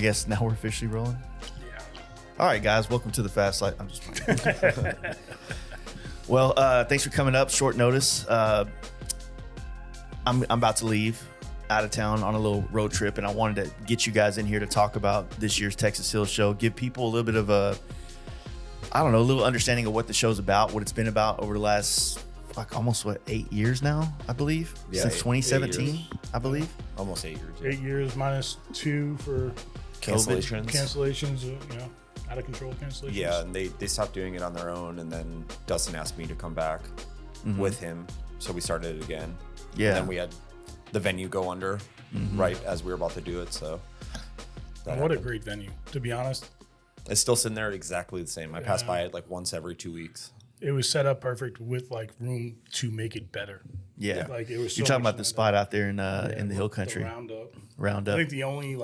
guess now we're officially rolling. Yeah. All right, guys, welcome to the Fast Life. I'm just playing. Well, thanks for coming up. Short notice. I'm about to leave out of town on a little road trip, and I wanted to get you guys in here to talk about this year's Texas Hills show. Give people a little bit of a little understanding of what the show's about, what it's been about over the last almost 8 years now, I believe. Yeah, since 2017, I believe. Almost 8 years. 8 years minus 2 for cancellations, out of control cancellations. Yeah, and they stopped doing it on their own, and then Dustin asked me to come back with him, so we started it again. Yeah. And then we had the venue go under right as we were about to do it, so. What a great venue, to be honest. It's still sitting there exactly the same. I pass by it like once every 2 weeks. It was set up perfect with like room to make it better. Yeah. Like it was. So You're talking much about the nicer. spot out there in the hill country. The Roundup. I think the only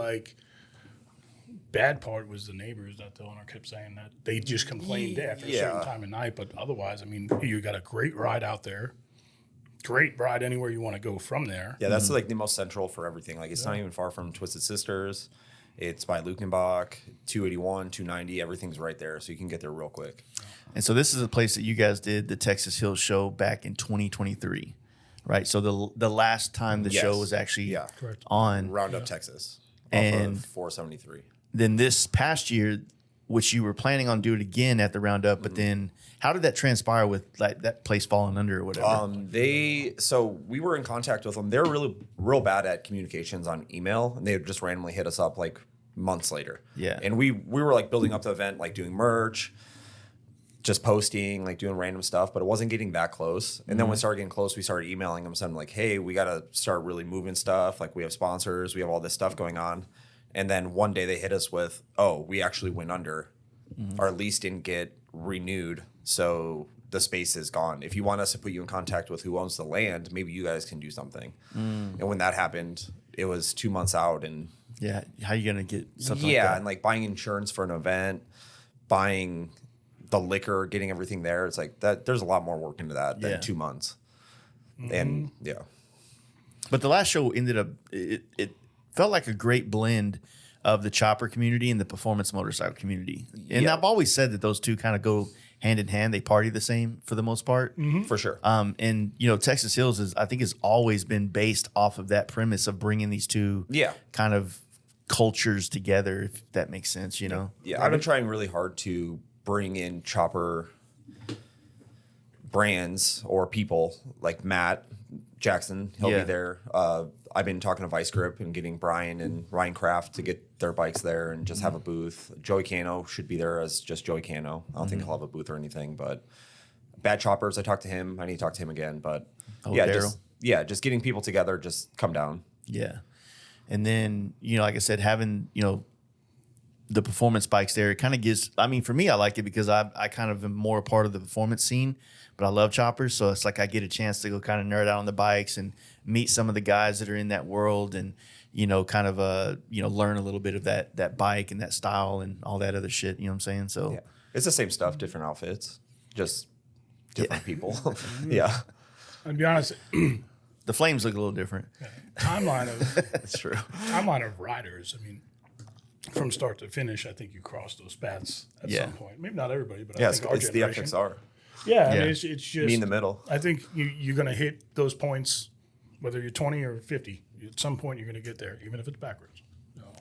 bad part was the neighbors that the owner kept saying that they just complained after a certain time of night. But otherwise, I mean, you got a great ride out there. Great ride anywhere you want to go from there. Yeah, that's like the most central for everything. Like it's not even far from Twisted Sisters. It's by Lukenbach, 281, 290. Everything's right there, so you can get there real quick. And so this is a place that you guys did the Texas Hills show back in 2023, right? So the last time the show was actually on Roundup, Texas, and off of 473. Then this past year, which you were planning on doing again at the Roundup, but then how did that transpire with that place falling under or whatever? So we were in contact with them. They're really real bad at communications on email, and they would just randomly hit us up like months later. Yeah. And we were like building up the event, like doing merch, just posting, like doing random stuff, but it wasn't getting that close. And then when it started getting close, we started emailing them saying like, hey, we got to start really moving stuff. Like we have sponsors, we have all this stuff going on. And then one day they hit us with, oh, we actually went under. Our lease didn't get renewed. So the space is gone. If you want us to put you in contact with who owns the land, maybe you guys can do something. And when that happened, it was 2 months out. And yeah, how you going to get something like yeah, that? and like buying insurance for an event, buying the liquor, getting everything there. It's like that. There's a lot more work into that than 2 months. And yeah. But the last show ended up, it felt like a great blend of the chopper community and the performance motorcycle community. And I've always said that those two kind of go hand in hand. They party the same for the most part. For sure. And, Texas Hills I think has always been based off of that premise of bringing these two kind of cultures together, if that makes sense, Yeah, I've been trying really hard to bring in chopper brands or people like Matt Jackson. He'll be there. I've been talking to Vice Grip and getting Brian and Ryan Kraft to get their bikes there and just have a booth. Joey Cano should be there as just Joey Cano. I don't think he'll have a booth or anything, but Bad Choppers, I talked to him. I need to talk to him again, but just getting people together, just come down. Yeah. And then, like I said, having, the performance bikes there, it kind of gives, for me, I like it because I kind of am more a part of the performance scene, but I love choppers. So it's like I get a chance to go kind of nerd out on the bikes and meet some of the guys that are in that world and, kind of, learn a little bit of that bike and that style and all that other shit. You know what I'm saying? So it's the same stuff, different outfits, just different people. Yeah. And to be honest, the flames look a little different. Timeline of That's true. Timeline of riders. From start to finish, I think you cross those paths at some point. Maybe not everybody, but I think our it's the generation. FXR. Yeah, it's just Me in the middle. I think you're going to hit those points, whether you're 20 or 50. At some point, you're going to get there, even if it's backwards.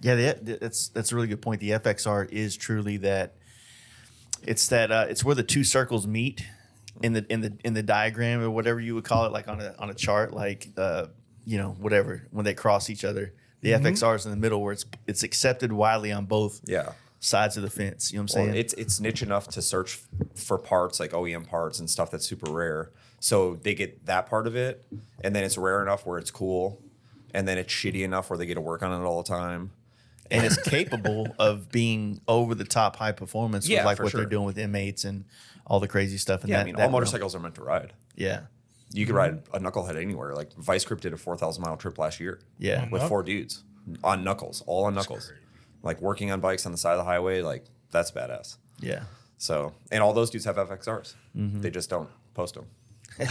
Yeah, that's a really good point. The FXR is truly that. It's that it's where the two circles meet in the diagram or whatever you would call it, like on a chart, like whatever when they cross each other. The FXR is in the middle where it's accepted widely on both sides of the fence. You know what I'm saying? It's niche enough to search for parts like OEM parts and stuff that's super rare. So they get that part of it, and then it's rare enough where it's cool, and then it's shitty enough where they get to work on it all the time. And it's capable of being over the top high performance with what they're doing with M8s and all the crazy stuff. And all motorcycles are meant to ride. Yeah. You could ride a knucklehead anywhere. Like Vice Grip did a 4,000 mile trip last year. Yeah. With 4 dudes on knuckles, all on knuckles. Like working on bikes on the side of the highway, like that's badass. Yeah. So, and all those dudes have FXRs. They just don't post them.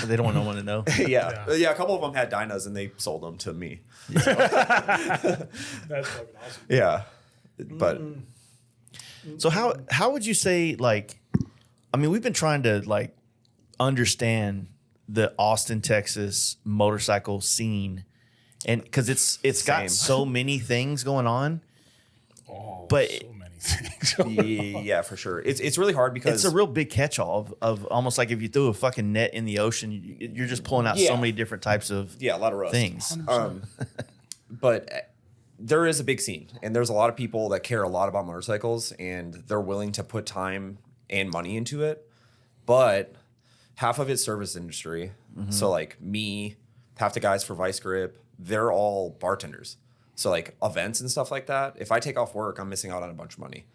They don't want no one to know. Yeah. A couple of them had Dynas and they sold them to me. That's fucking awesome. Yeah. But So how would you say, like, I mean, we've been trying to like understand the Austin, Texas motorcycle scene, and because it's got so many things going on. Oh, but so many things. yeah, for sure. It's really hard because it's a real big catch-all of almost like if you threw a fucking net in the ocean, you're just pulling out so many different types of a lot of rust. things. But there is a big scene, and there's a lot of people that care a lot about motorcycles, and they're willing to put time and money into it. But half of it's service industry. So like me, half the guys for Vice Grip, they're all bartenders. So like events and stuff like that, if I take off work, I'm missing out on a bunch of money.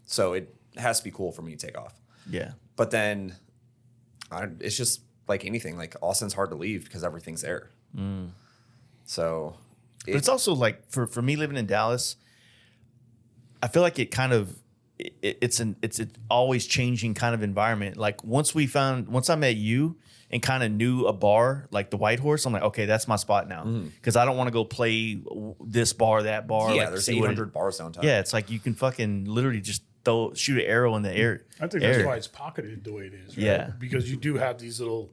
So it has to be cool for me to take off. Yeah. But then it's just like anything. Like Austin's hard to leave because everything's there. So, But it's also like for me living in Dallas, I feel like it kind of it's an always changing kind of environment. Like once I met you and kind of knew a bar like the White Horse, I'm like, okay, that's my spot now because I don't want to go play this bar, that bar. Yeah, like, there's 800 bars downtown. Yeah, it's like you can fucking literally just shoot an arrow in the air. I think that's why it's pocketed the way it is. Right? Yeah, because you do have these little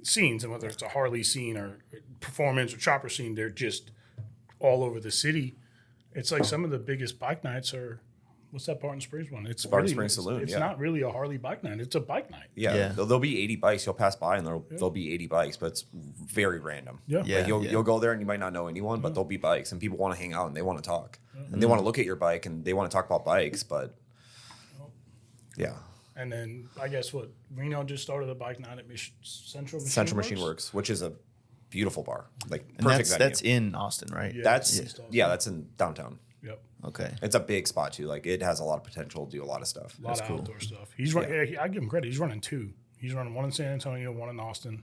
scenes, and whether it's a Harley scene or performance or chopper scene, they're just all over the city. It's like some of the biggest bike nights are. What's that Barton Springs one? It's Barton really, Springs Saloon. It's not really a Harley bike night. It's a bike night. Yeah. There'll be 80 bikes. You'll pass by and there'll be 80 bikes, but it's very random. Yeah. Like you'll go there and you might not know anyone, but there'll be bikes and people want to hang out and they want to talk. And they want to look at your bike and they want to talk about bikes, but yeah. And then I guess what Reno just started a bike night at Central Machine Works, which is a beautiful bar. Like and perfect venue. that's in Austin, right? Yeah. That's in downtown. Yep. Okay. It's a big spot too. Like it has a lot of potential to do a lot of stuff. A lot of outdoor stuff. He's running. I give him credit. He's running two. He's running one in San Antonio, one in Austin.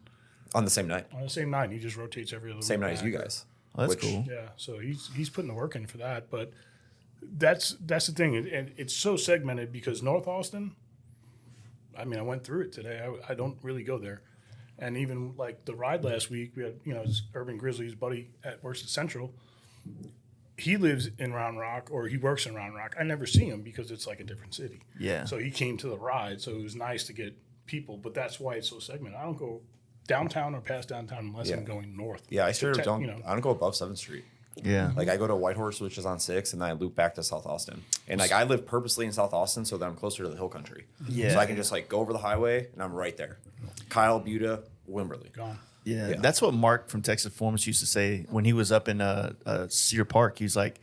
On the same night. On the same night. He just rotates every other Same week night as you guys. Oh, that's cool. Yeah. So he's putting the work in for that. But that's the thing. And it's so segmented because North Austin, I mean, I went through it today. I don't really go there. And even like the ride last week, we had, Urban Grizzly's buddy works at Central. He lives in Round Rock or he works in Round Rock. I never see him because it's like a different city. Yeah. So he came to the ride. So it was nice to get people, but that's why it's so segmented. I don't go downtown or past downtown unless I'm going north. Yeah, I straight up don't. I don't go above 7th Street. Yeah. Like I go to White Horse, which is on 6th, and then I loop back to South Austin. And like I live purposely in South Austin so that I'm closer to the hill country. Yeah. So I can just like go over the highway and I'm right there. Kyle, Buda, Wimberley. Gone. Yeah, that's what Mark from Texas Performance used to say when he was up in Cedar Park. He was like,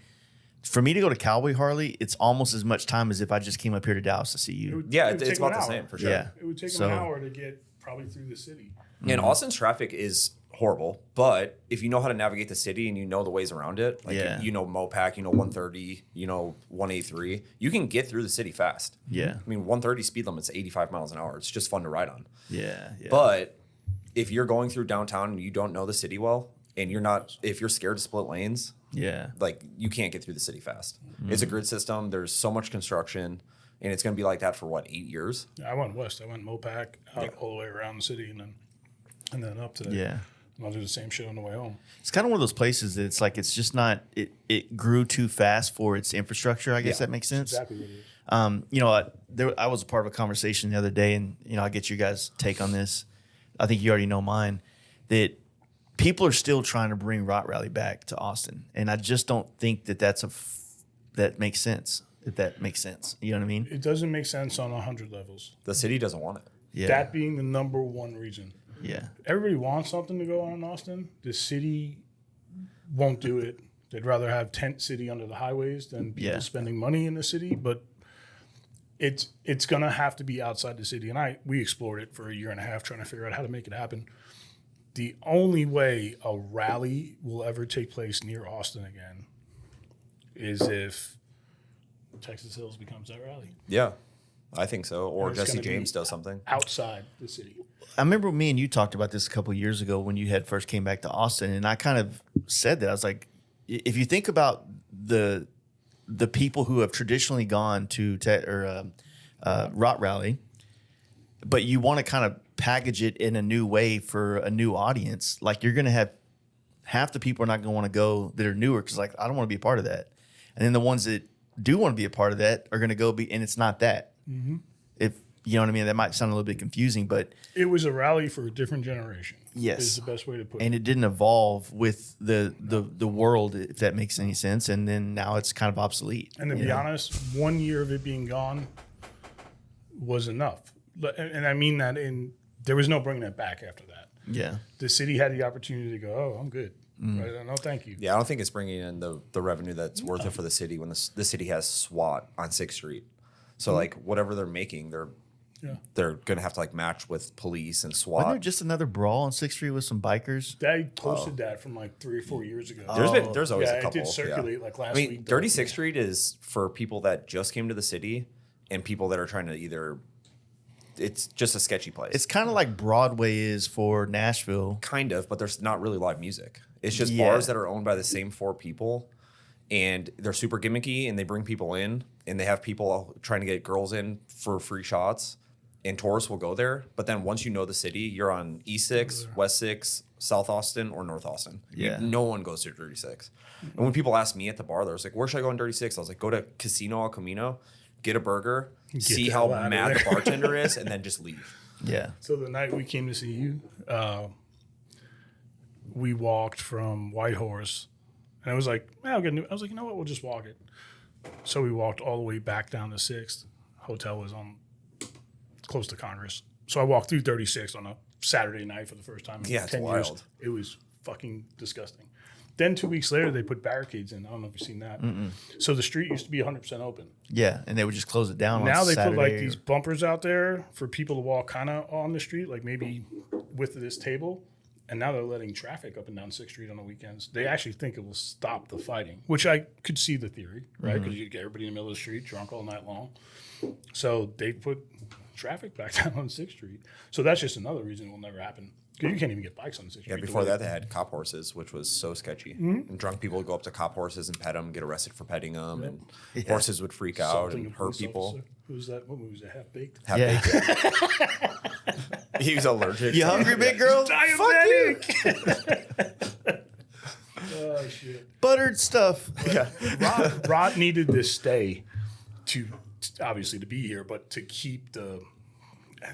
for me to go to Cowboy Harley, it's almost as much time as if I just came up here to Dallas to see you. It's about the same for sure. Yeah. It would take him an hour to get probably through the city. And Austin's traffic is horrible, but if you know how to navigate the city and you know the ways around it, like you know Mopac, you know 130, you know 183, you can get through the city fast. Yeah. I mean, 130 speed limit's 85 miles an hour. It's just fun to ride on. Yeah. But if you're going through downtown and you don't know the city well, and if you're scared to split lanes, like you can't get through the city fast. It's a grid system. There's so much construction, and it's going to be like that for 8 years? Yeah, I went west. I went Mopac out all the way around the city, and then up to there. Yeah. And I'll do the same shit on the way home. It's kind of one of those places that it's like it's just not. It grew too fast for its infrastructure. I guess that makes sense. That's exactly what it is. I was a part of a conversation the other day, and I'll get you guys' take on this. I think you already know mine. That people are still trying to bring Rot Rally back to Austin, and I just don't think that that makes sense. If that makes sense, you know what I mean? It doesn't make sense on 100 levels. The city doesn't want it. Yeah. That being the number one reason. Yeah. Everybody wants something to go on in Austin. The city won't do it. They'd rather have tent city under the highways than people spending money in the city. But it's gonna have to be outside the city. And we explored it for a year and a half trying to figure out how to make it happen. The only way a rally will ever take place near Austin again is if Texas Hills becomes that rally. Yeah, I think so. Or It's Jesse gonna be James does something. Outside the city. I remember me and you talked about this a couple of years ago when you had first came back to Austin, and I kind of said that I was like, if you think about the people who have traditionally gone to Rot Rally, but you want to kind of package it in a new way for a new audience, like you're going to have half the people are not going to want to go that are newer because like I don't want to be a part of that, and then the ones that do want to be a part of that are going to go be, and it's not that. If you know what I mean, that might sound a little bit confusing, but it was a rally for a different generation. Yes, is the best way to put it. And it didn't evolve with the world, if that makes any sense. And then now it's kind of obsolete. And to be honest, 1 year of it being gone was enough. And I mean that there was no bringing it back after that. Yeah. The city had the opportunity to go, oh, I'm good. Right? No, thank you. Yeah, I don't think it's bringing in the revenue that's worth it for the city when the city has SWAT on 6th Street. So like whatever they're making, they're gonna have to like match with police and SWAT. Wasn't there just another brawl on 6th Street with some bikers? They posted that from like 3 or 4 years ago. There's always a couple. It did circulate like last week. Dirty 6th Street is for people that just came to the city and people that are trying to it's just a sketchy place. It's kind of like Broadway is for Nashville. Kind of, but there's not really live music. It's just bars that are owned by the same 4 people, and they're super gimmicky, and they bring people in, and they have people trying to get girls in for free shots, and tourists will go there. But then once you know the city, you're on E6, West 6, South Austin, or North Austin. Yeah. No one goes to Dirty 6. And when people ask me at the bar, they're like, where should I go in Dirty 6? I was like, go to Casino El Camino, get a burger, see how mad the bartender is, and then just leave. Yeah. So the night we came to see you, we walked from Whitehorse, and I was like, I was like, you know what, we'll just walk it. So we walked all the way back down to 6th. Hotel was on close to Congress. So I walked through 36 on a Saturday night for the first time in 10 wild. years. It was fucking disgusting. Then 2 weeks later, they put barricades in. I don't know if you've seen that. So the street used to be 100% open. Yeah, and they would just close it down. Now on they Saturday put like these bumpers out there for people to walk kind of on the street, like maybe with this table. And now they're letting traffic up and down 6th Street on the weekends. They actually think it will stop the fighting, which I could see the theory, right? Because you get everybody in the middle of the street drunk all night long. So they put traffic back down on 6th Street. So that's just another reason it will never happen. Because you can't even get bikes on 6th Street. Yeah, before that, they had cop horses, which was so sketchy. And drunk people would go up to cop horses and pet them, get arrested for petting them, and horses would freak out and hurt people. Who's that? What movie was that? Half Baked? He was allergic. You hungry, big girl? Diabetic! Oh, shit. Buttered stuff. Yeah. Rod needed this stay to obviously to be here, but to keep the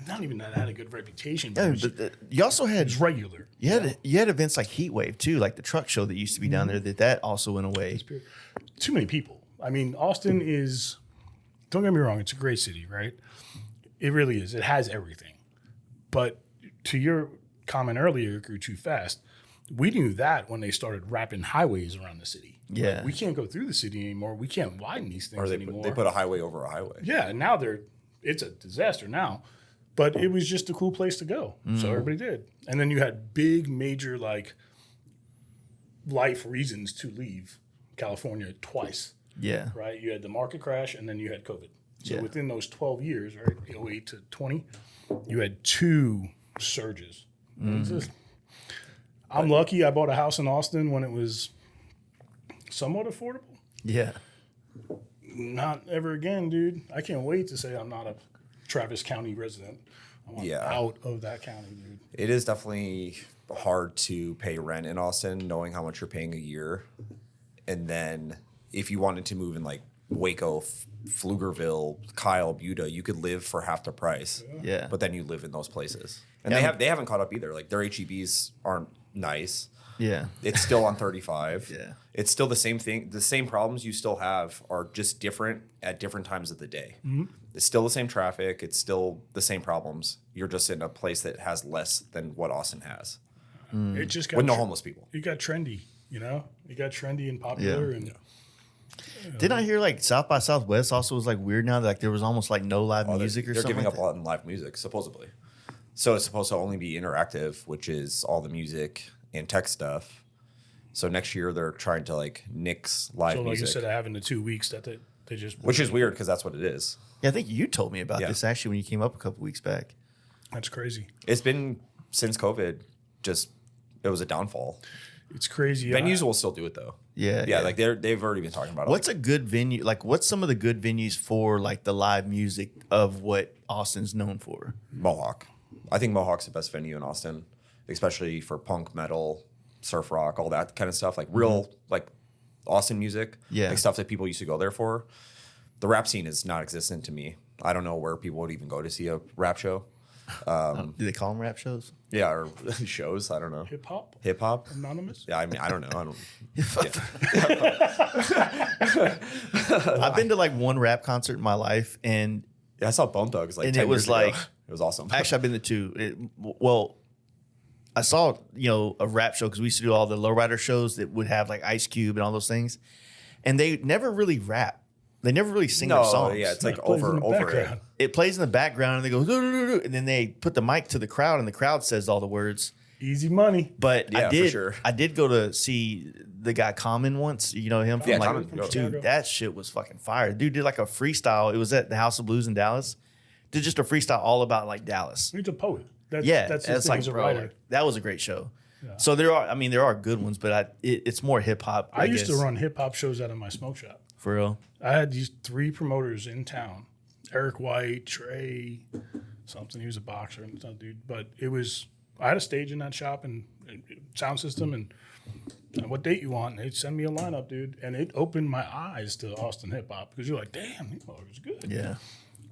not even that had a good reputation. But Yeah, it was, but you also had it's regular. you had events like Heat Wave too, like the truck show that used to be down there. That also went away. Too many people. I mean, Austin is. Don't get me wrong; it's a great city, right? It really is. It has everything. But to your comment earlier, it grew too fast. We knew that when they started wrapping highways around the city. Yeah. Like, we can't go through the city anymore. We can't widen these things Or anymore. they put a highway over a highway. Yeah, and now it's a disaster now. But it was just a cool place to go. So everybody did. And then you had big, major, like, life reasons to leave California twice, Yeah. right? You had the market crash, and then you had COVID. So Yeah. within those 12 years, right, 08 to 20, you had 2 surges. I'm lucky I bought a house in Austin when it was somewhat affordable. Yeah. Not ever again, dude. I can't wait to say I'm not a Travis County resident. I want out of that county, dude. It is definitely hard to pay rent in Austin, knowing how much you're paying a year. And then if you wanted to move in like Waco, Pflugerville, Kyle, Buda, you could live for half the price. Yeah. But then you live in those places. And Yeah. they haven't caught up either. Like their HEBs aren't nice. Yeah. It's still on 35. Yeah. It's still the same thing. The same problems you still have are just different at different times of the day. It's still the same traffic. It's still the same problems. You're just in a place that has less than what Austin has. It just got With no homeless people. It got trendy, you know? It got trendy and popular. Yeah. And Didn't I hear like South by Southwest also was like weird now? Like there was almost like no live music or They're something. giving Like up a lot in live music, supposedly. So it's supposed to only be interactive, which is all the music and tech stuff. So next year they're trying to like nix live so, like music, instead of having the 2 weeks that they just. which is weird because that's what it is. Yeah, I think you told me about Yeah. this actually when you came up a couple weeks back. That's crazy. It's been since COVID. Just it was a downfall. It's crazy. Venues will still do it though. Yeah. Like they've already been talking about it. What's a good venue? Like, what's some of the good venues for like the live music of what Austin's known for? Mohawk? I think Mohawk's the best venue in Austin, especially for punk, metal, surf rock, all that kind of stuff. Like real like Austin music, Yeah. like stuff that people used to go there for. the rap scene is not existent to me. I don't know where people would even go to see a rap show. Do they call them rap shows? Yeah, or shows. I don't know. Hip hop. Hip hop. Anonymous. Yeah, I mean, I don't know. I don't. I've been to like one rap concert in my life, and Yeah, I saw Bone Thugs like And 10 it was years ago. like- It was awesome. actually I've been to two. Well, I saw a rap show because we used to do all the lowrider shows that would have like Ice Cube and all those things, and they never really rap. They never really sing their songs. yeah, it's like It plays in the over it. background. It plays in the background, and they go, "Doo, doo, doo, doo," and then they put the mic to the crowd, and the crowd says all the words. Easy money. But Yeah, for I sure. did go to see the guy Common once. You know him from Yeah, like, Common, yeah. dude, that shit was fucking fire. Dude did like a freestyle. It was at the House of Blues in Dallas. Did just a freestyle all about like Dallas. He's a poet. That's, Yeah, that's that's his thing like as a bro, writer. like, that was a great show. So there are good ones, but it's more hip hop. I used to guess, run hip hop shows out of my smoke shop. for real. I had these 3 promoters in town: Eric White, Trey, something. He was a boxer and some dude. But I had a stage in that shop and sound system and what date you want. And they'd send me a lineup, dude, and it opened my eyes to Austin hip hop because you're like, damn, it was good. Yeah,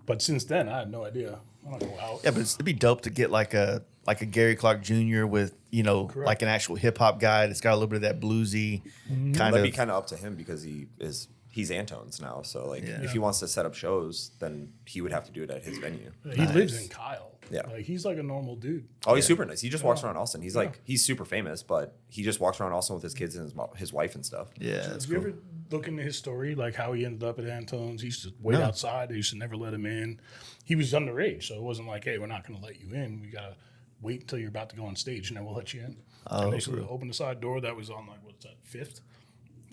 But since then, I had no idea. I don't go out. yeah, but it'd be dope to get like a Gary Clark Jr. with like an actual hip hop guy that's got a little bit of that bluesy kind That'd of. be kind of up to him because he's Antone's now. So like, Yeah. if he wants to set up shows, then he would have to do it at his venue. He lives in Kyle. Yeah. Like, he's like a normal dude. Oh, he's super nice. He just walks around Austin. He's he's super famous, but he just walks around Austin with his kids and his wife and stuff. Yeah, that's Have you cool. ever look into his story, like how he ended up at Antone's? He used to wait No. outside. They used to never let him in. He was underage, so it wasn't like, hey, we're not going to let you in. We got to wait until you're about to go on stage, and then we'll let you in. Oh, and they sort of opened the side door that was on, like, what's that, 5th?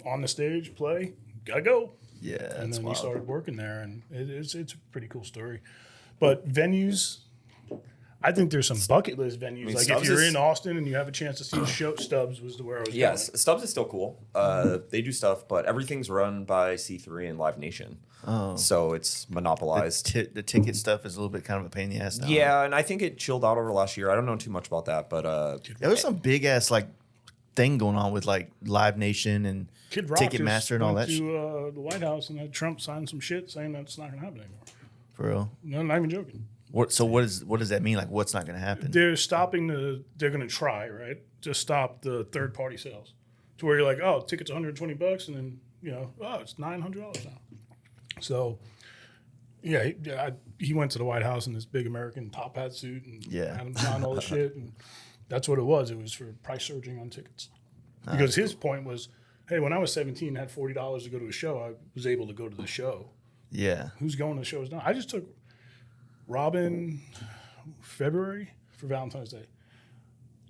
On the stage, play, got to go. Yeah, And that's then he wild. started working there, and it's a pretty cool story. But venues, I think there's some bucket list venues. Like Stubbs if you're is- in Austin and you have a chance to see a show, Stubbs was where I was Yes, going. Stubbs is still cool. They do stuff, but everything's run by C3 and Live Nation. Oh. So it's monopolized. The ticket stuff is a little bit kind of a pain in the ass now. Yeah, and I think it chilled out over last year. I don't know too much about that, but There was some big ass like thing going on with like Live Nation and Kid Rock just Ticketmaster and all went that shit. to the White House and had Trump sign some shit saying that's not going to happen anymore. For real. No, not even joking. What does that mean? Like what's not going to happen? They're they're going to try, right, to stop the third party sales. To where you're like, oh, tickets $120, and then, it's $900 now. So, yeah, he went to the White House in this big American top hat suit and Yeah. had him sign all the shit. And that's what it was. It was for price surging on tickets. Because his point was, hey, when I was 17 and had $40 to go to a show, I was able to go to the show. Yeah. Who's going to the shows now? I just took Robin February for Valentine's Day.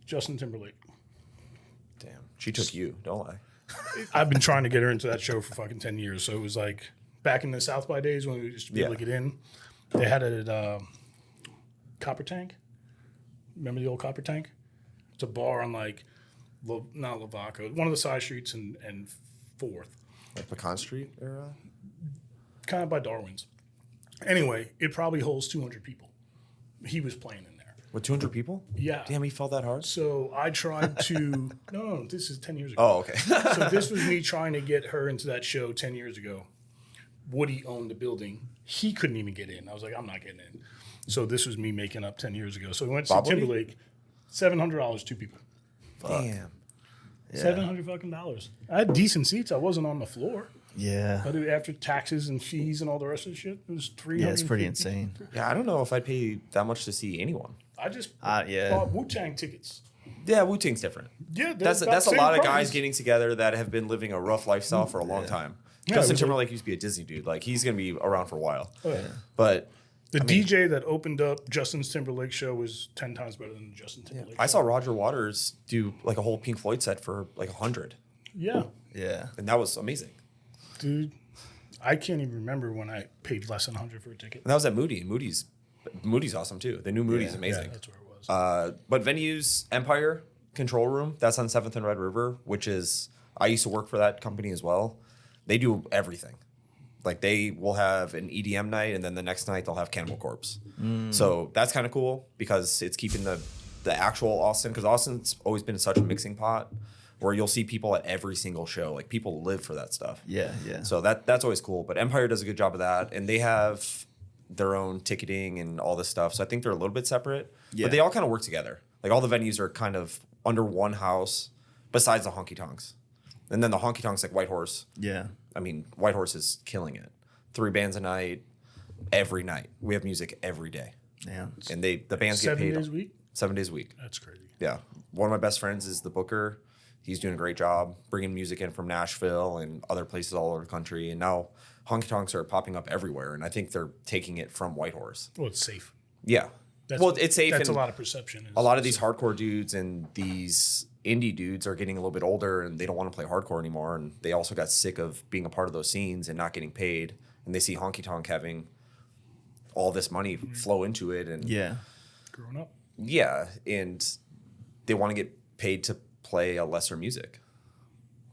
Justin Timberlake. damn, she took you, don't lie. I've been trying to get her into that show for fucking 10 years. So it was like back in the South by days when we used to be able to get in. They had it at Copper Tank. Remember the old Copper Tank? It's a bar on like, not Lavaca, one of the side streets and 4th. Like Pecan Street era? Kind of by Darwin's. Anyway, it probably holds 200 people. He was playing in there. With 200 people? Yeah. Damn, he fell that hard? So I tried to, no, this is 10 years ago. Oh, okay. So this was me trying to get her into that show 10 years ago. Woody owned the building. He couldn't even get in. I was like, I'm not getting in. So this was me making up 10 years ago. So we went to Bob Woody? Timberlake, $700, 2 people. Damn. Yeah. $700 fucking dollars. I had decent seats. I wasn't on the floor. Yeah. But after taxes and fees and all the rest of the shit, it was $300. Yeah, it's pretty insane. Yeah, I don't know if I'd pay that much to see anyone. I just Yeah. bought Wu-Tang tickets. Yeah, Wu-Tang's different. Yeah, That's about a the lot same of guys price. getting together that have been living a rough lifestyle for a long time. Yeah, Justin it was Timberlake used to be a Disney dude. Like, he's going to be around for a while. Oh, yeah. But The DJ that opened up Justin Timberlake show was 10 times better than the Justin Timberlake I show. saw Roger Waters do like a whole Pink Floyd set for like 100. Yeah. Yeah. And that was amazing. Dude, I can't even remember when I paid less than 100 for a ticket. And that was at Moody. Moody's awesome too. The new Moody's amazing. Yeah, that's where it was. But venues, Empire Control Room, that's on 7th and Red River, which is, I used to work for that company as well. They do everything. Like they will have an EDM night and then the next night they'll have Cannibal Corpse. So that's kind of cool because it's keeping the actual Austin, because Austin's always been such a mixing pot where you'll see people at every single show. Like people live for that stuff. Yeah, yeah. So that's always cool. But Empire does a good job of that, and they have their own ticketing and all this stuff. So I think they're a little bit separate, but they all kind of work together. Like all the venues are kind of under one house, besides the honky tonks, and then the honky tonks like White Horse. Yeah. I mean, White Horse is killing it. 3 bands a night, every night. We have music every day. Yeah. And the bands get paid 7 days a week? 7 days a week. That's crazy. Yeah. One of my best friends is the booker. He's doing a great job bringing music in from Nashville and other places all over the country. And now honky tonks are popping up everywhere. And I think they're taking it from White Horse. Well, it's safe. Yeah. That's it's safe. That's a and lot of perception. a lot of these hardcore dudes and these indie dudes are getting a little bit older and they don't want to play hardcore anymore. And they also got sick of being a part of those scenes and not getting paid. And they see honky tonk having all this money flow into it. And growing up. Yeah. And they want to get paid to play a lesser music.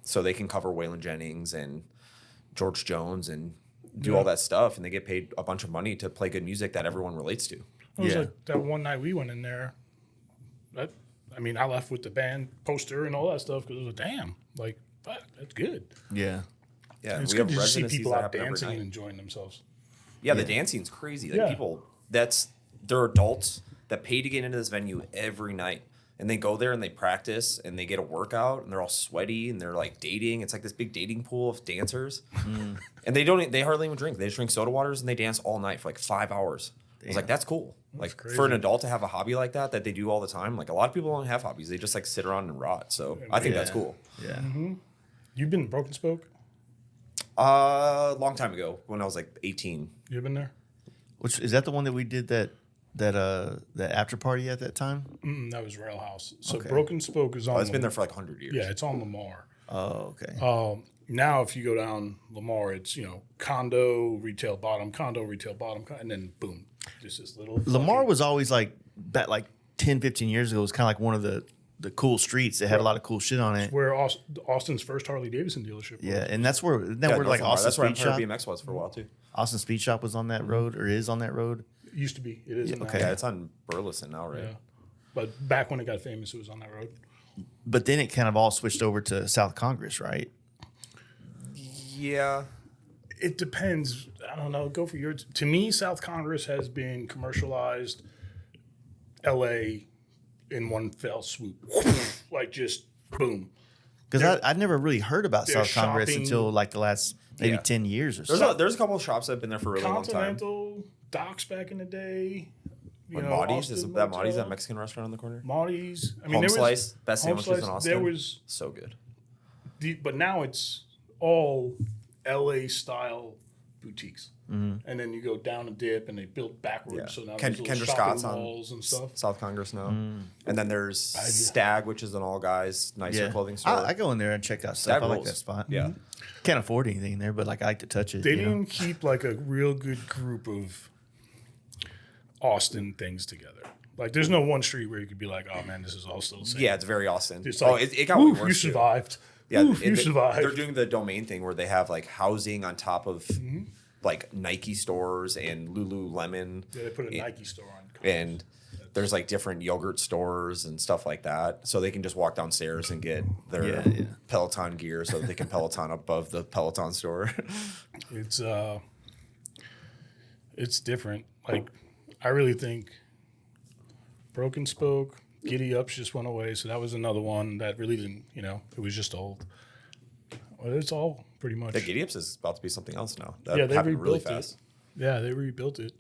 So they can cover Waylon Jennings and George Jones and do all that stuff. And they get paid a bunch of money to play good music that everyone relates to. It was like that one night we went in there. I left with the band poster and all that stuff because it was damn, like, fuck, that's good. Yeah. Yeah. And it's we good have to see residencies people that out happen every dancing and night. enjoying themselves. Yeah, the dance scene's crazy. Like Yeah. people, they're adults that pay to get into this venue every night. And they go there and they practice and they get a workout and they're all sweaty and they're like dating. It's like this big dating pool of dancers. And they hardly even drink. They just drink soda waters and they dance all night for like 5 hours. I was like, that's cool. Like crazy. for an adult to have a hobby like that they do all the time. Like a lot of people don't have hobbies. They just like sit around and rot. So I think that's cool. Yeah. You've been Broken Spoke? A long time ago when I was like 18. You've been there? Which is that the one that we did that after party at that time? That was Rail House. So Okay. Broken Spoke is on. Oh, it's been there for like 100 years. Yeah, it's on Lamar. Oh, okay. Now, if you go down Lamar, it's condo, retail bottom, and then boom, just this little. Lamar was always like back like 10, 15 years ago. It was kind of like one of the cool streets that had a lot of cool shit on it. where Austin's first Harley-Davidson dealership was. Yeah, and that's where Yeah, like North Lamar. Austin That's where Speed Empire Shop. BMX was for a while too. Austin Speed Shop was on that road or is on that road. It used to be. It isn't okay. Yeah, now. it's on Burleson now, right? Yeah. But back when it got famous, it was on that road. But then it kind of all switched over to South Congress, right? Yeah. It depends. I don't know. Go for yours. To me, South Congress has been commercialized. L.A. in one fell swoop, like just boom. Because I'd never really heard about they're South Congress shopping- until like the last maybe Yeah. 10 years or so. There's a couple of shops that have been there for a really long time. Continental, Docks back in the day. Maudie's, is Austin that Maudie's, Motel. that Mexican restaurant on the corner? Maudie's. I mean, Home there Slice, was best Home sandwiches in Slice, Austin. There was, So good. but now it's all L.A. style boutiques. Mm-hmm. And then you go down a dip, and they built backwards. Yeah. So now Ken- there's little Kendra shopping Scott's on malls and stuff. South Congress now. And then there's Stag, which is an all guys, nicer Yeah. clothing store. I go in there and check out Stag stuff. I like rules. that spot. Yeah. Can't afford anything in there, but like I like to touch it. They you know? didn't keep like a real good group of Austin things together. Like, there's no one street where you could be like, "Oh man, this is all still the same." Yeah, it's very Austin. It's like, it got way "Oof, worse. you too. survived. Yeah, Oof, you survived." They're doing the domain thing where they have like housing on top of like Nike stores and Lululemon. Yeah, they put a and, Nike store on. And there's like different yogurt stores and stuff like that. So they can just walk downstairs and get their Yeah. Peloton gear so that they can Peloton above the Peloton store. It's different. Like, I really think Broken Spoke, Giddy Ups just went away, so that was another one that really didn't. It was just old. Well, it's all pretty much. The Giddy Ups is about to be something else now. That Yeah, they happened really rebuilt it. fast. Yeah, they rebuilt it.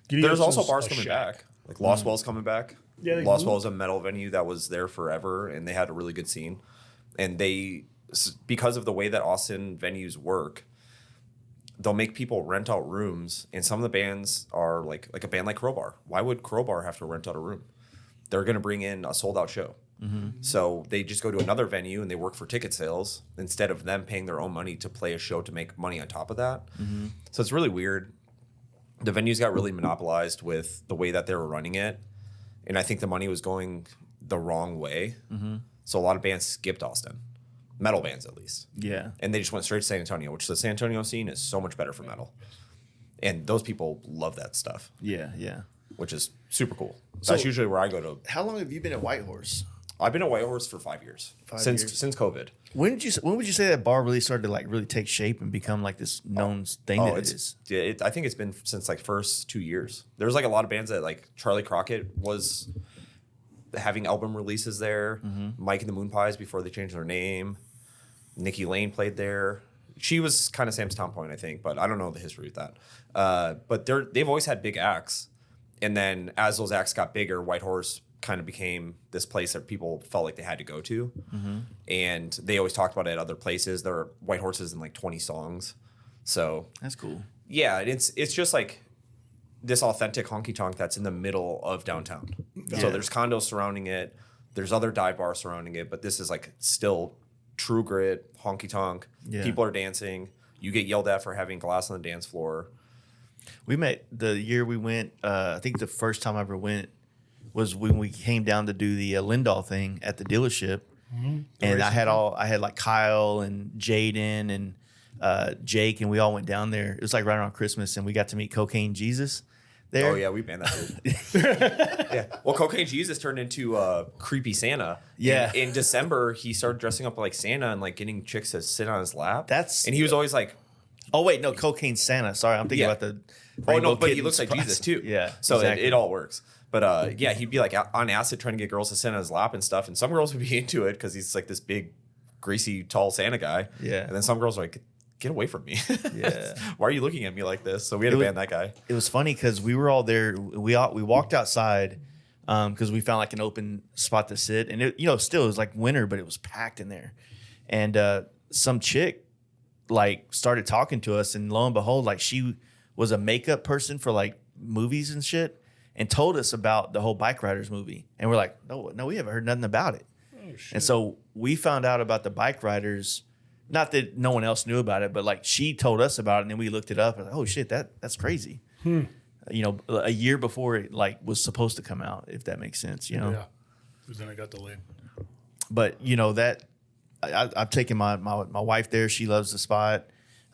Giddy There's Ups also is bars a coming shack. back. Like Lost Wells coming back. Yeah, they Lost moved. Wells is a metal venue that was there forever, and they had a really good scene. And because of the way that Austin venues work, they'll make people rent out rooms. And some of the bands are like a band like Crowbar. Why would Crowbar have to rent out a room? They're going to bring in a sold out show. So they just go to another venue and they work for ticket sales instead of them paying their own money to play a show to make money on top of that. So it's really weird. The venues got really monopolized with the way that they were running it. And I think the money was going the wrong way. So a lot of bands skipped Austin, metal bands at least. Yeah. And they just went straight to San Antonio, which the San Antonio scene is so much better for metal. And those people love that stuff, Yeah. which is super cool. So that's usually where I go to. How long have you been at Whitehorse? I've been a Whitehorse for 5 years. 5 since years. since COVID. When would you say that bar really started to like really take shape and become like this known thing that it is? I think it's been since like first 2 years. There's like a lot of bands that like Charlie Crockett was having album releases there. Mike and the Moon Pies before they changed their name. Nikki Lane played there. She was kind of Sam's Town Point, I think, but I don't know the history of that. But they've always had big acts. And then as those acts got bigger, Whitehorse kind of became this place that people felt like they had to go to. And they always talked about it at other places. There are White Horses in like 20 songs. So That's cool. yeah, it's just like this authentic honky tonk that's in the middle of downtown. So there's condos surrounding it. There's other dive bars surrounding it, but this is like still true grit, honky tonk. Yeah. People are dancing. You get yelled at for having glass on the dance floor. We met the year we went. I think the first time I ever went was when we came down to do the Lindahl thing at the dealership, and I had like Kyle and Jaden and Jake, and we all went down there. It was like right around Christmas, and we got to meet Cocaine Jesus there. Oh yeah, we banned that dude. Yeah. Well, Cocaine Jesus turned into creepy Santa. Yeah. In December, he started dressing up like Santa and like getting chicks to sit on his lap. And he was always like, oh wait, no, Cocaine Santa. Sorry, I'm thinking about the. oh Rainbow no, but he Kitten looks like surprise. Jesus too. Yeah. So exactly. it all works. But yeah, he'd be like on acid trying to get girls to sit on his lap and stuff. And some girls would be into it because he's like this big, greasy, tall Santa guy. Yeah. And then some girls are like, get away from me. Yeah. Why are you looking at me like this? So we had to ban that guy. It was funny because we were all there. We walked outside because we found like an open spot to sit, and it still it was like winter, but it was packed in there. And some chick like started talking to us, and lo and behold, like she was a makeup person for like movies and shit, and told us about the whole Bike Riders movie. And we're like, no, we haven't heard nothing about it. Oh, shit. And so we found out about the Bike Riders. Not that no one else knew about it, but like she told us about it, and then we looked it up. And like, oh shit, that's crazy. A year before it like was supposed to come out, if that makes sense. Yeah. Because then I got delayed. But that I've taken my wife there. She loves the spot.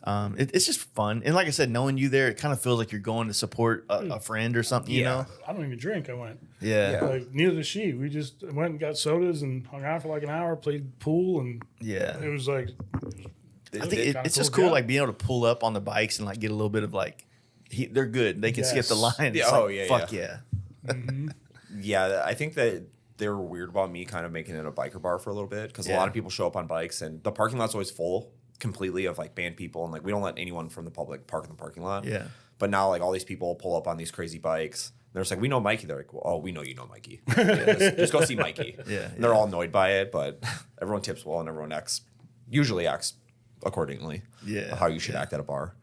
It's just fun, and like I said, knowing you there, it kind of feels like you're going to support a friend or something. You know? I don't even drink. I went. Yeah. Like, neither does she. We just went and got sodas and hung out for like an hour, played pool, and it was like. I think it's just cool, like being able to pull up on the bikes and like get a little bit of like, they're good. They can skip the line. It's fuck yeah. Yeah, I think that they were weird about me kind of making it a biker bar for a little bit because a lot of people show up on bikes and the parking lot's always full completely of like band people, and like we don't let anyone from the public park in the parking lot. Yeah. But now like all these people pull up on these crazy bikes. They're just like, we know Mikey. They're like, well, oh, we know you know Mikey. Just go see Mikey. And they're all annoyed by it, but everyone tips well and everyone usually acts accordingly. Yeah. How you should act at a bar.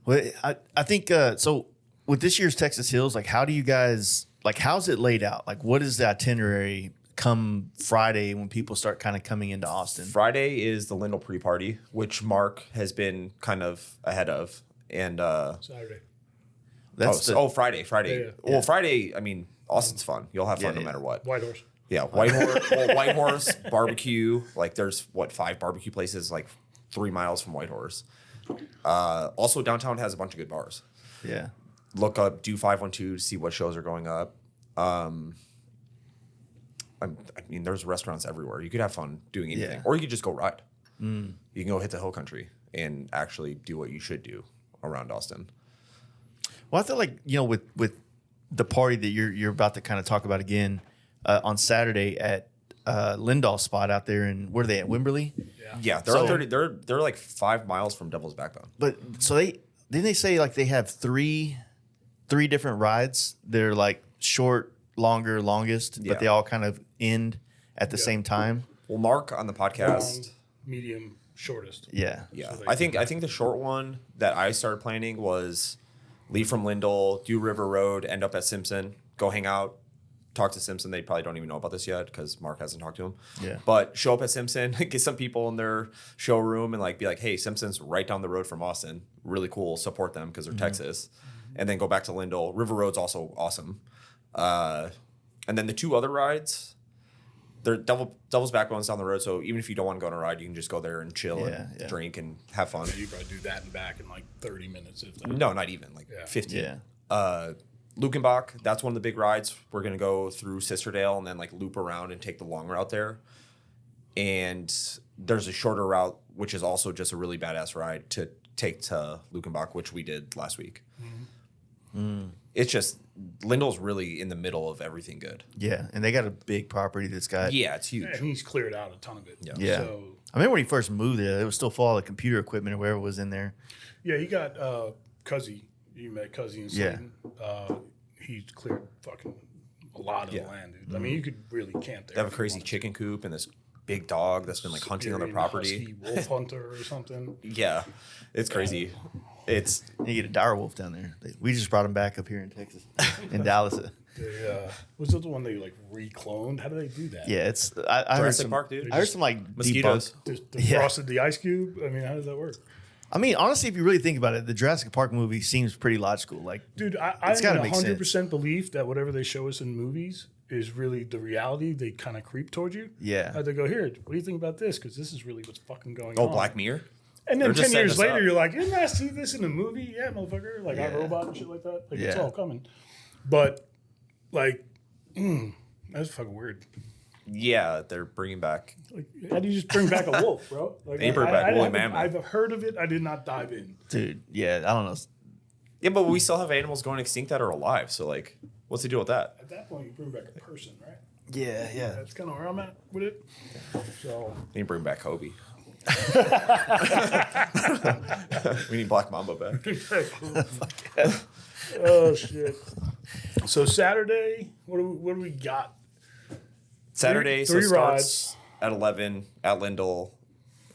Well, I think so. With this year's Texas Hills, like, how do you guys like? How's it laid out? Like, what is the itinerary come Friday when people start kind of coming into Austin? Friday is the Lindell pre-party, which Mark has been kind of ahead of, and Saturday. Friday. Yeah. Well, Friday. I mean, Austin's fun. You'll have fun no matter what. White Horse. Yeah, White Horse barbecue. Like, there's 5 barbecue places like 3 miles from White Horse. Also, downtown has a bunch of good bars. Yeah. Look up Do 512 to see what shows are going up. I mean, there's restaurants everywhere. You could have fun doing anything, or you could just go ride. You can go hit the hill country and actually do what you should do around Austin. Well, I feel like with the party that you're about to kind of talk about again on Saturday at Lindahl spot out there, and where are they at, Wimberley? Yeah, they're like 5 miles from Devil's Backbone. But so they say like they have three different rides. They're like short, longer, longest, but they all kind of end at the same time. Well, Mark on the podcast, Long, medium, shortest. Yeah. So I think the short one that I started planning was leave from Lindell, do River Road, end up at Simpson, go hang out, talk to Simpson. They probably don't even know about this yet because Mark hasn't talked to him. Yeah. But show up at Simpson, get some people in their showroom and like be like, hey, Simpson's right down the road from Austin. Really cool. Support them because they're Texas. And then go back to Lindell. River Road's also awesome. And then the 2 other rides, they're Devil's Backbone's down the road. So even if you don't want to go on a ride, you can just go there and chill and drink and have fun. You probably do that and back in like 30 minutes. If that. No, not even like 15. Yeah. Lukenbach, that's one of the big rides. We're going to go through Sisterdale and then like loop around and take the long route there. And there's a shorter route, which is also just a really badass ride to take to Lukenbach, which we did last week. It's just, Lindell's really in the middle of everything good. Yeah, and they got a big property that's got. Yeah, it's huge. And he's cleared out a ton of it. Yeah. So, I remember when he first moved there, it was still full of the computer equipment or whatever was in there. yeah, he got Cuzzy. You met Cuzzy in Yeah. Slayton. He's cleared fucking a lot of the land, dude. I mean, you could really camp there. They have a crazy chicken coop and this big dog that's been like hunting on their property. Husky wolf hunter or something. Yeah, it's crazy. It's And you get a dire wolf down there. We just brought him back up here in Texas, in Dallas. They, was it the one they like recloned? How do they do that? Yeah, it's. I heard Jurassic some. Park, dude. I heard some like Mosquitoes. debunked. They Yeah. frosted the ice cube. I mean, how does that work? I mean, honestly, if you really think about it, the Jurassic Park movie seems pretty logical. Like, Dude, I'm It's gotta in make sense. 100% belief that whatever they show us in movies is really the reality. They kind of creep towards you. Yeah. They go, here, what do you think about this? Because this is really what's fucking going on. Oh, Black Mirror. And They're then just 10 years setting us later, up. you're like, didn't I see this in a movie? Yeah, motherfucker. Like, Yeah. iRobot and shit like that. Like, it's Yeah. all coming. But, like, that's fucking weird. Yeah, they're bringing back. Like, how do you just bring back a wolf, bro? Like, They bring back woolly haven't- mammoth. I've heard of it. I did not dive in. dude, yeah, I don't know. Yeah, but we still have animals going extinct that are alive. So like, what's the deal with that? At that point, you bring back a person, right? Yeah, yeah. That's kind of where I'm at with it. So, We need to bring back Kobe. We need Black Mamba back. oh shit. So Saturday, what do we got? Saturday, Three so starts at 11 at Lindell.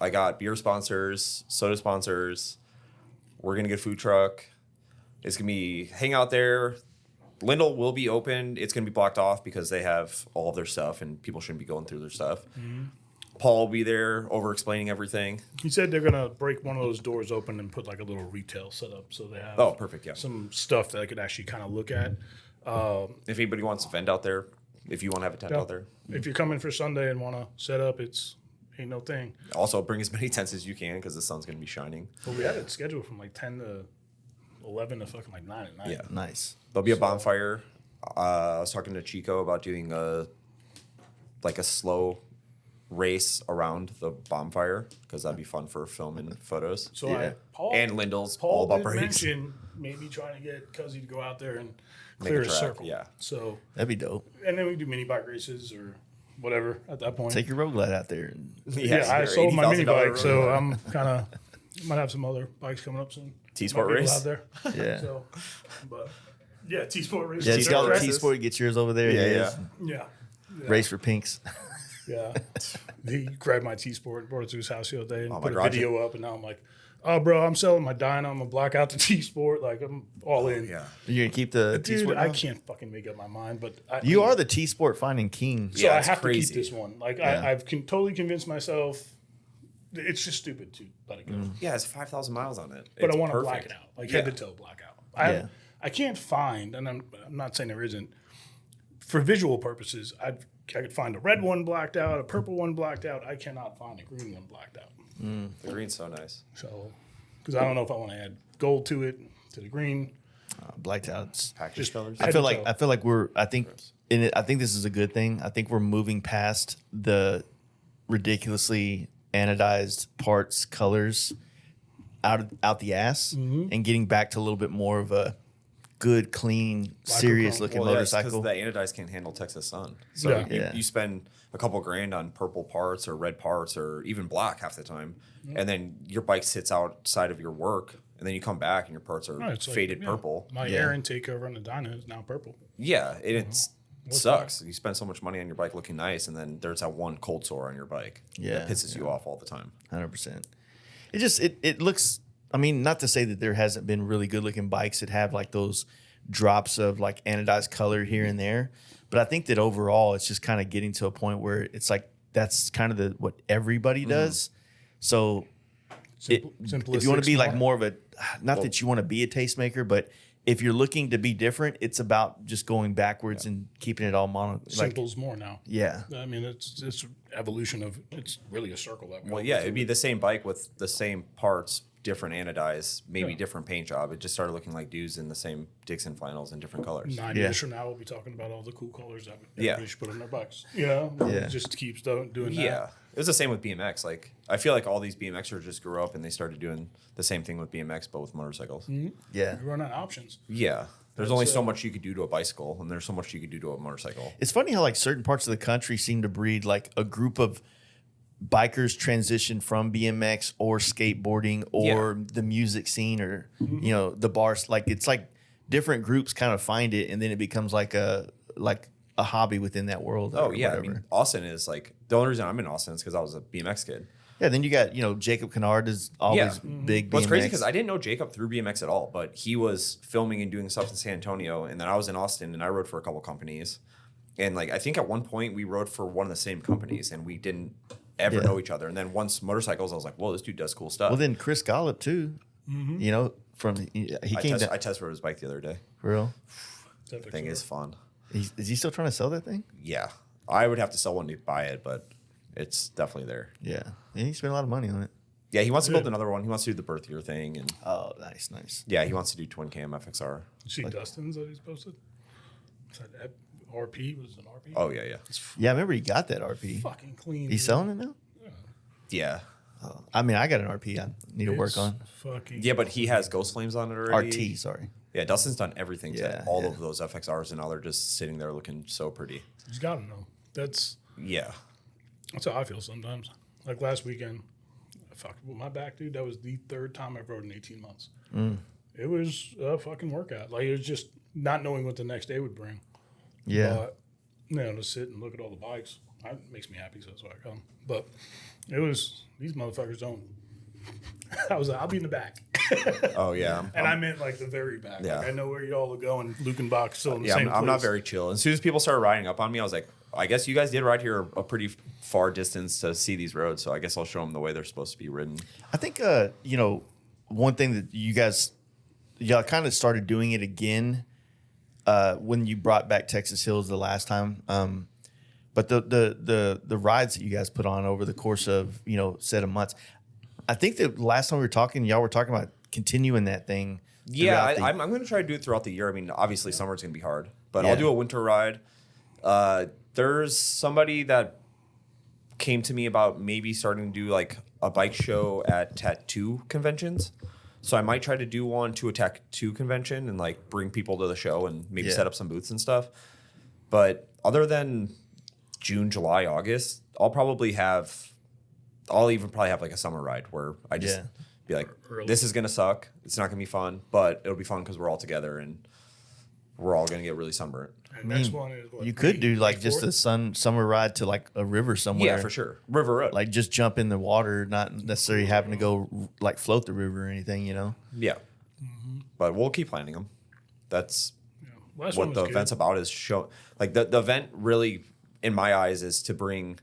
I got beer sponsors, soda sponsors. We're gonna get a food truck. It's gonna be hang out there. Lindell will be open. It's gonna be blocked off because they have all of their stuff and people shouldn't be going through their stuff. Paul will be there over explaining everything. He said they're gonna break one of those doors open and put like a little retail setup, so they have Oh, perfect. Yeah. some stuff that I could actually kind of look at. If anybody wants to vent out there, if you want to have a tent out there, If you're coming for Sunday and want to set up, ain't no thing. also bring as many tents as you can because the sun's gonna be shining. But we had it scheduled from like 10 to 11 to fucking like 9 at night. Yeah. Nice. There'll be a bonfire. I was talking to Chico about doing a slow race around the bonfire because that'd be fun for film and photos. So Yeah. Paul, And Lindell's Paul all about did brakes. mention maybe trying to get Cuzzy to go out there and Make clear a a track, circle. yeah. So, That'd be dope. and then we do mini bike races or whatever at that point. Take your road glide out there. And, Yeah, I your sold my mini $80,000 bike, so road. I'm kind of might have some other bikes coming up soon. T-Sport Might be race? out there. yeah. So, but yeah, T-Sport race. Yeah, T-Sport it's called races. T-Sport. Get yours over there. Yeah, Yeah, Race for pinks. yeah. He grabbed my T-Sport, brought it to his house the other day, and my put a garage. video up, and now I'm like, oh, bro, I'm selling my Dyna. I'm gonna black out the T-Sport. Like I'm all in. Yeah. You're gonna keep the Dude, T-Sport. I now? can't fucking make up my mind, but You are the T-Sport finding king. So Yeah, I it's have crazy. to keep this one. Like Yeah. I've totally convinced myself. It's just stupid to let it go. Yeah, it's 5,000 miles on it. But It's I want to perfect. black it out, like head Yeah. to toe black out. Yeah. I can't find, and I'm not saying there isn't. For visual purposes, I could find a red one blacked out, a purple one blacked out. I cannot find a green one blacked out. The green's so nice. So, because I don't know if I want to add gold to it to the green. Blacked out. Package colors. I Head feel to like toe. I feel like we're. I think this is a good thing. I think we're moving past the ridiculously anodized parts colors out the ass and getting back to a little bit more of a good, clean, serious looking motorcycle. Because the anodized can't handle Texas sun. So Yeah. Yeah. you spend a couple grand on purple parts or red parts or even black half the time, and then your bike sits outside of your work, and then you come back and your parts are No, it's like, faded yeah, purple. My Yeah. air intake over on the Dyna is now purple. Yeah, and it What's sucks. You spend so much money on your bike looking nice, and then there's that one cold sore on your bike. Yeah, that pisses you off all the time. 100%. It just it looks. I mean, not to say that there hasn't been really good looking bikes that have like those drops of like anodized color here and there, but I think that overall it's just kind of getting to a point where it's like that's kind of what everybody does. So if you want to be like more of a, not that you want to be a tastemaker, but if you're looking to be different, it's about just going backwards and keeping it all mono. Like, Simple's more now. yeah, I mean, it's evolution of it's really a circle that way. Well, yeah, it'd be the same bike with the same parts, different anodized, maybe different paint job. It just started looking like dudes in the same Dixon flannels in different colors. 9 years from now, we'll be talking about all the cool colors that everybody should put on their bikes. It just keeps doing that. Yeah. It was the same with BMX. Like, I feel like all these BMXers just grew up and they started doing the same thing with BMX, but with motorcycles. Yeah. You run out of options. Yeah. There's only so much you could do to a bicycle, and there's so much you could do to a motorcycle. It's funny how like certain parts of the country seem to breed like a group of bikers transition from BMX or skateboarding or the music scene or you know the bars. Like it's like different groups kind of find it, and then it becomes like a hobby within that world. Oh yeah, I mean Austin is like the only reason I'm in Austin is because I was a BMX kid. Yeah, then you got Jacob Kennard is always big. What's BMX. crazy because I didn't know Jacob through BMX at all, but he was filming and doing stuff in San Antonio, and then I was in Austin and I rode for a couple companies, and like I think at one point we rode for one of the same companies, and we didn't ever know each other. And then once motorcycles, I was like, whoa, this dude does cool stuff. Well, then Chris Gollop too. From he came down. I test rode his bike the other day. For real? The thing is fun. Is he still trying to sell that thing? Yeah, I would have to sell one to buy it, but it's definitely there. Yeah, and he spent a lot of money on it. Yeah, he wants to build another one. He wants to do the birth year thing, and nice. Yeah, he wants to do twin cam FXR. You see Dustin's that he's posted? Is that RP? Was it an RP? Oh yeah. Yeah, I remember he got that RP. Fucking clean. He's selling it now. Yeah. I mean, I got an RP. I need to work on. Yeah, but he has ghost flames on it already. RT, sorry. Yeah, Dustin's done everything to all yeah. of those FXRs, and now they're just sitting there looking so pretty. He's got to know. That's how I feel sometimes. Like last weekend, with my back, dude. That was the third time I've rode in 18 months. It was a fucking workout. Like it was just not knowing what the next day would bring. Yeah. But, to sit and look at all the bikes, that makes me happy. So that's why I come. But it was these motherfuckers don't. I'll be in the back. Oh yeah, and I meant like the very back. Yeah. Like, I know where y'all are going. Luke and Bach still in the same place. I'm not very chill. As soon as people started riding up on me, I was like, I guess you guys did ride here a pretty far distance to see these roads, so I guess I'll show them the way they're supposed to be ridden. I think one thing that y'all kind of started doing it again when you brought back Texas Hills the last time. But the rides that you guys put on over the course of set of months, I think the last time we were talking, y'all were talking about continuing that thing. Yeah, I'm going to try to do it throughout the year. I mean, obviously summer's going to be hard, but I'll do a winter ride. There's somebody that came to me about maybe starting to do like a bike show at tattoo conventions. So I might try to do one to a tattoo convention and like bring people to the show and maybe set up some booths and stuff. But other than June, July, August, I'll even probably have like a summer ride where I just be like, this is going to suck. It's not going to be fun, but it'll be fun because we're all together and we're all going to get really sunburnt. And next one is what? You could do like just a summer ride to like a river somewhere. Yeah, for sure. River road. Like just jump in the water, not necessarily having to go like float the river or anything, Yeah. But we'll keep planning them. That's what the event's about, is show like the event really, in my eyes, is to bring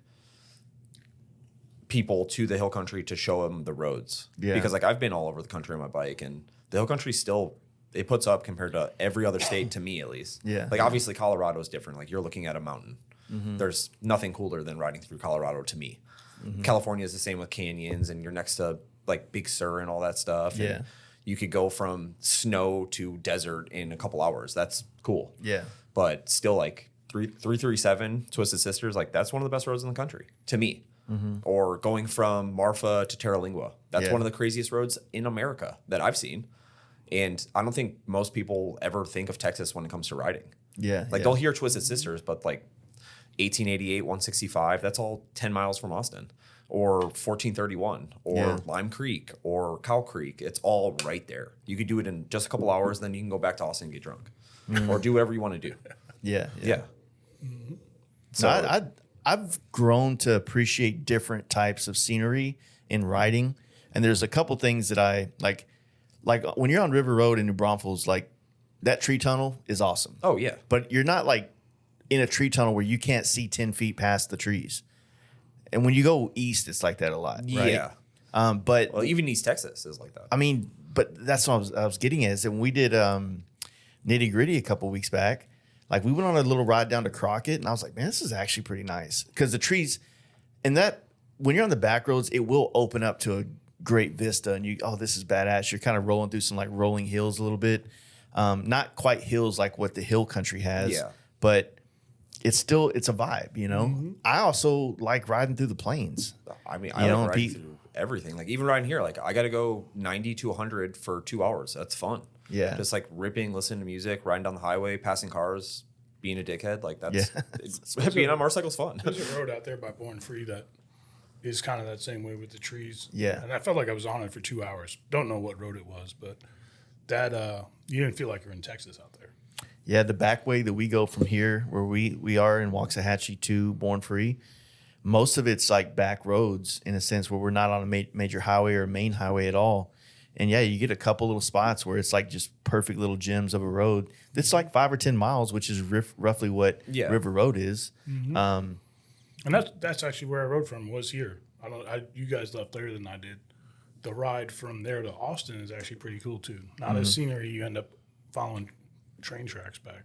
people to the hill country to show them the roads. Yeah. Because like I've been all over the country on my bike, and the hill country still, it puts up compared to every other state, to me at least. Yeah. Like obviously Colorado is different. Like you're looking at a mountain. There's nothing cooler than riding through Colorado to me. California is the same with canyons, and you're next to like Big Sur and all that stuff. Yeah. And you could go from snow to desert in a couple hours. That's cool. Yeah. But still, like 337 Twisted Sisters, like that's one of the best roads in the country to me. Or going from Marfa to Terralingua. That's one of the craziest roads in America that I've seen. And I don't think most people ever think of Texas when it comes to riding. Yeah. Like they'll hear Twisted Sisters, but like 1888, 165, that's all 10 miles from Austin. Or 1431, or Lime Creek, or Cow Creek. It's all right there. You could do it in just a couple hours, then you can go back to Austin and get drunk. Or do whatever you want to do. Yeah. So I've grown to appreciate different types of scenery in riding, and there's a couple things that I like when you're on River Road in New Braunfels, like that tree tunnel is awesome. Oh yeah, but you're not like in a tree tunnel where you can't see 10 feet past the trees. And when you go east, it's like that a lot, right? Yeah. But well, even East Texas is like that. I mean, but that's what I was getting at, is that when we did Nitty Gritty a couple weeks back, like we went on a little ride down to Crockett, and I was like, man, this is actually pretty nice, because the trees, and that when you're on the back roads, it will open up to great vista, and this is badass. You're kind of rolling through some like rolling hills a little bit, not quite hills like what the hill country has, but it's a vibe, you know. Mm-hmm. I also like riding through the plains. I mean, I like riding through everything. Like even riding here, like I got to go 90 to 100 for 2 hours. That's fun. Yeah, just like ripping, listening to music, riding down the highway, passing cars, being a dickhead. Like that's being on a motorcycle is fun. There's a road out there by Born Free that is kind of that same way with the trees. Yeah, and I felt like I was on it for 2 hours. Don't know what road it was, but that you didn't feel like you're in Texas out there. Yeah, the back way that we go from here, where we are in Waxahachie to Born Free, most of it's like back roads in a sense where we're not on a major highway or main highway at all. And yeah, you get a couple little spots where it's like just perfect little gems of a road. It's like 5 or 10 miles, which is roughly what River Road is. Mm-hmm. And that's actually where I rode from, was here. You guys left later than I did. The ride from there to Austin is actually pretty cool too. Not as scenery, you end up following train tracks back,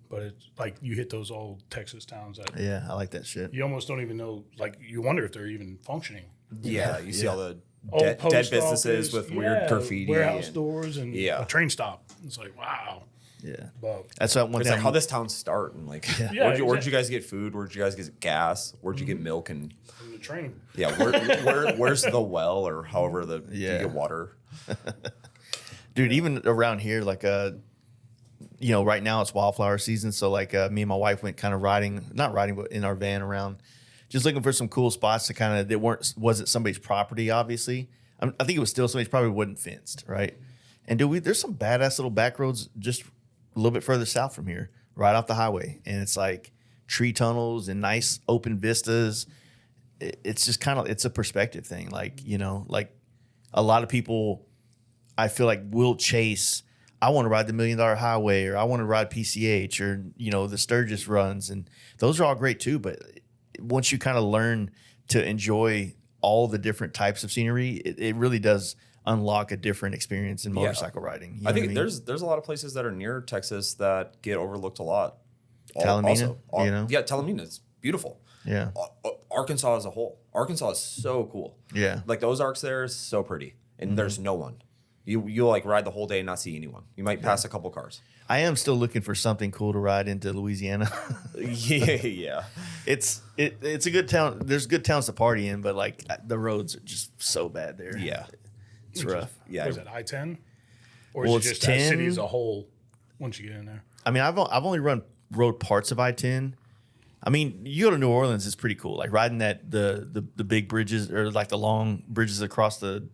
but it's like you hit those old Texas towns that I like that shit. You almost don't even know, like you wonder if they're even functioning. Yeah, you see all the dead businesses with weird graffiti, warehouse doors, and a train stop. It's like, wow. Yeah, but that's what one it's thing. like how this town start and like where'd you guys get food? Where'd you guys get gas? Where'd you get milk and from the train? Yeah, where's the well or however you get water? Dude, even around here, like right now it's wildflower season, so like me and my wife went kind of not riding, but in our van around, just looking for some cool spots to kind of wasn't somebody's property, obviously. I think it was still somebody's property, wasn't fenced, right? And there's some badass little back roads just a little bit further south from here, right off the highway, and it's like tree tunnels and nice open vistas. It's just it's a perspective thing, like like a lot of people, I feel like will chase. I want to ride the $1 Million Highway, or I want to ride PCH, or the Sturgis runs, and those are all great too. But once you kind of learn to enjoy all the different types of scenery, it really does unlock a different experience in motorcycle riding. I think there's a lot of places that are near Texas that get overlooked a lot. Talamina, yeah, Talamina is beautiful. Yeah, Arkansas as a whole, Arkansas is so cool. Yeah, like those arcs there is so pretty, and there's no one. You'll like ride the whole day and not see anyone. You might pass a couple cars. I am still looking for something cool to ride into Louisiana. yeah. It's a good town. There's good towns to party in, but like the roads are just so bad there. Yeah, it's rough. Yeah, is it I-10, or is it just that city as a whole? Once you get in there, I mean, I've only rode parts of I-10. I mean, you go to New Orleans, it's pretty cool. Like riding the big bridges, or like the long bridges across the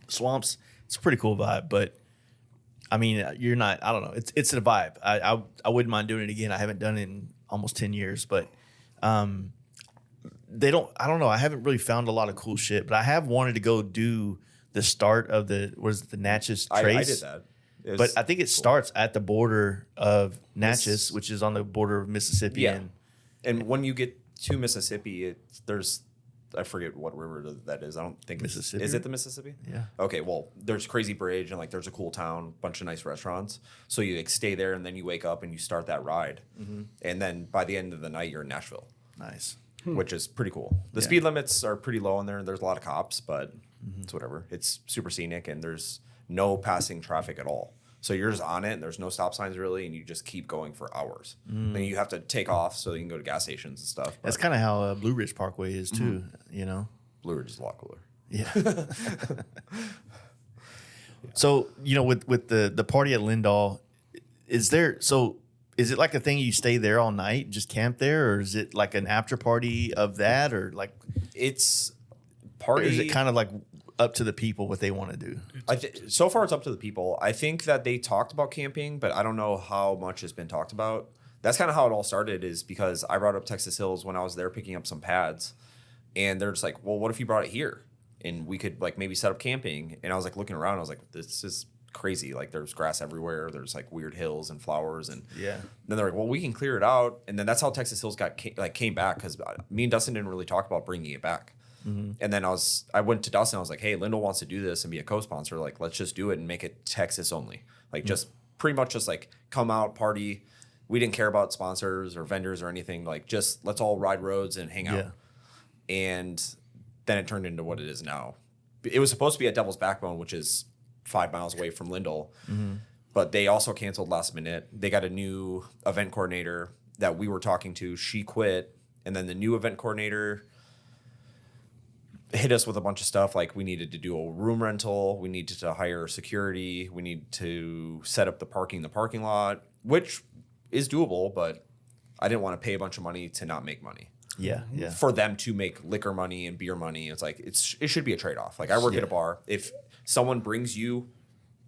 swamps. It's a pretty cool vibe, but I mean, you're not. I don't know. It's a vibe. I wouldn't mind doing it again. I haven't done it in almost 10 years, but they don't. I don't know. I haven't really found a lot of cool shit, but I have wanted to go do the start of the Natchez Trace. I did that, but I think it starts at the border of Natchez, which is on the border of Mississippi. Yeah, and when you get to Mississippi, there's. I forget what river that is. I don't think Mississippi. Is it the Mississippi? Yeah. Okay. Well, there's Crazy Bridge and like there's a cool town, bunch of nice restaurants. So you like stay there and then you wake up and you start that ride, and then by the end of the night you're in Nashville. Nice. Which is pretty cool. The speed limits are pretty low in there, and there's a lot of cops, but it's whatever. It's super scenic, and there's no passing traffic at all. So you're just on it, and there's no stop signs really, and you just keep going for hours. Then you have to take off so you can go to gas stations and stuff. That's kind of how Blue Ridge Parkway is too. Blue Ridge is a lot cooler. Yeah. So with the party at Lindahl, is it like a thing you stay there all night, just camp there, or is it like an after party of that, or like it's party? Or is it kind of like up to the people what they want to do? So far, it's up to the people. I think that they talked about camping, but I don't know how much has been talked about. That's kind of how it all started, is because I brought up Texas Hills when I was there picking up some pads, and they're just like, well, what if you brought it here? And we could like maybe set up camping. And I was like looking around, I was like, this is crazy. Like there's grass everywhere. There's like weird hills and flowers. And then they're like, well, we can clear it out. And then that's how Texas Hills came back, because me and Dustin didn't really talk about bringing it back. And then I went to Dustin. I was like, hey, Lindahl wants to do this and be a co-sponsor. Like, let's just do it and make it Texas only. Like, just pretty much just like come out, party. We didn't care about sponsors or vendors or anything. Like, just let's all ride roads and hang out. And then it turned into what it is now. it was supposed to be at Devil's Backbone, which is 5 miles away from Lindell. But they also canceled last minute. They got a new event coordinator that we were talking to. She quit. And then the new event coordinator hit us with a bunch of stuff. Like we needed to do a room rental. We needed to hire security. We need to set up the parking lot, which is doable, but I didn't want to pay a bunch of money to not make money. Yeah. For them to make liquor money and beer money. It's like, it should be a trade-off. Like I work at a bar. If someone brings you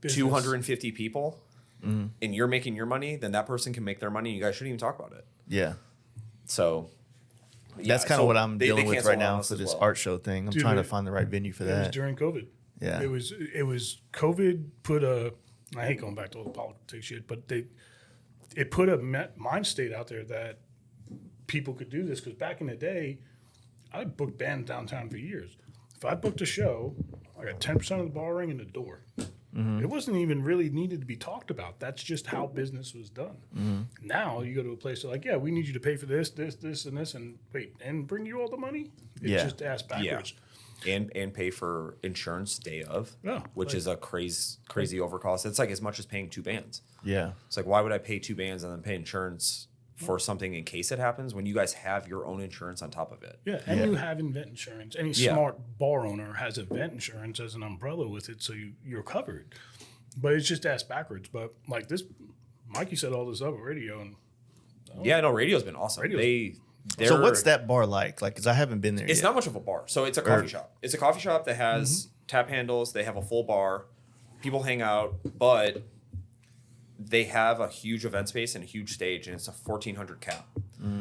250 people and you're making your money, then that person can make their money. You guys shouldn't even talk about it. Yeah. So that's kind of what I'm dealing with right now for this well. art show thing. I'm trying to find the right venue for that. It was during COVID. Yeah. It was COVID put I hate going back to all the politics shit, but it put a mind state out there that people could do this, because back in the day, I booked bands downtown for years. If I booked a show, I got 10% of the bar ring and the door. It wasn't even really needed to be talked about. That's just how business was done. Now you go to a place, they're like, yeah, we need you to pay for this, and this, and wait, and bring you all the money? It's just ass backwards. And pay for insurance day of, which is a crazy overcost. It's like as much as paying 2 bands. Yeah. It's like, why would I pay 2 bands and then pay insurance for something in case it happens when you guys have your own insurance on top of it? Yeah, and you have event insurance. Any smart bar owner has event insurance as an umbrella with it, so you're covered. But it's just ass backwards. But like this, Mikey said all this up on radio, and radio's been awesome. So what's that bar like? Like, because I haven't been there It's yet. not much of a bar. So it's a coffee shop. It's a coffee shop that has tap handles. They have a full bar. People hang out, but they have a huge event space and a huge stage, and it's a 1,400 cap.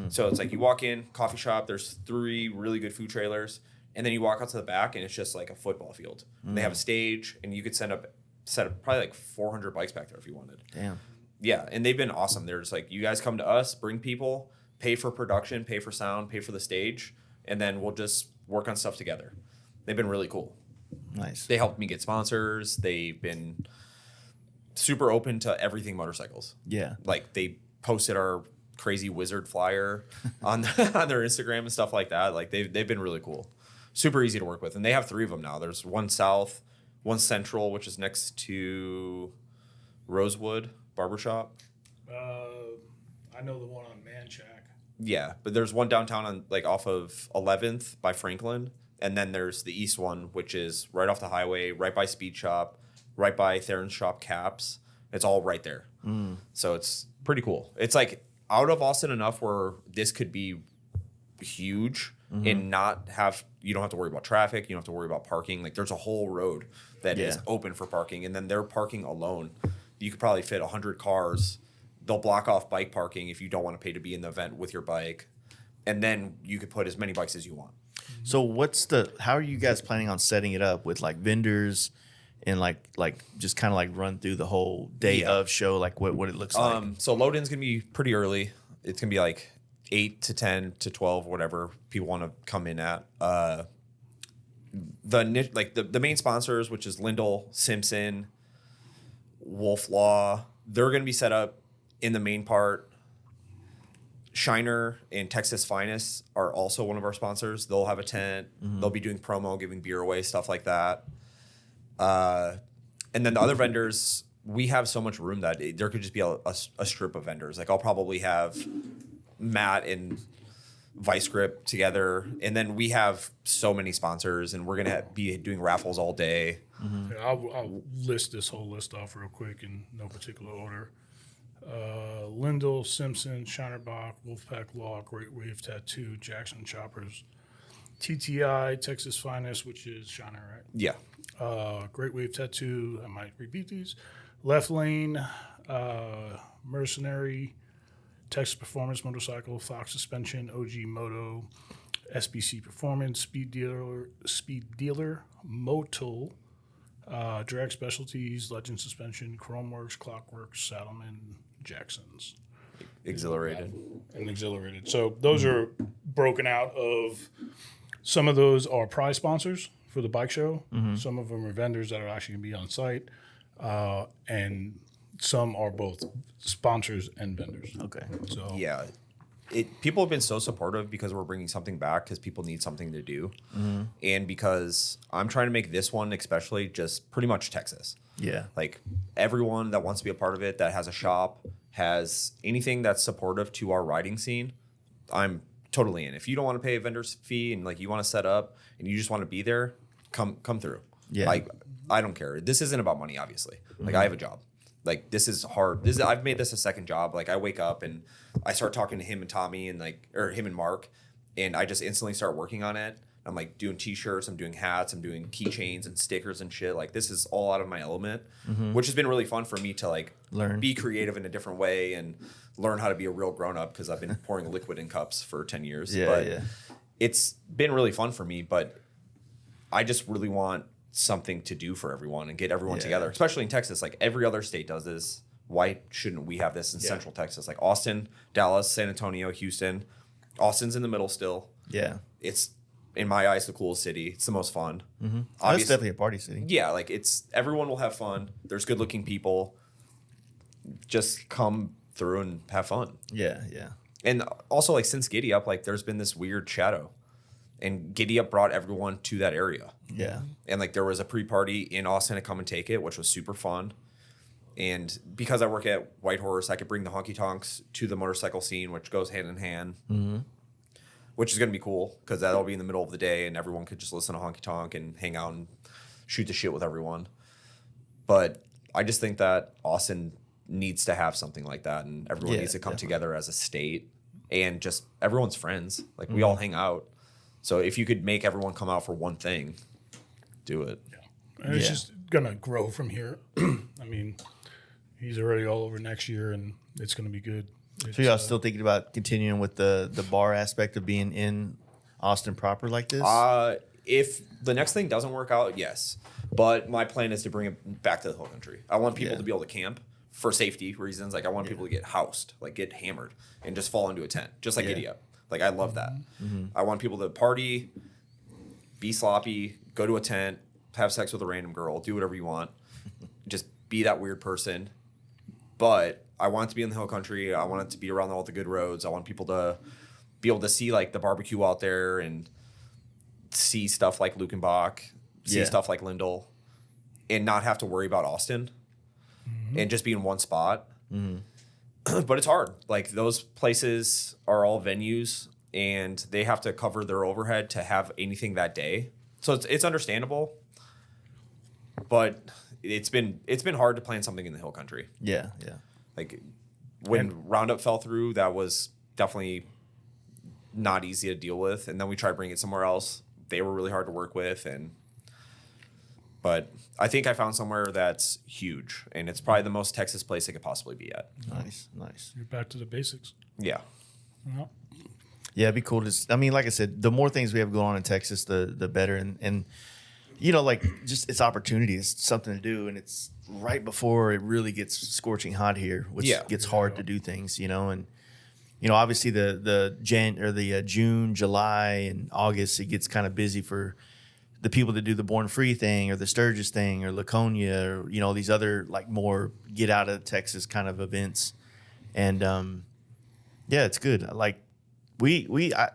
So it's like you walk in, coffee shop, there's 3 really good food trailers, and then you walk out to the back, and it's just like a football field. They have a stage, and you could set up probably like 400 bikes back there if you wanted. Damn. Yeah, and they've been awesome. They're just like, you guys come to us, bring people, pay for production, pay for sound, pay for the stage, and then we'll just work on stuff together. They've been really cool. Nice. They helped me get sponsors. They've been super open to everything motorcycles. Yeah. Like they posted our crazy wizard flyer on their Instagram and stuff like that. Like they've been really cool. Super easy to work with. And they have 3 of them now. There's one south, one central, which is next to Rosewood Barbershop. I know the one on Manchac. Yeah, but there's one downtown on like off of 11th by Franklin, and then there's the east one, which is right off the highway, right by Speed Shop, right by Theron's Shop Caps. It's all right there. So it's pretty cool. It's like out of Austin enough where this could be huge and you don't have to worry about traffic. You don't have to worry about parking. Like there's a whole road that is open for parking, and then they're parking alone. You could probably fit 100 cars. They'll block off bike parking if you don't want to pay to be in the event with your bike. And then you could put as many bikes as you want. So how are you guys planning on setting it up with like vendors and like just kind of like run through the whole day of show, like what it looks like? So load in's going to be pretty early. It's going to be like 8 to 10 to 12, whatever people want to come in at. The main sponsors, which is Lindell, Simpson, Wolf Law, they're going to be set up in the main part. Shiner and Texas Finest are also one of our sponsors. They'll have a tent. They'll be doing promo, giving beer away, stuff like that. And then the other vendors, we have so much room that there could just be a strip of vendors. Like I'll probably have Matt and Vice Grip together. And then we have so many sponsors, and we're going to be doing raffles all day. Yeah, I'll list this whole list off real quick in no particular order. Lindell, Simpson, Shinerbach, Wolfpack Law, Great Wave Tattoo, Jackson Choppers, TTI, Texas Finest, which is Shiner, right? Yeah. Great Wave Tattoo, I might repeat these. Left Lane, Mercenary, Texas Performance Motorcycle, Fox Suspension, OG Moto, SBC Performance, Speed Dealer, Motul, Direct Specialties, Legend Suspension, Chromeworks, Clockworks, Saddleman, Jackson's. Exhilarated. And Exhilarated. So those are broken out of, some of those are prize sponsors for the bike show. Some of them are vendors that are actually going to be on site. And some are both sponsors and vendors. Okay. So Yeah. people have been so supportive because we're bringing something back because people need something to do. And because I'm trying to make this one especially just pretty much Texas. Yeah. Like everyone that wants to be a part of it, that has a shop, has anything that's supportive to our riding scene, I'm totally in. If you don't want to pay a vendor's fee and like you want to set up and you just want to be there, come through. Yeah. Like I don't care. This isn't about money, obviously. Like I have a job. Like this is hard. I've made this a second job. Like I wake up and I start talking to him and Tommy and or him and Mark, and I just instantly start working on it. I'm like doing t-shirts, I'm doing hats, I'm doing keychains and stickers and shit. Like this is all out of my element, which has been really fun for me to like be creative in a different way and learn how to be a real grown up because I've been pouring liquid in cups for 10 years. It's been really fun for me, but I just really want something to do for everyone and get everyone together, especially in Texas. Like every other state does this. Why shouldn't we have this in Central Texas? Like Austin, Dallas, San Antonio, Houston. Austin's in the middle still. Yeah. It's, in my eyes, the coolest city. It's the most fun. It's definitely a party city. Yeah, like everyone will have fun. There's good looking people. Just come through and have fun. Yeah, yeah. And also like since Giddy Up, like there's been this weird shadow. And Giddy Up brought everyone to that area. Yeah. And like there was a pre-party in Austin to come and take it, which was super fun. And because I work at White Horse, I could bring the honky tonks to the motorcycle scene, which goes hand in hand, which is going to be cool because that'll be in the middle of the day and everyone could just listen to honky tonk and hang out and shoot the shit with everyone. But I just think that Austin needs to have something like that, and everyone needs to come together as a state, and just everyone's friends. Like we all hang out. So if you could make everyone come out for one thing, do it. Yeah. And it's just going to grow from here. I mean, he's already all over next year, and it's going to be good. So y'all still thinking about continuing with the bar aspect of being in Austin proper like this? If the next thing doesn't work out, yes. But my plan is to bring it back to the hill country. I want people to be able to camp for safety reasons. Like I want people to get housed, like get hammered and just fall into a tent, just like Giddy Up. Like I love that. I want people to party, be sloppy, go to a tent, have sex with a random girl, do whatever you want. Just be that weird person. But I want it to be in the hill country. I want it to be around all the good roads. I want people to be able to see like the barbecue out there and see stuff like Lukenbach, see stuff like Lindell, and not have to worry about Austin and just be in one spot. But it's hard. Like those places are all venues and they have to cover their overhead to have anything that day. So it's understandable, but it's been hard to plan something in the hill country. Yeah, yeah. Like when Roundup fell through, that was definitely not easy to deal with. And then we tried bringing it somewhere else. They were really hard to work with. But I think I found somewhere that's huge, and it's probably the most Texas place it could possibly be at. Nice, nice. You're back to the basics. Yeah. Well, Yeah, it'd be cool to. I mean, like I said, the more things we have going on in Texas, the better. And you know, like just it's opportunity. It's something to do, and it's right before it really gets scorching hot here, which gets hard to do things. You know, and you know, obviously the June, July, and August, it gets kind of busy for the people that do the Born Free thing or the Sturgis thing or Laconia or, you know, these other like more get out of Texas kind of events. And yeah, it's good. Like the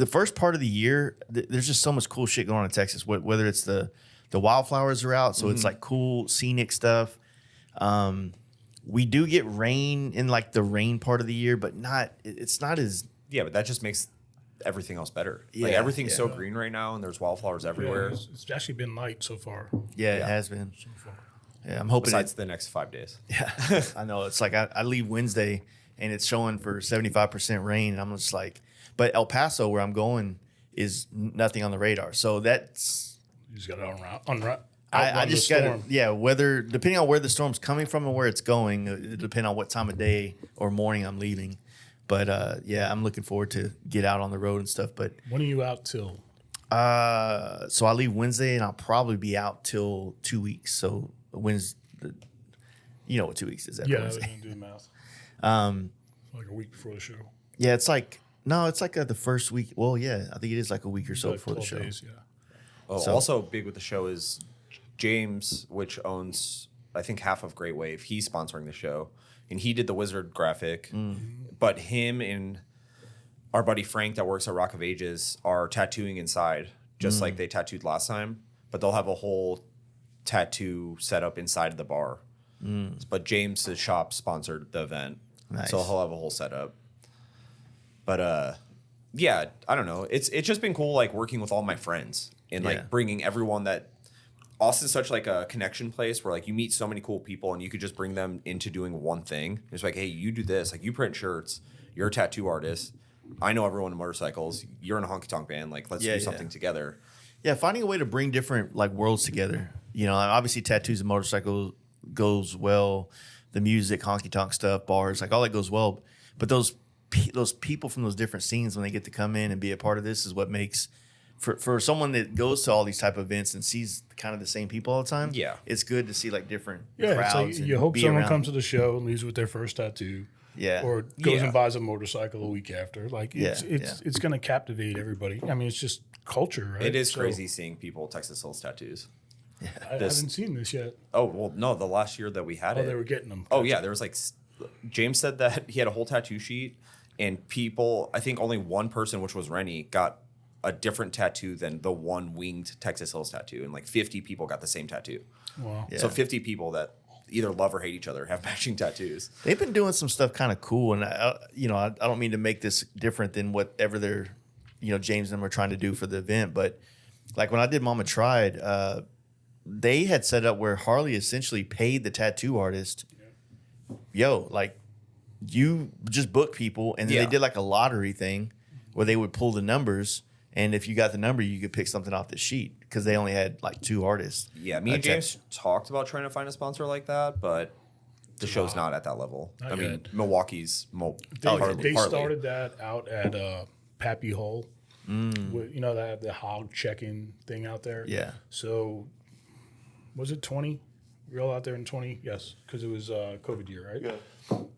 first part of the year, there's just so much cool shit going on in Texas, whether it's the wildflowers are out. So it's like cool scenic stuff. We do get rain in like the rain part of the year, but it's not as. Yeah, but that just makes everything else better. Like everything's so green right now and there's wildflowers everywhere. It's actually been light so far. Yeah, it has been. So far. Yeah, I'm hoping besides the next 5 days. Yeah, I know. It's like I leave Wednesday and it's showing for 75% rain. And I'm just like, but El Paso, where I'm going, is nothing on the radar. So that's. You just got to I just got to, whether, depending on where the storm's coming from and where it's going, it depends on what time of day or morning I'm leaving. But yeah, I'm looking forward to get out on the road and stuff. But when are you out till? So I leave Wednesday and I'll probably be out till 2 weeks. So Wednesday, you know what 2 weeks is after Wednesday. I was gonna do the math. Like a week before the show. Yeah, it's like the first week. Well, yeah, I think it is like a week or so like before the show. Days, yeah. Oh, so, also big with the show is James, which owns I think half of Great Wave. He's sponsoring the show. and he did the wizard graphic. But him and our buddy Frank that works at Rock of Ages are tattooing inside, just like they tattooed last time. But they'll have a whole tattoo set up inside of the bar. But James's shop sponsored the event, so he'll have a whole setup. But yeah, I don't know. It's just been cool, like working with all my friends and like bringing everyone that. Austin's such like a connection place where like you meet so many cool people and you could just bring them into doing one thing. It's like, hey, you do this, like you print shirts, you're a tattoo artist. I know everyone in motorcycles. You're in a honky tonk band. Like, let's do something together. Yeah, finding a way to bring different like worlds together. You know, obviously tattoos and motorcycles goes well. The music, honky tonk stuff, bars, like all that goes well. But those people from those different scenes, when they get to come in and be a part of this, is what makes for someone that goes to all these type of events and sees kind of the same people all the time. Yeah, it's good to see like different crowds. It's like you hope someone comes to the show and leaves with their first tattoo. Yeah, or goes and buys a motorcycle a week after. Like it's going to captivate everybody. I mean, it's just culture, right? It is crazy seeing people Texas Hills tattoos. Yeah. I haven't seen this yet. Oh well, no. The last year that we had it, they were getting them. Oh yeah, there was like James said that he had a whole tattoo sheet, and people. I think only one person, which was Rennie, got a different tattoo than the one winged Texas Hills tattoo, and like 50 people got the same tattoo. Wow! Yeah. So 50 people that either love or hate each other have matching tattoos. They've been doing some stuff kind of cool, and I don't mean to make this different than whatever they're, James and them are trying to do for the event, but like when I did Mama Tried, they had set up where Harley essentially paid the tattoo artist, like you just book people, and then they did like a lottery thing where they would pull the numbers. And if you got the number, you could pick something off the sheet because they only had like 2 artists. Yeah, me and James talked about trying to find a sponsor like that, but the show's not at that level. I mean, Milwaukee's They started that out at Pappy Hole. They have the hog check-in thing out there. Yeah. So was it 20? We were all out there in 20? Yes, because it was COVID year, right? Yeah.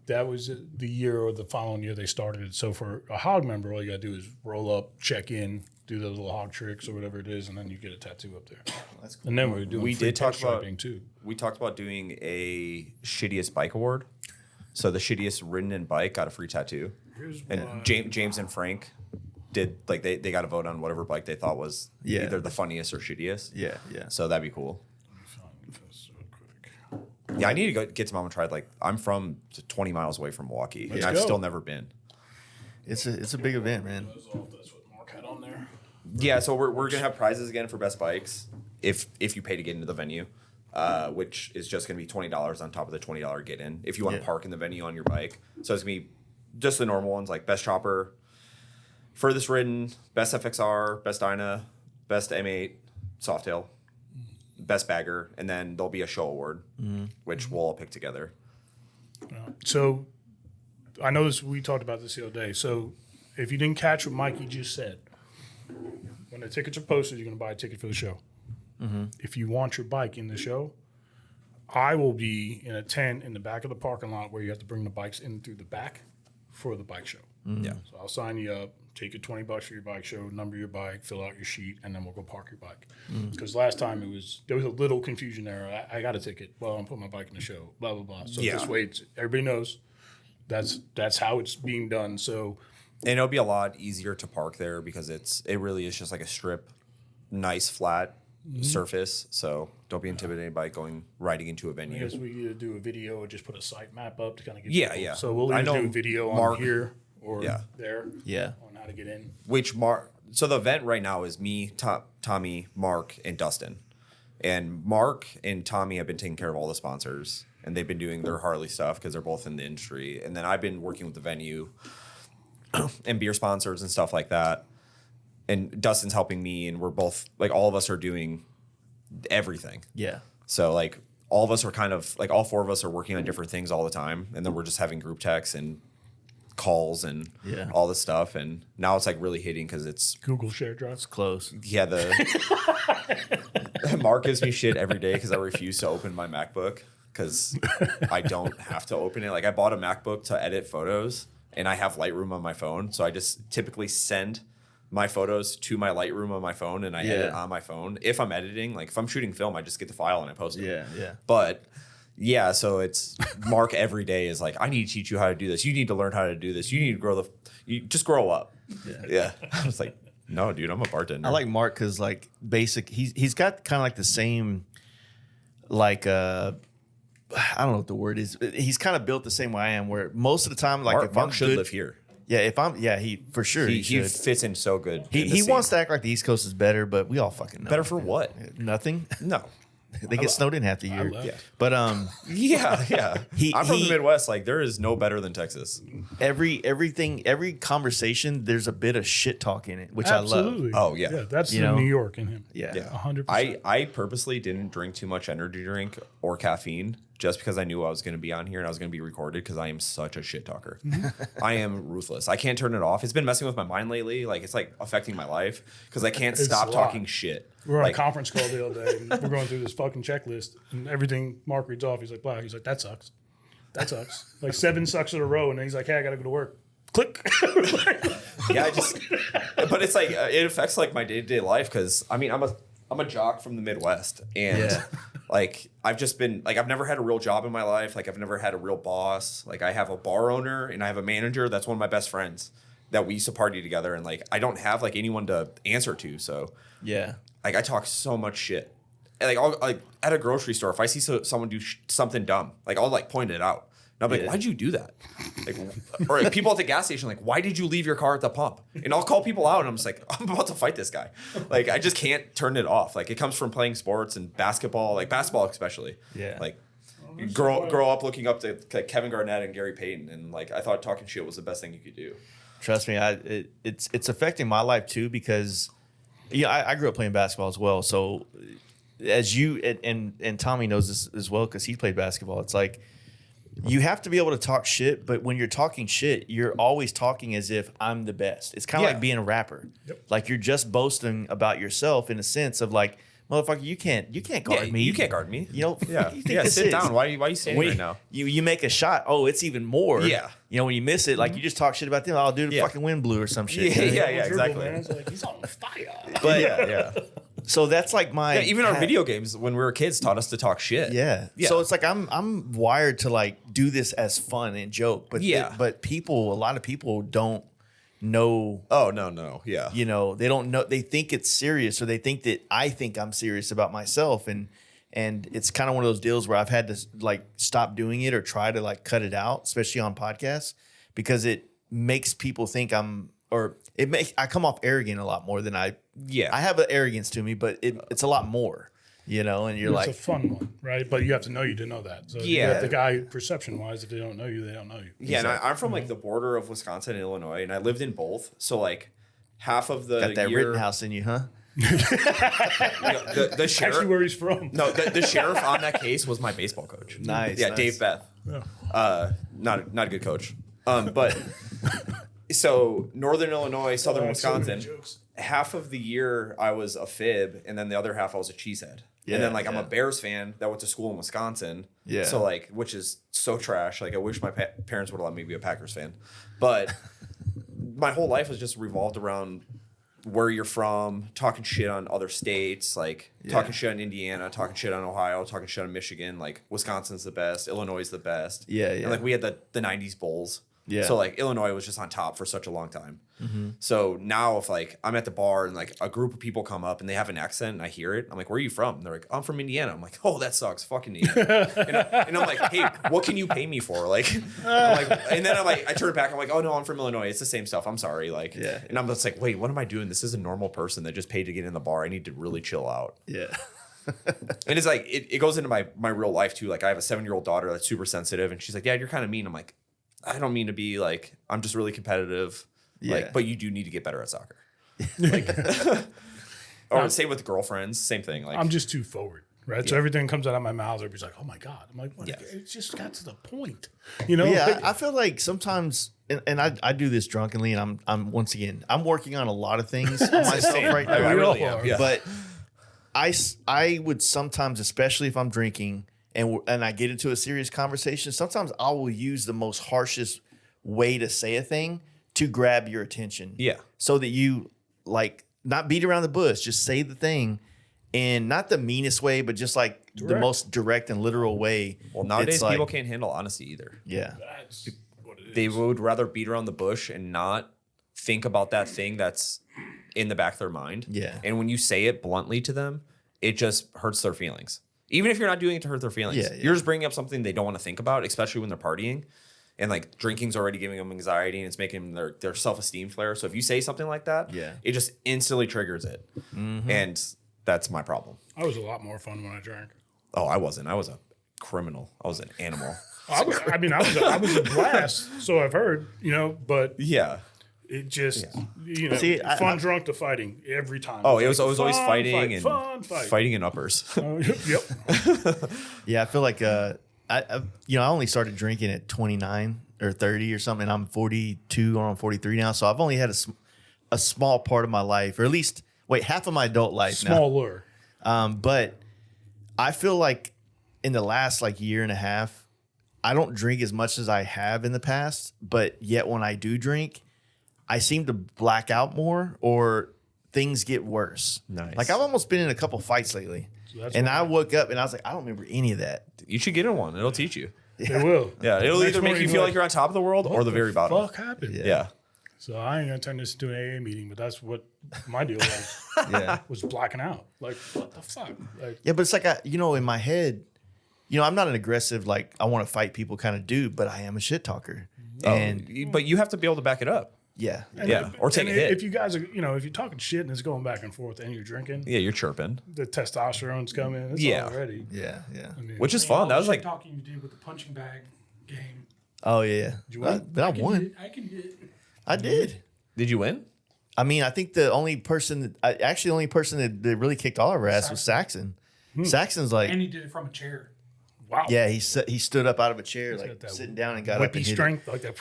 That was the year or the following year they started it. So for a hog member, all you got to do is roll up, check in, do those little hog tricks or whatever it is, and then you get a tattoo up there. That's cool. And then we did talk about too. We talked about doing a shittiest bike award. So the shittiest ridden in bike got a free tattoo. James and Frank did they got to vote on whatever bike they thought was either the funniest or shittiest. Yeah, yeah. So that'd be cool. Yeah, I need to go get to Mama Tried. Like, I'm from 20 miles away from Milwaukee, and I've still never been. It's a big event, man. That's what Mark had on there. Yeah, so we're gonna have prizes again for best bikes if you pay to get into the venue, which is just gonna be $20 on top of the $20 get in if you want to park in the venue on your bike. So it's gonna be just the normal ones like best chopper, furthest ridden, best FXR, best Dyna, best M8 Softail. Best bagger, and then there'll be a show award, which we'll all pick together. So I know this. We talked about this the other day. So if you didn't catch what Mikey just said, when the tickets are posted, you're going to buy a ticket for the show. If you want your bike in the show, I will be in a tent in the back of the parking lot where you have to bring the bikes in through the back for the bike show. Yeah. So I'll sign you up. Take your $20 for your bike show, number your bike, fill out your sheet, and then we'll go park your bike. Because last time there was a little confusion there. I got a ticket. Well, I'm putting my bike in the show. Blah blah blah. So this way, everybody knows that's how it's being done. So, and it'll be a lot easier to park there because it really is just like a strip, nice flat surface. So don't be intimidated by riding into a venue. I guess we either do a video or just put a site map up to kind of get yeah. So we'll either do a video on here or there. Yeah. How to get in. So the event right now is me, Tommy, Mark, and Dustin. And Mark and Tommy have been taking care of all the sponsors, and they've been doing their Harley stuff because they're both in the industry. And then I've been working with the venue and beer sponsors and stuff like that. And Dustin's helping me, and we're both all of us are doing everything. Yeah. So all of us are kind of all 4 of us are working on different things all the time, and then we're just having group texts and calls and all this stuff, and now it's really hitting because it's Google Share Drive. It's close. Yeah, Mark gives me shit every day because I refuse to open my MacBook because I don't have to open it. I bought a MacBook to edit photos, and I have Lightroom on my phone, so I just typically send my photos to my Lightroom on my phone, and I edit on my phone. If I'm editing, if I'm shooting film, I just get the file and I post it. Yeah. But Yeah, so it's Mark every day is like, I need to teach you how to do this. You need to learn how to do this. You need to you just grow up. Yeah. I was like, no, dude, I'm a bartender. I like Mark because like he's got kind of like the same like I don't know what the word is. He's kind of built the same way I am. Where most of the time, like if Mark I'm should good, live here. Yeah, he for sure He should. fits in so good. He wants to act like the East Coast is better, but we all fucking know. Better for what? Nothing. No. They get snowed in half the year. Yeah. But Yeah. I'm from the Midwest. Like there is no better than Texas. every conversation, there's a bit of shit talk in it, which I love. Absolutely. Oh, yeah. Yeah, that's You the know? New York in him. Yeah. 100%. I purposely didn't drink too much energy drink or caffeine just because I knew I was going to be on here and I was going to be recorded because I am such a shit talker. I am ruthless. I can't turn it off. It's been messing with my mind lately. Like it's like affecting my life because I can't stop a lot. talking shit. We were on Like, a conference call the other day, and we're going through this fucking checklist, and everything Mark reads off. He's like, wow. He's like, that sucks. That sucks. Like 7 sucks in a row, and then he's like, hey, I got to go to work. Click. yeah, but it's like it affects like my day-to-day life because I mean I'm a jock from the Midwest and like I've just been like I've never had a real job in my life. Like I've never had a real boss. Like I have a bar owner and I have a manager that's one of my best friends that we used to party together, and like I don't have like anyone to answer to. So Yeah. like I talk so much shit. And, like I'll like at a grocery store if I see someone do something dumb, like I'll like point it out. And I'm like, why'd you do that? Like, or like, people at the gas station, like, why did you leave your car at the pump? And I'll call people out, and I'm just like, I'm about to fight this guy. Like, I just can't turn it off. Like, it comes from playing sports and basketball, like basketball especially. Yeah. Like, grow up looking up to Kevin Garnett and Gary Payton, and like, I thought talking shit was the best thing you could do. Trust me, it's affecting my life too because I grew up playing basketball as well. So as you and Tommy knows this as well because he played basketball. It's like you have to be able to talk shit, but when you're talking shit, you're always talking as if I'm the best. It's kind of like being a rapper. Yep. Like you're just boasting about yourself in a sense of like, motherfucker, you can't guard me. You can't guard me. You know, Yeah. you think this Sit is? down. Why are you standing right now? You make a shot. Oh, it's even more. Yeah. You know, when you miss it, like you just talk shit about them. I'll do the fucking wind blew or some shit. Yeah, you know? exactly. Man. It's like, he's on fire. But Yeah. so that's like my Even our video games when we were kids taught us to talk shit. Yeah. So it's like I'm wired to like do this as fun and joke, but but a lot of people don't know. Oh no. Yeah. You know, they don't know. They think it's serious, or they think that I think I'm serious about myself, and it's kind of one of those deals where I've had to like stop doing it or try to like cut it out, especially on podcasts, because it makes people think I come off arrogant a lot more than I have an arrogance to me, but it's a lot more, you know, and you're It's like, a fun one, right? But you have to know you to know that. So the guy, perception-wise, if they don't know you, they don't know you. Yeah, and I'm from like the border of Wisconsin and Illinois, and I lived in both. So like half of the got that year, Rittenhouse in you, huh? the sheriff. Actually, where he's from. No, the sheriff on that case was my baseball coach. Nice. Yeah, nice. Dave Beth. Yeah. Not a good coach. But so Northern Illinois, Southern Wisconsin. So many jokes. Half of the year I was a fib, and then the other half I was a cheesehead. Yeah, and then like I'm a Bears fan that went to school in Wisconsin. Yeah. So like, which is so trash. Like I wish my parents would have let me be a Packers fan, but my whole life was just revolved around where you're from, talking shit on other states, like talking shit on Indiana, talking shit on Ohio, talking shit on Michigan. Like Wisconsin's the best, Illinois is the best. Yeah. And like we had the 90s Bulls. Yeah. So like Illinois was just on top for such a long time. So now if like I'm at the bar and like a group of people come up and they have an accent and I hear it, I'm like, where are you from? And they're like, I'm from Indiana. I'm like, oh, that sucks. Fucking Indiana. and I'm like, hey, what can you pay me for? Like, and then I'm like, I turn it back. I'm like, oh no, I'm from Illinois. It's the same stuff. I'm sorry. Like, and I'm just like, wait, what am I doing? This is a normal person that just paid to get in the bar. I need to really chill out. Yeah. And it's like, it goes into my real life too. Like I have a 7-year-old daughter that's super sensitive and she's like, Dad, you're kind of mean. I'm like, I don't mean to be like, I'm just really competitive. Yeah. Like, but you do need to get better at soccer. Like, or same with girlfriends, same thing. Like, I'm just too forward, right? So everything comes out of my mouth. Everybody's like, "Oh my god!" I'm like, what? It just got to the point, you know? Yeah, I feel like sometimes, and I do this drunkenly, and I'm once again, I'm working on a lot of things myself right now. I really am. Yeah. But I would sometimes, especially if I'm drinking and I get into a serious conversation, sometimes I will use the most harshest way to say a thing to grab your attention. Yeah. So that you like not beat around the bush, just say the thing. in not the meanest way, but just like the most direct and literal way. Well, nowadays It's like, people can't handle honesty either. Yeah. That's what it is. They would rather beat around the bush and not think about that thing that's in the back of their mind. Yeah. And when you say it bluntly to them, it just hurts their feelings. Even if you're not doing it to hurt their feelings, Yeah, yeah. you're just bringing up something they don't want to think about, especially when they're partying. And like drinking's already giving them anxiety and it's making their self-esteem flare. So if you say something like that, it just instantly triggers it. And that's my problem. I was a lot more fun when I drank. Oh, I wasn't. I was a criminal. I was an animal. I was a blast, so I've heard, but Yeah. it just, See, fun drunk to fighting every time. Oh, it was always fighting and fun fight. fighting in uppers. Yep. Yeah, I feel like I only started drinking at 29 or 30 or something. And I'm 42 or I'm 43 now, so I've only had a small part of my life, or at least half of my adult life Small lure. but I feel like in the last year and a half, I don't drink as much as I have in the past, but yet when I do drink, I seem to black out more or things get worse. Nice. Like I've almost been in a couple fights lately. that's And why- I woke up and I was like, I don't remember any of that. You should get in one. It'll teach you. They will. Yeah, it'll Next either make morning, you feel like you're on top of the world or the very bottom. Fuck happened? Yeah. So I ain't gonna turn this into an AA meeting, but that's what my deal was. Yeah. Was blacking out. Like, what the fuck? Like, Yeah, but it's like, in my head, I'm not an aggressive, I want to fight people kind of dude, but I am a shit talker. And But you have to be able to back it up. yeah. Yeah. Or take a hit. If you guys are, if you're talking shit and it's going back and forth and you're drinking, Yeah, you're chirping. the testosterone's coming. It's Yeah. already. Yeah. Yeah. I mean, Which is fun. That was like talking you did with the punching bag game. Oh, yeah. win? But I won. I can hit. I did. did you win? I mean, I think the only person that really kicked all of our ass was Saxon. Saxon's like, And he did it from a chair. Wow. yeah, he stood up out of a chair, got that sitting down and got up Whippy and hit it. strength like that.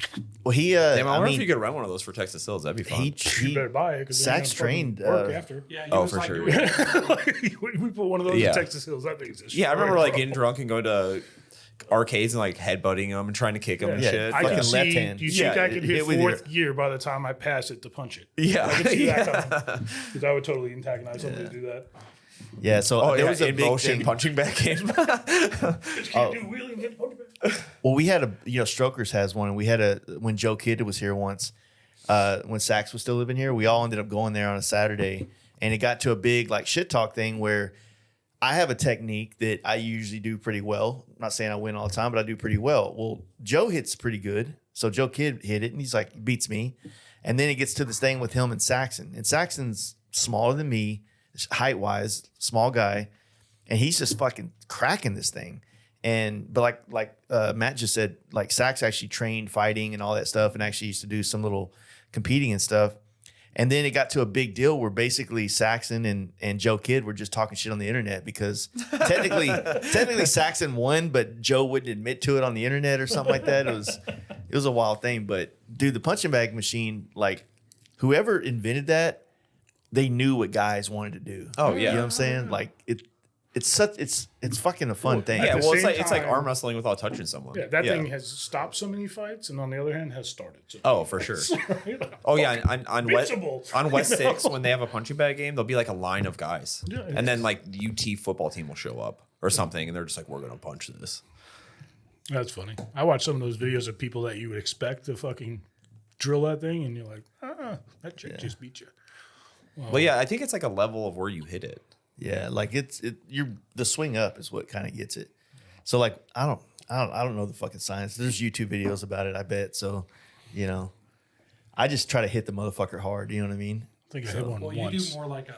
Well, he, Damn, I I wonder mean, if you could rent one of those for Texas Hills. That'd be fun. he Better buy it because Sax trained. work after. Yeah, he Oh, was for like sure. we doing put one of those Yeah. in Texas Hills. That thing's Yeah, I remember getting drunk and going to arcades and headbutting them and trying to kick them and Yeah. shit. I fucking can see. left hand. You Yeah, think I could hit hit with fourth gear by the time I pass it to punch it? Yeah. I can see Yeah. that coming because I would totally antagonize somebody to do that. yeah. So Oh, there yeah, was a in big motion thing. punching back in. Just can't do wheeling and get punch back. Well, we had Strokers has one, and we had when Joe Kidd was here once, when Sax was still living here, we all ended up going there on a Saturday, and it got to a big shit talk thing where I have a technique that I usually do pretty well. I'm not saying I win all the time, but I do pretty well. Well, Joe hits pretty good, so Joe Kidd hit it, and he's like, beats me, and then it gets to this thing with him and Saxon, and Saxon's smaller than me, height wise, small guy, and he's just fucking cracking this thing. But Matt just said, Sax actually trained fighting and all that stuff, and actually used to do some little competing and stuff. And then it got to a big deal where basically Saxon and Joe Kidd were just talking shit on the internet because technically Saxon won, but Joe wouldn't admit to it on the internet or something like that. It was a wild thing. But dude, the punching bag machine, whoever invented that, they knew what guys wanted to do. Oh, yeah. You know what I'm saying? It's fucking a fun thing. Yeah, the well, same it's like time- arm wrestling without touching someone. Yeah, that thing has stopped so many fights, and on the other hand, has started. So Oh, for sure. Oh yeah, on West Invincible. on West Six when they have a punching bag game, there'll be a line of guys, Yeah, and then the UT football team will show up or something, and they're just like, "We're gonna punch this." That's funny. I watched some of those videos of people that you would expect to fucking drill that thing, and you're like, that chick just beat you. Well, yeah, I think it's a level of where you hit it. Yeah, the swing up is what kind of gets it. So I don't know the fucking science. There's YouTube videos about it, I bet. So, I just try to hit the motherfucker hard. You know what I mean? I think I hit one Well, you once. do more like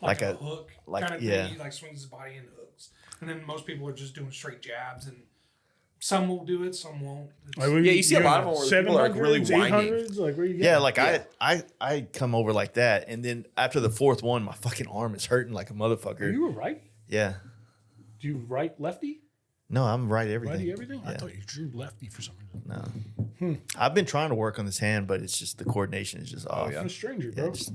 Like a a- hook like- kind of yeah. thing. He swings his body into hooks, and then most people are just doing straight jabs, and some will do it, some won't. Like, what Yeah, you see a lot of them where people are really 700s, winding. 800s, where you Yeah, get? I come over like that, and then after the fourth one, my fucking arm is hurting like a motherfucker. You were right. Yeah. Do you right lefty? No, I'm right everything. Righty everything? I Yeah. thought you drew lefty for some reason. No. I've been trying to work on this hand, but it's just the coordination is just off. yeah. I'm a stranger, Yeah, bro. just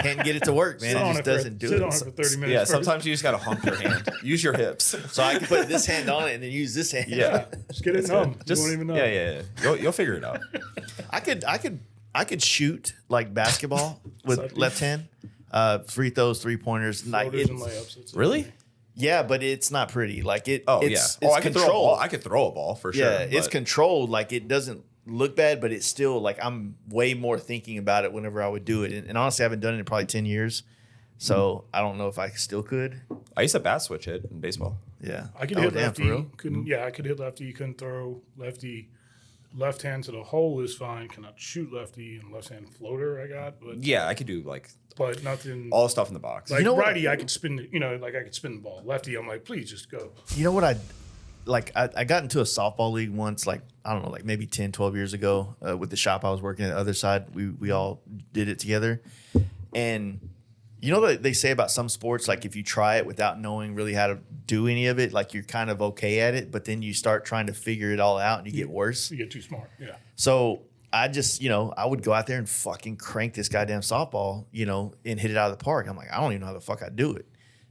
can't get it to work, man. Sit It on just it for- doesn't do sit it. on it for 30 minutes. Yeah, first. sometimes you just gotta hump your hand. Use your hips. So I can put this hand on it and then use this hand. Yeah, Just get it numb. just you won't even know. yeah. You'll figure it out. I could shoot like basketball with Lefty. left hand, Free throws, 3-pointers. Floaters and layups. That's it. Really? Yeah, but it's not pretty. Like it. Oh, it's, yeah. Oh, it's I could throw a controlled. ball. I could throw a ball for sure. Yeah, it's but- controlled. Like it doesn't look bad, but it's still like I'm way more thinking about it whenever I would do it. And honestly, I haven't done it in probably 10 years. So I don't know if I still could. I used to bat switch it in baseball. Yeah. I could Oh, hit damn, lefty. for real? Couldn't. Yeah, I could hit lefty. You couldn't throw lefty. Left hand to the hole is fine. Cannot shoot lefty, and left hand floater I got, Yeah, I could do like but nothing. all the stuff in the box. Like You know what- righty, I could spin. I could spin the ball. Lefty, I'm like, please just go. You know what I got into a softball league once, like, I don't know, like maybe 10, 12 years ago with the shop I was working at the other side. We all did it together. And you know what they say about some sports, like if you try it without knowing really how to do any of it, like you're kind of okay at it, but then you start trying to figure it all out and you get worse. You get too smart. Yeah. So I just, I would go out there and fucking crank this goddamn softball, and hit it out of the park. I'm like, I don't even know how the fuck I do it.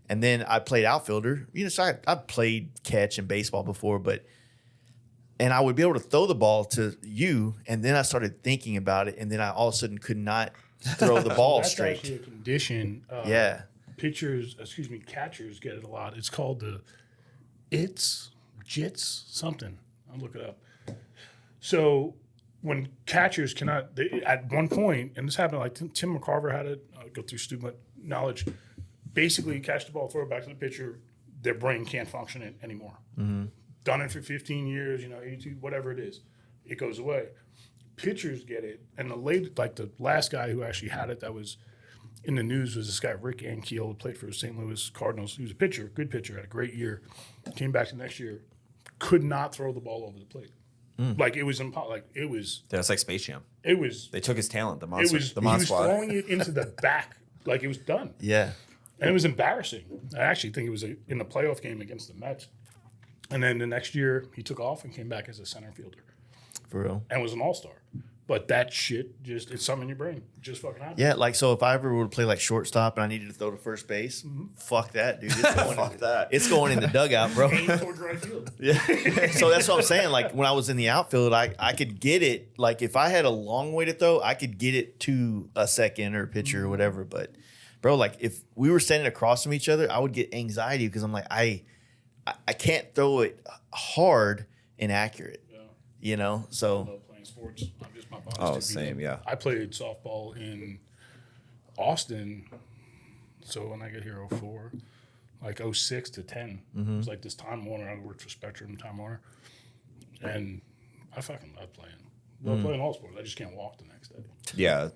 And then I played outfielder. So I played catch in baseball before, and I would be able to throw the ball to you, and then I started thinking about it, and then I all of a sudden could not throw the ball That's straight. actually a condition. Yeah. Catchers get it a lot. It's called jits, something. I'll look it up. So when catchers cannot, at one point, and this happened, like Tim McCarver had it, I'll go through student knowledge, basically catch the ball, throw it back to the pitcher, their brain can't function it anymore. Mm-hmm. Done it for 15 years, 82, whatever it is, it goes away. Pitchers get it, and the last guy who actually had it that was in the news was this guy Rick Ankiel, who played for the St. Louis Cardinals. He was a pitcher, good pitcher, had a great year. Came back the next year, could not throw the ball over the plate. Like it was impossible. Like it was. That's like Space Jam. It was. They took his talent, the It monster, was. the He Mon was Squad. throwing it into the back like it was done, Yeah. and it was embarrassing. I actually think it was in the playoff game against the Mets. And then the next year, he took off and came back as a center fielder For real. and was an all-star. But that shit it's something in your brain. It just fucking happens. Yeah, like so if I ever were to play like shortstop and I needed to throw to first base, fuck that, dude. It's going Fuck that. It's going in the dugout, bro. Aim towards right field. Yeah. So that's what I'm saying. Like when I was in the outfield, I could get it. Like if I had a long way to throw, I could get it to a second or pitcher or whatever. But bro, like if we were standing across from each other, I would get anxiety because I'm like, I can't throw it hard and accurate. Yeah. I So love playing sports. I'm just my body's Oh, too beat same, up. yeah. I played softball in Austin. So when I get here, 04, like 06 to 10, it was like this Time Warner. I worked for Spectrum, Time Warner. And I fucking love playing. Love playing all sports. I just can't walk the next day. Yeah,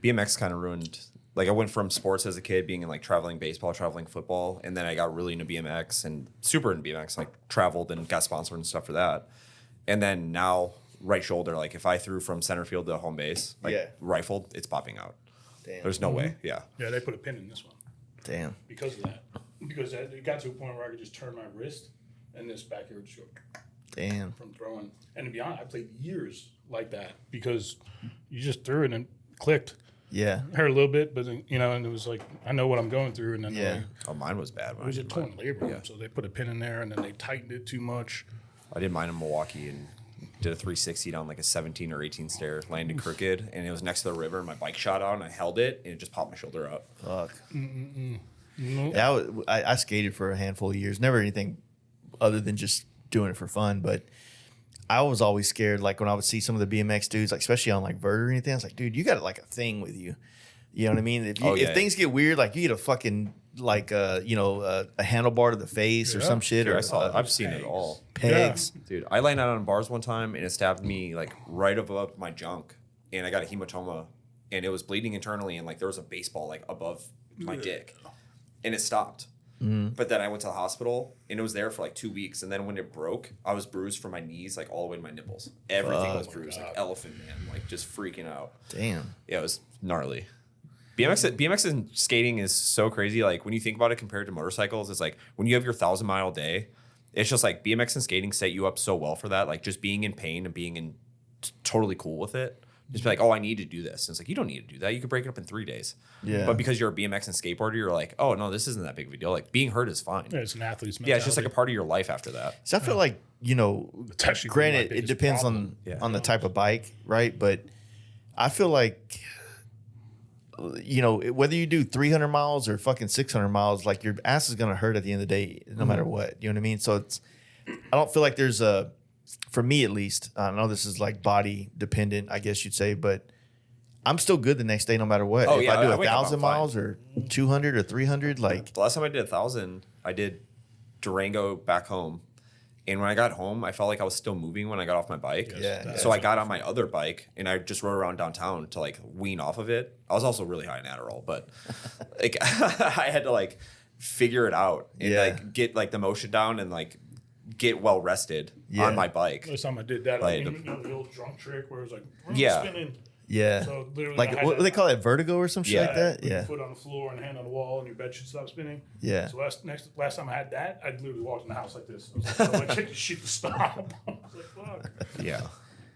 BMX kind of ruined. Like I went from sports as a kid, being in like traveling baseball, traveling football, and then I got really into BMX and super into BMX. Like traveled and got sponsored and stuff for that. And then now, right shoulder, like if I threw from center field to home base, like Yeah. rifled, it's popping out. damn. There's no way. Yeah. Yeah, they put a pin in this one Damn. because of that. Because it got to a point where I could just turn my wrist and this back here would just go Damn. from throwing. And to be honest, I played years like that because you just threw it and it clicked. Yeah. Hurt a little bit, but then, and it was like, I know what I'm going through. And then Yeah. like, Oh, mine was bad. it When was I a did torn mine. labrum. Yeah. So they put a pin in there and then they tightened it too much. I did mine in Milwaukee and did a 360 down like a 17 or 18 stair, landed crooked, and it was next to the river. And my bike shot out, and I held it, and it just popped my shoulder out. Fuck. No. Yeah, I skated for a handful of years. Never anything other than just doing it for fun. But I was always scared. Like when I would see some of the BMX dudes, like especially on like vert or anything, I was like, dude, you got like a thing with you. You know what I mean? If you, if things get weird, like you get a fucking like a handlebar to the face or some shit, Dude, or I've seen it all. pegs. Dude, I landed on bars one time, and it stabbed me like right above my junk, and I got a hematoma, and it was bleeding internally, and like there was a baseball like above my dick, and it stopped. But then I went to the hospital, and it was there for like 2 weeks, and then when it broke, I was bruised from my knees like all the way to my nipples. Everything was bruised, like elephant man, like just freaking out. Damn. Yeah, it was gnarly. BMX and skating is so crazy. Like when you think about it compared to motorcycles, it's like when you have your 1,000-mile day, it's just like BMX and skating set you up so well for that. Like just being in pain and being in totally cool with it. Just be like, oh, I need to do this. And it's like, you don't need to do that. You could break it up in 3 days. Yeah. But because you're a BMX and skateboarder, you're like, oh, no, this isn't that big of a deal. Like being hurt is fine. Yeah, it's an athlete's mentality. Yeah, it's just like a part of your life after that. So I feel like, It's actually my granted, it biggest depends problem. on the type of bike, right? But I feel like you know, whether you do 300 miles or fucking 600 miles, like your ass is going to hurt at the end of the day, no matter what. You know what I mean? So I don't feel like there's for me at least, I know this is like body dependent, I guess you'd say, but I'm still good the next day no matter what. Oh, if yeah, I do I wake up, 1,000 I'm fine. miles or 200 or 300, like, The last time I did 1,000, I did Durango back home. And when I got home, I felt like I was still moving when I got off my bike. Yeah. So I got on my other bike and I just rode around downtown to like wean off of it. I was also really high in Adderall, but like I had to like figure it out and like get like the motion down and like get well rested on my bike. Last time I did that, Like, you know, the old drunk trick where it was like spinning. yeah. So literally, Like, I had what to- do they call it? Vertigo or some shit like that? Put your Yeah. foot on the floor and hand on the wall, and your bed should stop spinning. Yeah. So last time I had that, I literally walked in the house like this. I was like, I checked the shit to stop. I was like, fuck. Yeah.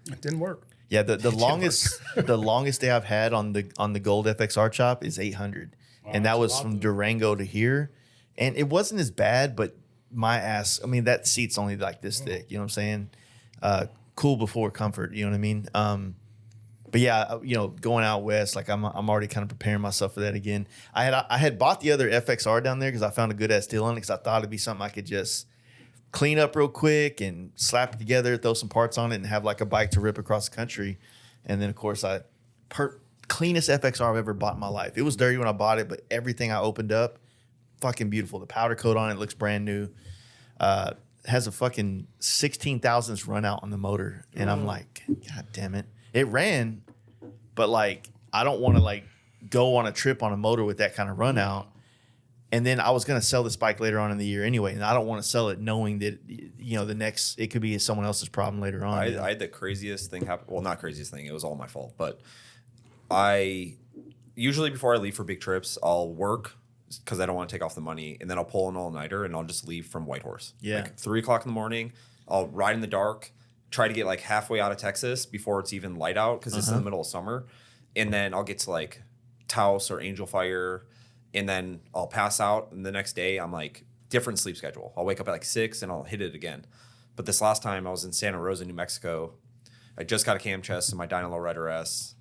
It didn't work. Yeah, the longest day I've had on the gold FXR chop is 800, and that that's a was lot from to- Durango to here, and it wasn't as bad, but my ass, I mean, that seat's only like this thick. You know what I'm saying? Cool before comfort. You know what I mean? But yeah, you know, going out west, like I'm already kind of preparing myself for that again. I had bought the other FXR down there because I found a good ass deal on it because I thought it'd be something I could just clean up real quick and slap it together, throw some parts on it, and have like a bike to rip across the country. And then of course cleanest FXR I've ever bought in my life. It was dirty when I bought it, but everything I opened up, fucking beautiful. The powder coat on it looks brand new. Has a fucking 16 thousandths run out on the motor, and I'm like, God damn it. It ran, but like I don't want to like go on a trip on a motor with that kind of run out. And then I was going to sell this bike later on in the year anyway, and I don't want to sell it knowing that, you know, it could be someone else's problem later on. I had the craziest thing happen. Well, not craziest thing. It was all my fault. But I usually before I leave for big trips, I'll work because I don't want to take off the money, and then I'll pull an all-nighter and I'll just leave from Whitehorse. Yeah. Like 3 o'clock in the morning. I'll ride in the dark, try to get like halfway out of Texas before it's even light out because it's in the middle of summer, and then I'll get to like Taos or Angel Fire. And then I'll pass out, and the next day I'm like different sleep schedule. I'll wake up at like 6 and I'll hit it again. But this last time I was in Santa Rosa, New Mexico. I just got a cam chest in my Dyna Rider S.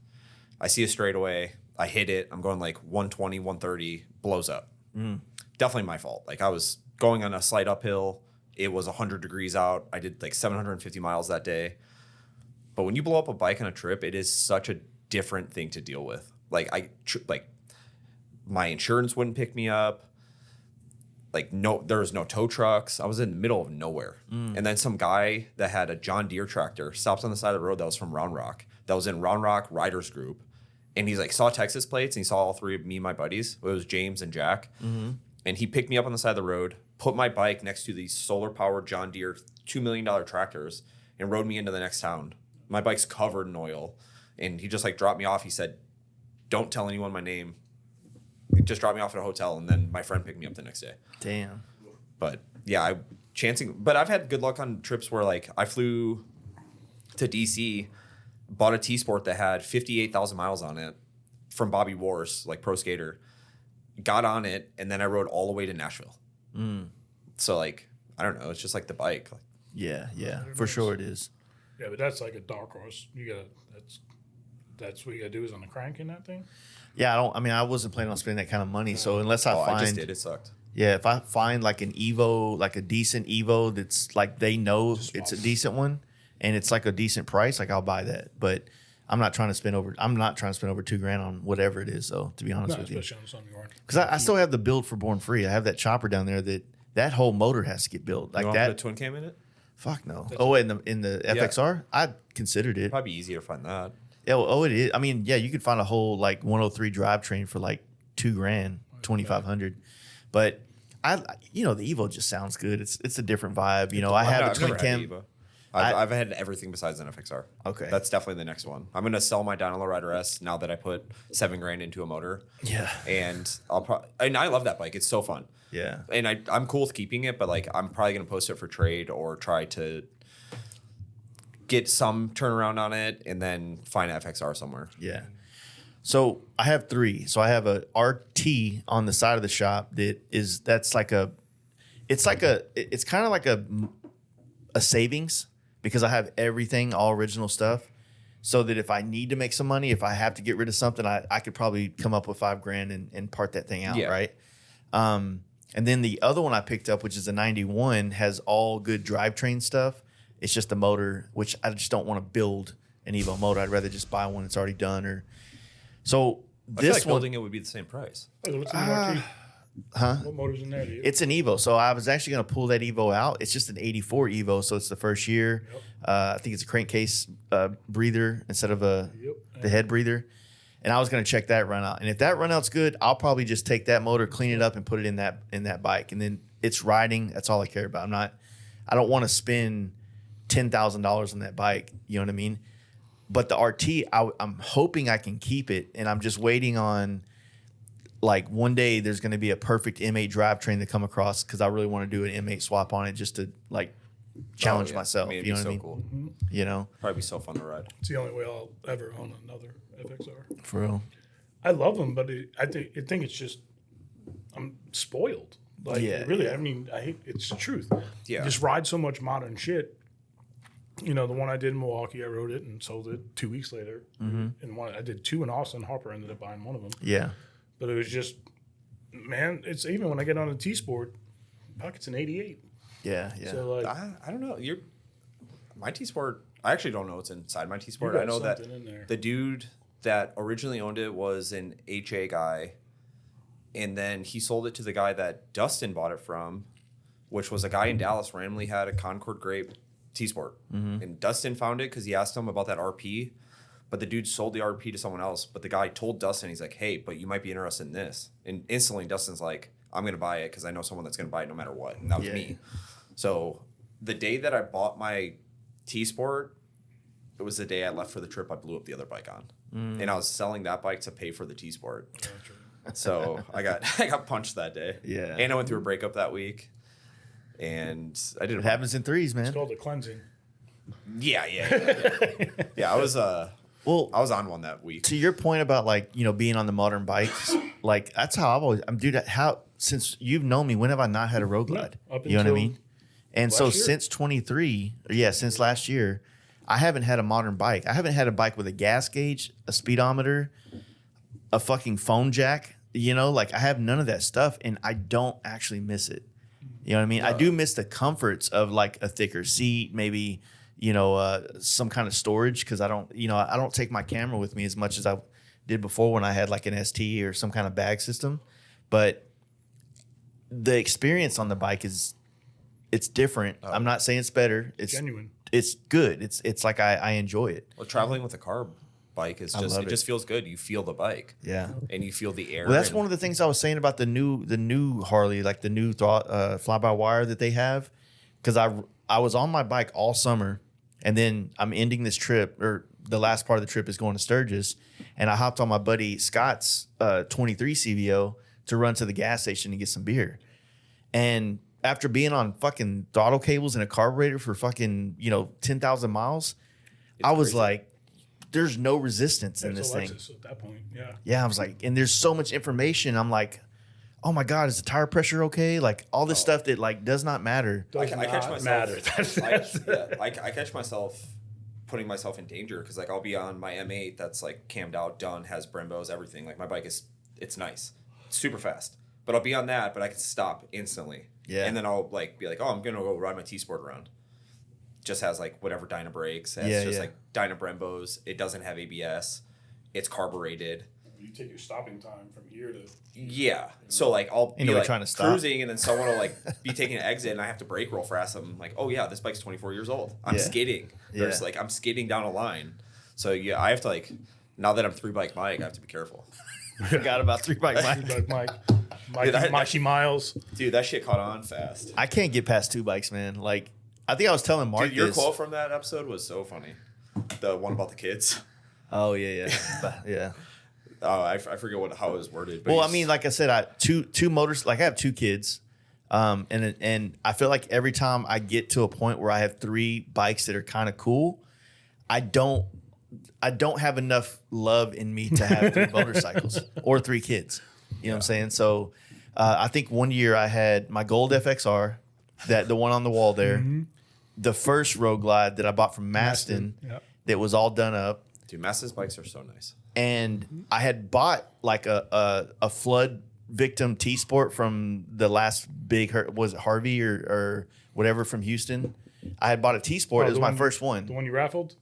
I see a straightaway. I hit it. I'm going like 120, 130, blows up. Definitely my fault. Like I was going on a slight uphill. It was 100 degrees out. I did like 750 miles that day. But when you blow up a bike on a trip, it is such a different thing to deal with. Like my insurance wouldn't pick me up. Like there was no tow trucks. I was in the middle of nowhere. And then some guy that had a John Deere tractor stops on the side of the road that was from Round Rock. That was in Round Rock Riders Group. And he's like, saw Texas plates, and he saw all three of me and my buddies. It was James and Jack. And he picked me up on the side of the road, put my bike next to these solar-powered John Deere $2 million tractors, and rode me into the next town. My bike's covered in oil. And he just like dropped me off. He said, don't tell anyone my name. He just dropped me off at a hotel, and then my friend picked me up the next day. Damn. But yeah, but I've had good luck on trips where like I flew to DC, bought a T-Sport that had 58,000 miles on it from Bobby Wars, like pro skater, got on it, and then I rode all the way to Nashville. So like, I don't know. It's just like the bike. Like, Yeah, for sure it is. Yeah, but that's like a dark horse. That's what you gotta do is on the crank in that thing. Yeah, I wasn't planning on spending that kind of money. So unless I I just find, did. It sucked. yeah, if I find like an Evo, like a decent Evo that's like they know it's a decent one and it's like a decent price, like I'll buy that. But I'm not trying to spend over $2,000 on whatever it is, though, to be honest with you. Especially on something you aren't. Because I still have the build for Born Free. I have that chopper down there that whole motor has to get built. Like You don't that. put a twin cam in it? Fuck no. Oh, in the FXR? I considered it. Probably easier to find that. Yeah, it is. I mean, yeah, you could find a whole like 103 drivetrain for like $2,000, 2,500. But the Evo just sounds good. It's a different vibe. You know, I have a twin cam. I've had everything besides an FXR. Okay. That's definitely the next one. I'm gonna sell my Donnelly Rider S now that I put $7,000 into a motor. Yeah. And I love that bike. It's so fun. Yeah. And I'm cool with keeping it, but like I'm probably gonna post it for trade or try to get some turnaround on it and then find an FXR somewhere. Yeah. So I have 3. So I have a RT on the side of the shop it's kind of like a savings because I have everything, all original stuff. so that if I need to make some money, if I have to get rid of something, I could probably come up with $5,000 and part that thing out, right? And then the other one I picked up, which is a 91, has all good drivetrain stuff. It's just the motor, which I just don't want to build an Evo motor. I'd rather just buy one that's already done. So I feel this like one, building it would be the same price. Oh, what's in the marquee? What motor's in there? Do you? it's an Evo. So I was actually going to pull that Evo out. It's just an 84 Evo, so it's the first year. Yep. I think it's a crankcase breather instead of the head breather. And I was going to check that run out. And if that run out's good, I'll probably just take that motor, clean it up, and put it in that bike. And then it's riding. That's all I care about. I don't want to spend $10,000 on that bike. You know what I mean? But the RT, I'm hoping I can keep it. And I'm just waiting on, like, one day there's going to be a perfect M8 drivetrain to come across, because I really want to do an M8 swap on it just to, like, challenge myself. I mean, it'd you know be what I mean? Cool. You know? Probably be so fun to ride. It's the only way I'll ever own another FXR. For real. I love them, but I think it's just I'm spoiled. Like, Yeah, really, yeah. I mean, I hate it's the truth. Yeah. I just ride so much modern shit. You know, the one I did in Milwaukee, I rode it and sold it 2 weeks later. And one I did 2 in Austin. Harper ended up buying one of them. Yeah. But it was just, man, it's even when I get on a T-Sport, pocket's an 88. Yeah. Yeah. So like, I don't know. My T-Sport, I actually don't know what's inside my T-Sport. You I got know that something in there. the dude that originally owned it was an HA guy, and then he sold it to the guy that Dustin bought it from, which was a guy in Dallas randomly had a Concord Grape T-Sport. And Dustin found it because he asked him about that RP, but the dude sold the RP to someone else. But the guy told Dustin, he's like, hey, but you might be interested in this. And instantly Dustin's like, I'm going to buy it because I know someone that's going to buy it no matter what. And that was me. So the day that I bought my T-Sport, it was the day I left for the trip I blew up the other bike on. And I was selling that bike to pay for the T-Sport. So I got punched that day. Yeah. And I went through a breakup that week. And I did It happens in threes, man. it's called a cleansing. Yeah. I was Well, I was on one that week. to your point about, like, you know, being on the modern bikes, like, that's how I've always, dude, since you've known me, when have I not had a road glide? up You know what I until mean? And so last year. since 23, since last year, I haven't had a modern bike. I haven't had a bike with a gas gauge, a speedometer, a fucking phone jack, you know, like, I have none of that stuff, and I don't actually miss it. You know what I mean? I do miss the comforts of, like, a thicker seat, maybe, you know, some kind of storage, because I don't take my camera with me as much as I did before when I had, like, an ST or some kind of bag system. But the experience on the bike it's different. I'm not saying it's better. It's Genuine. It's good. It's like I enjoy it. Well, traveling with a carb bike is love it. just feels good. You feel the bike. Yeah. And you feel the air. Well, that's and- one of the things I was saying about the new Harley, like the new fly-by-wire that they have, because I was on my bike all summer, and then I'm ending this trip, or the last part of the trip is going to Sturgis, and I hopped on my buddy Scott's 23 CVO to run to the gas station and get some beer. And after being on fucking throttle cables and a carburetor for fucking 10,000 miles, I was crazy. like, there's no resistance in It's this thing. Alexis at that point. Yeah. Yeah, I was like, and there's so much information. I'm like, oh my God, is the tire pressure okay? Like, all this stuff that, like, does not matter. Does I catch not myself. matter. I catch myself putting myself in danger because, like, I'll be on my M8 that's like cammed out, done, has Brembos, everything. Like, my bike it's nice, it's super fast. But I'll be on that, but I can stop instantly. Yeah. And then I'll be like, oh, I'm gonna go ride my T-Sport around. Just has like whatever Dyna brakes. It's just like Dyna Brembos. It doesn't have ABS. It's carbureted. You take your stopping time from here to. Yeah. So like I'll be like trying to stop. cruising, and then someone will like be taking an exit, and I have to brake real fast. I'm like, oh yeah, this bike's 24 years old. I'm Yeah. skidding. There's Yeah. like I'm skidding down a line. So yeah, I have to like now that I'm 3-bike Mike, I have to be careful. Forgot about 3-bike Mike. Mikey Miles. Dude, that shit caught on fast. I can't get past 2 bikes, man. Like, I think I was telling Mark Dude, your this. quote from that episode was so funny. The one about the kids. Oh yeah. Yeah. Oh, I forget how it was worded. But Well, I he's- mean, like I said, two motors. Like, I have 2 kids, and I feel like every time I get to a point where I have 3 bikes that are kind of cool, I don't have enough love in me to have 3 motorcycles or 3 kids. You know what I'm saying? So I think one year I had my gold FXR, the one on the wall there, the first Road Glide that I bought from Maston, Yep. that was all done up. Dude, Mass's bikes are so nice. And I had bought like a flood victim T-Sport from the last big, was it Harvey or whatever from Houston? I had bought a T-Sport. It was my first one. The one you raffled?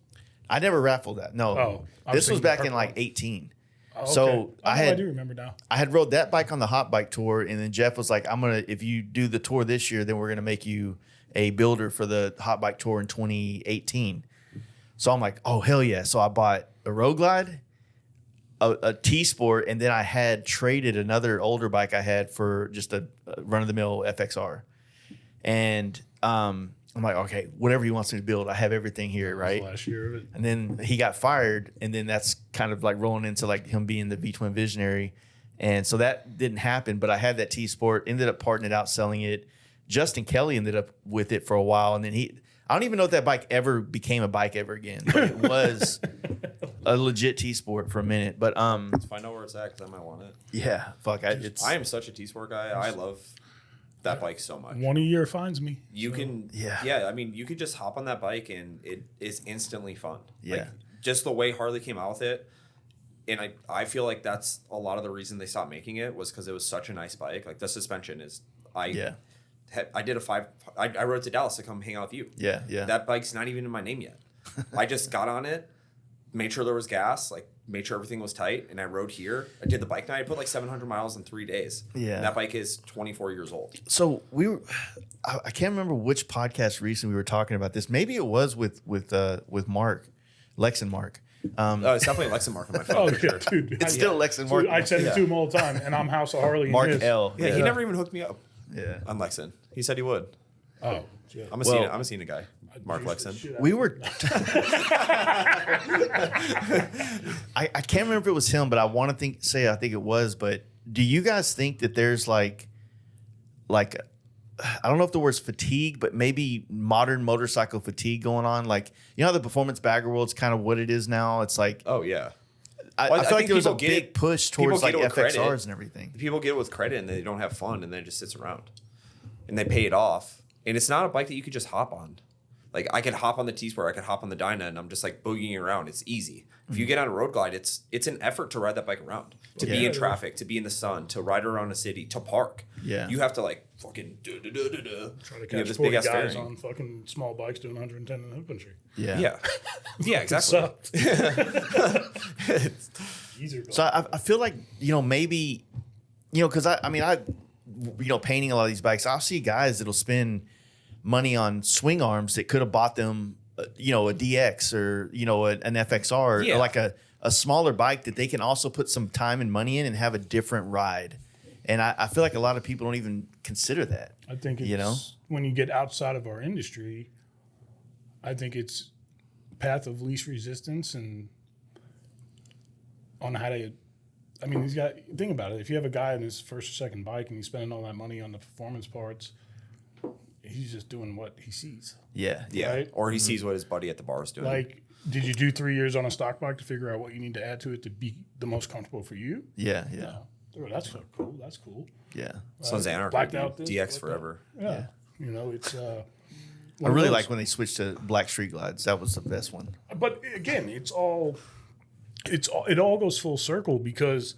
I never raffled that. No. Oh, this was back in like 18. Oh, okay. So I do remember now. I had rode that bike on the hot bike tour, and then Jeff was like, if you do the tour this year, then we're gonna make you a builder for the hot bike tour in 2018. So I'm like, oh hell yeah. So I bought a Road Glide, a T-Sport, and then I had traded another older bike I had for just a run-of-the-mill FXR. And I'm like, okay, whatever he wants me to build, I have everything here, right? Last year of it. And then he got fired, and then that's kind of like rolling into like him being the V-twin visionary. And so that didn't happen, but I had that T-Sport, ended up parting it out, selling it. Justin Kelly ended up with it for a while, and then I don't even know if that bike ever became a bike ever again, but it was a legit T-Sport for a minute. But Let's find out where it's at because I might want it. yeah, fuck, I am such a T-Sport guy. I love that bike so much. One a year finds me. You can, yeah. I mean, you could just hop on that bike and it is instantly fun. Yeah. Like, just the way Harley came out with it. And I feel like that's a lot of the reason they stopped making it was because it was such a nice bike. Like the suspension is, I rode to Dallas to come hang out with you. Yeah, yeah. That bike's not even in my name yet. I just got on it, made sure there was gas, like made sure everything was tight, and I rode here. I did the bike night. I put like 700 miles in 3 days. Yeah. And that bike is 24 years old. So I can't remember which podcast recently we were talking about this. Maybe it was with Mark, Lexin Mark. It's definitely Lexin Mark on my phone. Oh, for sure. dude. It's still Lexin Mark. I send it to him all the time, and I'm House of Harley. Mark and his. L. Yeah, he never even hooked me up Yeah. on Lexin. He said he would. Oh, yeah. I'm a Cena guy. Mark Lexin. We were. I can't remember if it was him, but I want to I think it was. But do you guys think that there's like I don't know if the word's fatigue, but maybe modern motorcycle fatigue going on? Like, you know how the performance bagger world's kind of what it is now? It's like, Oh, yeah. I Well, I feel like think there was a people get big it- push people towards like get it with FXRs credit. and everything. People get it with credit and they don't have fun and then it just sits around. And they pay it off. And it's not a bike that you could just hop on. Like, I could hop on the T-Sport, I could hop on the Dyna, and I'm just like boogieing around. It's easy. If you get on a Road Glide, it's an effort to ride that bike around, to be in traffic, to be in the sun, to ride around a city, to park. Yeah. You have to like fucking Try to You have catch this 40 big-ass guys fairing. on fucking small bikes doing 110 in the open street. Yeah. Yeah. Yeah, exactly. Sucked. Easier. So I feel like, maybe, because I painting a lot of these bikes, I'll see guys that'll spend money on swing arms that could have bought them, a DX or, an FXR Yeah. or like a smaller bike that they can also put some time and money in and have a different ride. And I feel like a lot of people don't even consider that. I think it's, when you get outside of our industry, I think it's path of least resistance and on how to. I mean, these guys. Think about it. If you have a guy on his first or second bike and he's spending all that money on the performance parts, he's just doing what he sees. Yeah. Yeah. Right? Or he sees what his buddy at the bar is doing. Like, did you do 3 years on a stock bike to figure out what you need to add to it to be the most comfortable for you? Yeah. Yeah. No. Oh, that's so cool. That's cool. Yeah. Sons of Anarchy, blacked dude. out this, DX blacked forever. Yeah. It's. I really like when they switched to Black Street Glides. That was the best one. But again, it all goes full circle because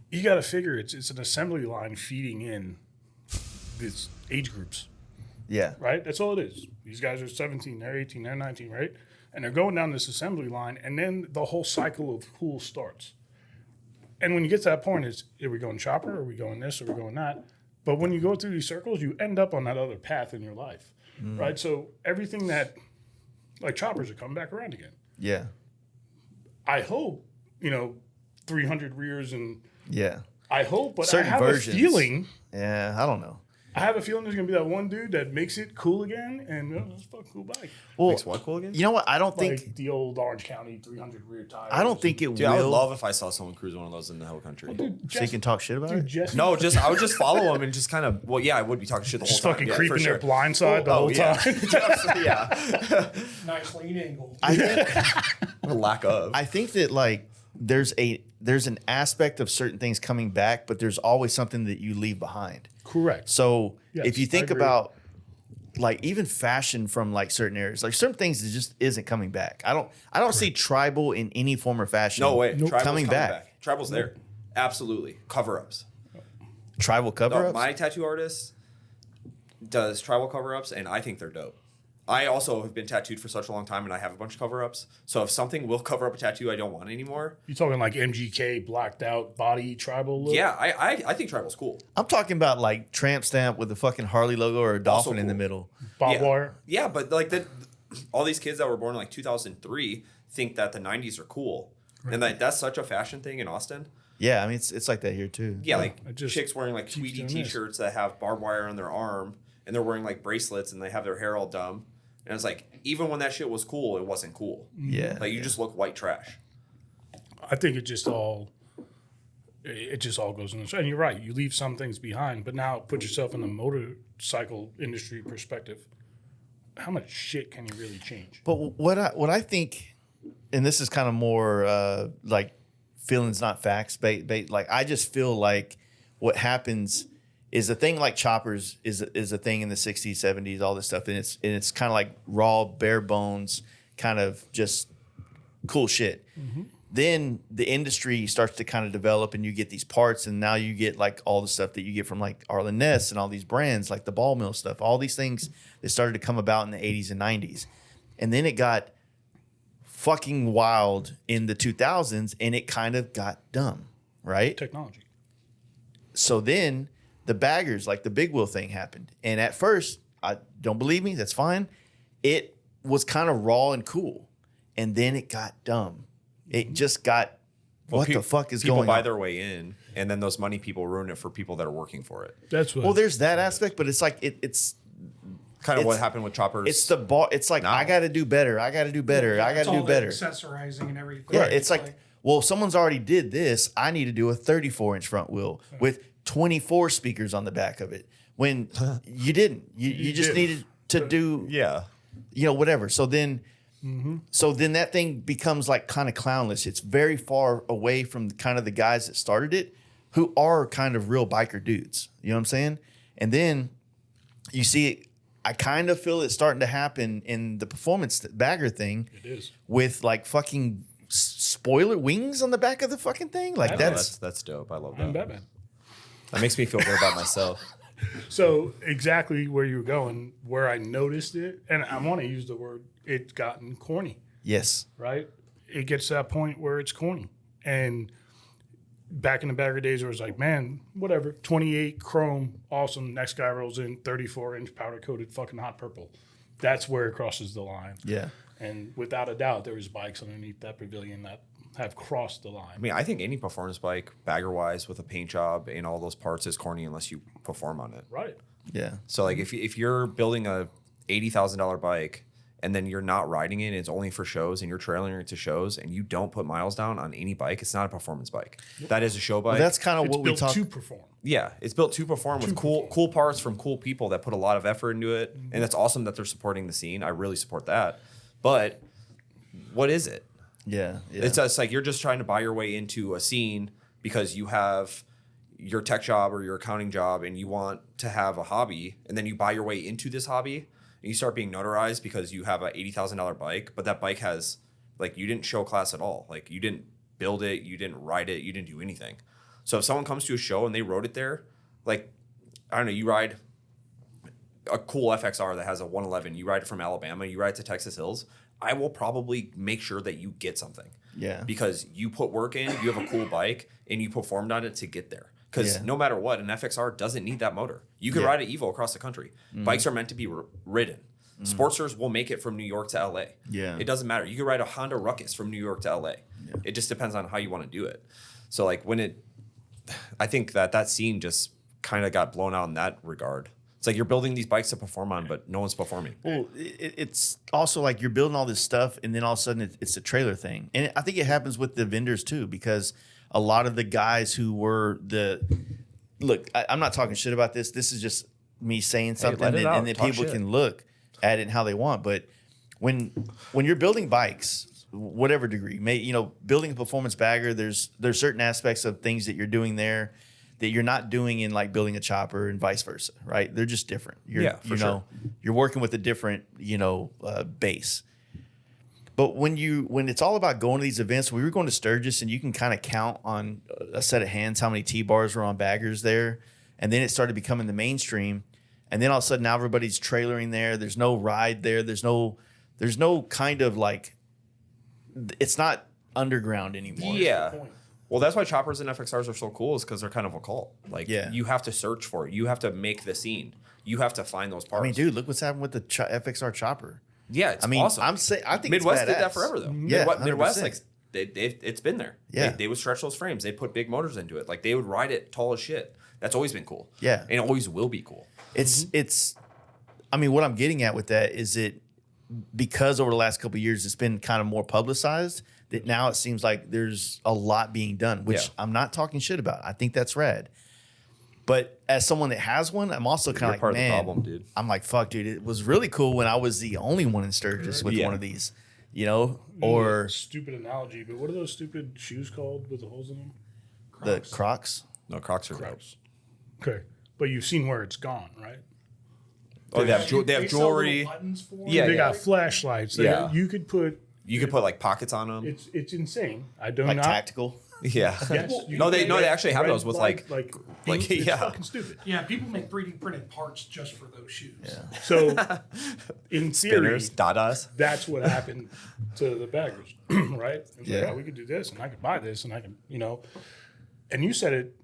you got to figure it's an assembly line feeding in these age groups, Yeah. right? That's all it is. These guys are 17, they're 18, they're 19, right? And they're going down this assembly line, and then the whole cycle of cool starts. And when you get to that point, are we going chopper? Are we going this? Are we going that? But when you go through these circles, you end up on that other path in your life, right? So everything that, like choppers are coming back around again. Yeah. I hope, 300 rears and Yeah. I hope, but Certain I have versions. a feeling. Yeah. I don't know. I have a feeling there's gonna be that one dude that makes it cool again, and it's a fucking cool bike. Well, Makes what cool again? you know what? I don't think Like the old Orange County 300 rear tires. I don't think it Dude, I would will. love if I saw someone cruise one of those in the whole country. So you can talk shit about it. Jesse, No, I would just follow them and just kind of. Well, yeah, I would be talking shit the whole just time. fucking Yeah, creeping for their sure. blind side the whole yeah. time. Yeah, Nice lean angle. I think the lack of. I think that like there's an aspect of certain things coming back, but there's always something that you leave behind. Correct. So Yes, if you I think agree. about like even fashion from like certain areas, like certain things that just isn't coming back. I don't see tribal in any form or fashion. No way. Tribal's coming back. Tribal's there. Absolutely. Cover-ups. Tribal cover-ups. My tattoo artist does tribal cover-ups, and I think they're dope. I also have been tattooed for such a long time, and I have a bunch of cover-ups. So if something will cover up a tattoo I don't want anymore. You talking like MGK blacked out body tribal look? Yeah, I think tribal's cool. I'm talking about like tramp stamp with the fucking Harley logo or a dolphin in the cool. middle. Barbed wire? Yeah, but like all these kids that were born in like 2003 think that the 90s are cool. Right. And that's such a fashion thing in Austin. Yeah, I mean, it's like that here too. Yeah, like chicks wearing like Tweety t-shirts that have barbed wire on their arm, and they're wearing like bracelets, and they have their hair all dumb. And it's like, even when that shit was cool, it wasn't cool. Yeah. Like, you just look white trash. I think it just all goes in the... And you're right, you leave some things behind, but now put yourself in the motorcycle industry perspective. How much shit can you really change? But what I think, and this is kind of more like feelings, not facts, like I just feel like what happens is a thing like choppers is a thing in the 60s, 70s, all this stuff. And it's kind of like raw, bare bones, kind of just cool shit. Mm-hmm. Then the industry starts to kind of develop and you get these parts, and now you get like all the stuff that you get from like Arlen Ness and all these brands like the ball mill stuff, all these things that started to come about in the 80s and 90s. And then it got fucking wild in the 2000s and it kind of got dumb, right? Technology. So then the baggers, like the big wheel thing happened. And at first, I don't believe me, that's fine. It was kind of raw and cool. And then it got dumb. It just got, what the fuck is going on? People buy their way in, and then those money people ruin it for people that are working for it. That's what. Well, there's that aspect, but it's like, it's kind of what happened with choppers. It's the ball. It's like, I got to do better. I got to do better. I got to do better. Accessorizing and everything. Yeah, it's like, well, someone's already did this. I need to do a 34-inch front wheel with 24 speakers on the back of it. When you didn't, you just needed to do, whatever. So then, that thing becomes like kind of clownless. It's very far away from kind of the guys that started it, who are kind of real biker dudes. You know what I'm saying? And then you see it. I kind of feel it's starting to happen in the performance bagger thing. It is with like fucking spoiler wings on the back of the fucking thing. Like that's dope. I love that. I'm Batman. That makes me feel good about myself. So exactly where you were going, where I noticed it, and I want to use the word, it's gotten corny. Yes. Right? It gets to that point where it's corny. And back in the bagger days, where it was like, man, whatever, 28 chrome, awesome. Next guy rolls in 34-inch powder-coated fucking hot purple. That's where it crosses the line. Yeah. And without a doubt, there was bikes underneath that pavilion that have crossed the line. I mean, I think any performance bike, bagger-wise, with a paint job and all those parts is corny unless you perform on it. Right. Yeah. So, like, if you're building a $80,000 bike and then you're not riding it, and it's only for shows, and you're trailing it to shows, and you don't put miles down on any bike, it's not a performance bike. Yep. That is a show bike. Well, that's kind of what we talk to perform. Yeah, it's built to perform with cool parts from cool people that put a lot of effort into it, and it's awesome that they're supporting the scene. I really support that. But what is it? Yeah. It's just like you're just trying to buy your way into a scene because you have your tech job or your accounting job and you want to have a hobby, and then you buy your way into this hobby and you start being notarized because you have a $80,000 bike, but that bike has, like, you didn't show class at all. Like, you didn't build it, you didn't ride it, you didn't do anything. So if someone comes to a show and they rode it there, like, I don't know, you ride a cool FXR that has a 111, you ride it from Alabama, you ride it to Texas Hills, I will probably make sure that you get something. Yeah. Because you put work in, you have a cool bike, and you performed on it to get there. Because no matter what, an FXR doesn't need that motor. You can ride an Evo across the country. Mm-hmm. Bikes are meant to be ridden. Mm-hmm. Sportsters will make it from New York to LA. Yeah. It doesn't matter. You can ride a Honda Ruckus from New York to LA. Yeah. It just depends on how you want to do it. So, like, I think that scene just kind of got blown out in that regard. It's like you're building these bikes to perform on, but no one's performing. Well, it's also like you're building all this stuff, and then all of a sudden it's a trailer thing. And I think it happens with the vendors too, because a lot of the guys who were I'm not talking shit about this. This is just me saying something, and then people can look at it how they want. But when you're building bikes, whatever degree, building a performance bagger, there's certain aspects of things that you're doing there that you're not doing in like building a chopper and vice versa, right? They're just different. You're, For sure. You're working with a different, base. But when it's all about going to these events, we were going to Sturgis and you can kind of count on a set of hands how many T-bars were on baggers there. And then it started becoming the mainstream. And then all of a sudden now everybody's trailering there. There's no ride there. There's no kind of like, it's not underground anymore. Yeah. Well, that's why choppers and FXRs are so cool is because they're kind of a cult. Like, you have to search for it. You have to make the scene. You have to find those parts. I mean, dude, look what's happened with the FXR chopper. Yeah, it's awesome. I think Midwest it's did that badass. forever, though. Yeah, Midwest, 100%. like, it's been there. Yeah. They would stretch those frames. They put big motors into it. Like, they would ride it tall as shit. That's always been cool. Yeah. And it always will be cool. It's I mean, what I'm getting at with that is because over the last couple of years, it's been kind of more publicized that now it seems like there's a lot being done, which I'm not talking shit about. I think that's rad. But as someone that has one, I'm also kind of like, part of the man, problem, dude. I'm like, fuck, dude, it was really cool when I was the only one in Sturgis with one of these, or Stupid analogy, but what are those stupid shoes called with the holes in them? the Crocs. No, Crocs are dope. Crocs. Okay, but you've seen where it's gone, right? Oh, they have They sell jewelry. little buttons for Yeah, They got flashlights. You could put. You could put like pockets on them. It's insane. I do Like not. tactical. Yeah. Yes, you No, can they make actually have red those with light, like it's yeah. fucking stupid. Yeah, people make 3D printed parts just for those shoes. Yeah. So, in theory, Spinners, Dadas. that's what happened to the baggers, right? It's Yeah. like, oh, we could do this, and I could buy this, and I can, And you said it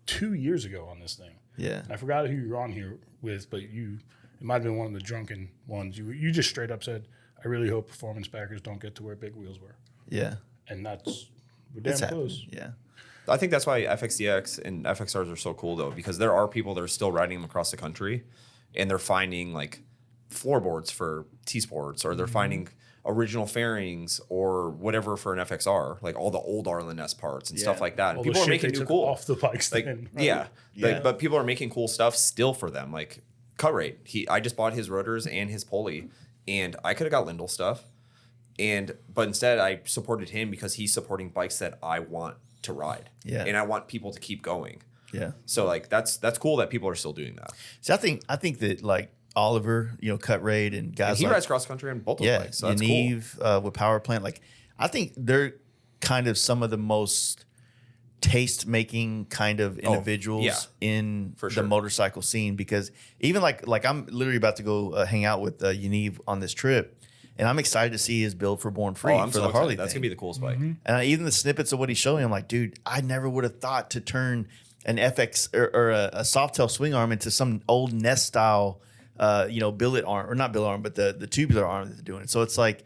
2 years ago on this thing. Yeah. I forgot who you were on here with, but it might have been one of the drunken ones. You just straight up said, "I really hope performance baggers don't get to where big wheels were," Yeah. and we're damn It's close. happened. Yeah. I think that's why FXDX and FXRs are so cool though, because there are people that are still riding them across the country, and they're finding like floorboards for T-Sports, or they're finding original fairings or whatever for an FXR, like all the old Arlen S parts and stuff like that. And All people the are shit they making new took cool off the bikes like then, right? yeah. Yeah. But people are making cool stuff still for them. Like cut rate. I just bought his rotors and his pulley, and I could have got Lindell stuff. But instead I supported him because he's supporting bikes that I want to ride. Yeah. And I want people to keep going. Yeah. So like that's cool that people are still doing that. So I think that like Oliver, Cut Raid and guys And he like rides cross country on both those bikes. So that's cool. Yaniv with Power Plant, like I think they're kind of some of the most taste making kind of individuals in For the sure. motorcycle scene, because even like I'm literally about to go hang out with Yaniv on this trip, and I'm excited to see his build for Born Free I'm for so the excited. Harley. That's thing. gonna be the coolest bike. And even the snippets of what he's showing, I'm like, dude, I never would have thought to turn an FX or a Softail swing arm into some old Nest style, billet arm, or not billet arm, but the tubular arm that they're doing. So it's like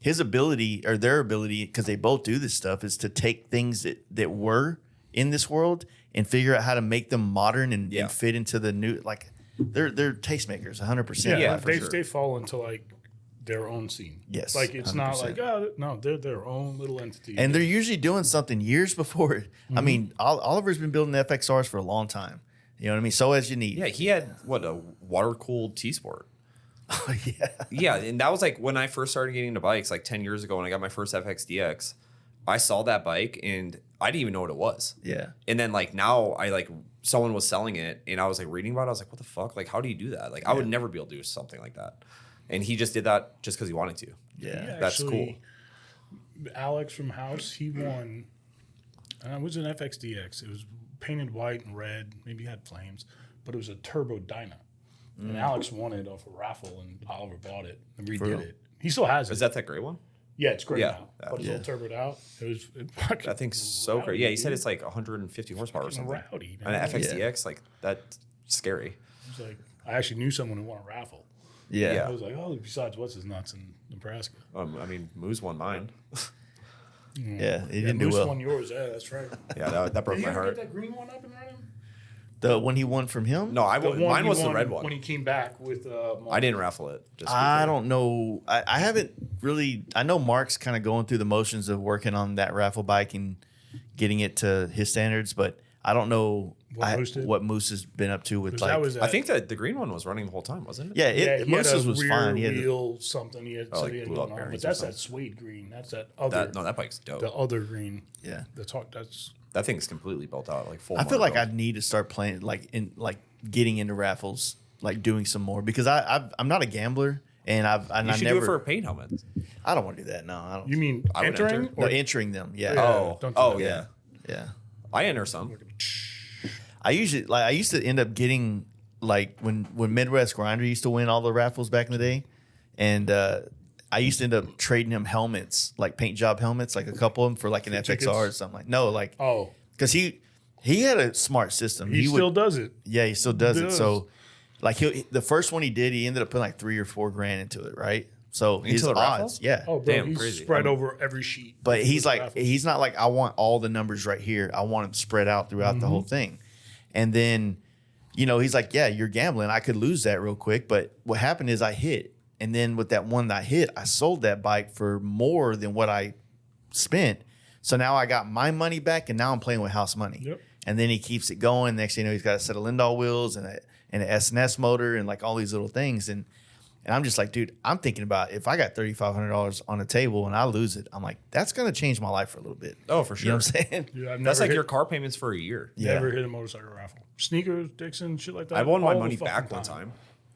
his ability, or their ability, because they both do this stuff, is to take things that were in this world and figure out how to make them modern and fit into the new. Like they're tastemakers, 100%. Yeah, for sure. they fall into like their own scene. Yes, like it's 100%. not like, oh no, they're their own little entity. And they're usually doing something years before it. I mean, Oliver's been building FXRs for a long time. You know what I mean? So as you need. Yeah, he had a water cooled T Sport. Yeah. Yeah, and that was like when I first started getting into bikes, like 10 years ago when I got my first FXDX. I saw that bike and I didn't even know what it was. Yeah. And then like now someone was selling it and I was like reading about it. I was like, what the fuck? Like, how do you do that? Like, I would never be able to do something like that. And he just did that just because he wanted to. Yeah. That's cool. Alex from House, he won. It was an FXDX. It was painted white and red. Maybe had flames, but it was a turbo Dyna. And Alex won it off a raffle, and Oliver bought it and redid real? it. He still has it. Is that gray one? Yeah, it's great Yeah. now, but it's all turboed out. It fucking That thing's so great. Yeah, he said it's like 150 horsepower or something. rowdy, An man. FXDX, like that's scary. It was like, I actually knew someone who won a raffle. Yeah. Yeah. I was like, oh, besides what's his nuts in Nebraska. I mean, Moose won mine. Yeah. He Yeah, didn't do Moose well. won yours. Yeah, that's right. Yeah, that broke Did you my ever heart. get that green one up and running? The one he won from him? No, The one mine he was the won red one. when he came back with. I didn't raffle it. Just I before. don't know. I haven't really. I know Mark's kind of going through the motions of working on that raffle bike and getting it to his standards, but I don't know what Moose has been up to with 'Cause like. that was I think that the green one was running the whole time, wasn't it? yeah, he had Moose's a was rear fine. He had wheel something. He had, Oh, so like he had blew going up on. bearings But or that's something. that suede green. That's that other. That bike's dope. The other green. yeah. That's That thing's completely built out, like full. I feel motor like I build. need to start playing, getting into raffles, like doing some more because I'm not a gambler and You should do it for a paint helmet. I don't want to do that. No, I don't. You mean I would entering? enter. No, Or entering them. Yeah. Yeah. don't do Oh that. yeah. Yeah. I enter some. I used to end up getting like when Midwest Grinder used to win all the raffles back in the day, and I used to end up trading him helmets, like paint job helmets, like a couple of them for like an FXR or something. Like no, like Oh, because he had a smart system. he still does it. Yeah, he still does it. Does. So, like the first one he did, he ended up putting like $3 or $4 grand into it, right? So his the raffle? odds, yeah. Oh, bro, Damn, he's crazy. spread over every sheet. But he's like, Raffles. he's not like, I want all the numbers right here. I want them spread out throughout the whole thing. And then, he's like, yeah, you're gambling. I could lose that real quick. But what happened is I hit. And then with that one that I hit, I sold that bike for more than what I spent. So now I got my money back and now I'm playing with house money. Yep. And then he keeps it going. Next thing you know, he's got a set of Lindahl wheels and an S&S motor and like all these little things. And I'm just like, dude, I'm thinking about if I got $3,500 on the table and I lose it, I'm like, that's going to change my life for a little bit. Oh, for sure. You know what I'm saying? Dude, I've That's never like hit, your car payments for a year. never hit a motorcycle raffle. Sneakers, Dixon, shit like that. I won my all the money fucking back one time.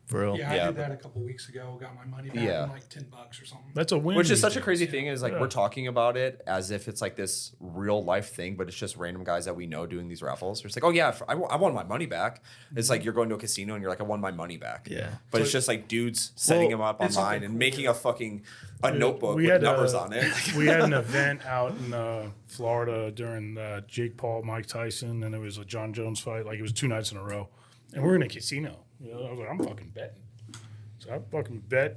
For real. Yeah, I Yeah, did but- that a couple weeks ago. Got my money back Yeah. in like $10 or something. That's a win. Which is these such a days. crazy thing is like Yeah. we're talking about it as if it's like this real life thing, but it's just random guys that we know doing these raffles. It's like, oh yeah, I won my money back. It's like you're going to a casino and you're like, I won my money back. Yeah. But it's just like dudes setting Well, them up it's online something and cool. making a fucking notebook we with had numbers a- on it. We had an event out in Florida during Jake Paul, Mike Tyson, and it was a John Jones fight. Like it was 2 nights in a row, and we're in a casino. I was like, I'm fucking betting. So I fucking bet.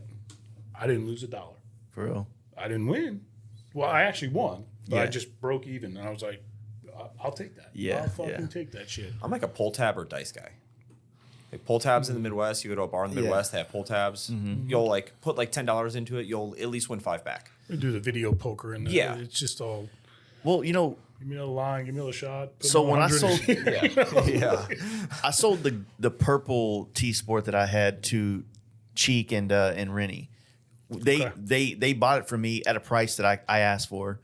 I didn't lose $1. For real. I didn't win. Well, I actually won, but I Yeah. just broke even, and I was like, I'll take that. Yeah, I'll fucking yeah. take that shit. I'm like a pull tab or dice guy. Like pull tabs in the Midwest, you go to a bar in the Yeah. Midwest, they have pull tabs. You'll like put like $10 into it, you'll at least win 5 back. We do the video poker, and Yeah. it's just all Well, give me a line, give me a shot. put so me when I 100 sold Yeah. I sold the purple T-Sport that I had to Cheek and Rennie. They bought it from me at a price that I asked for.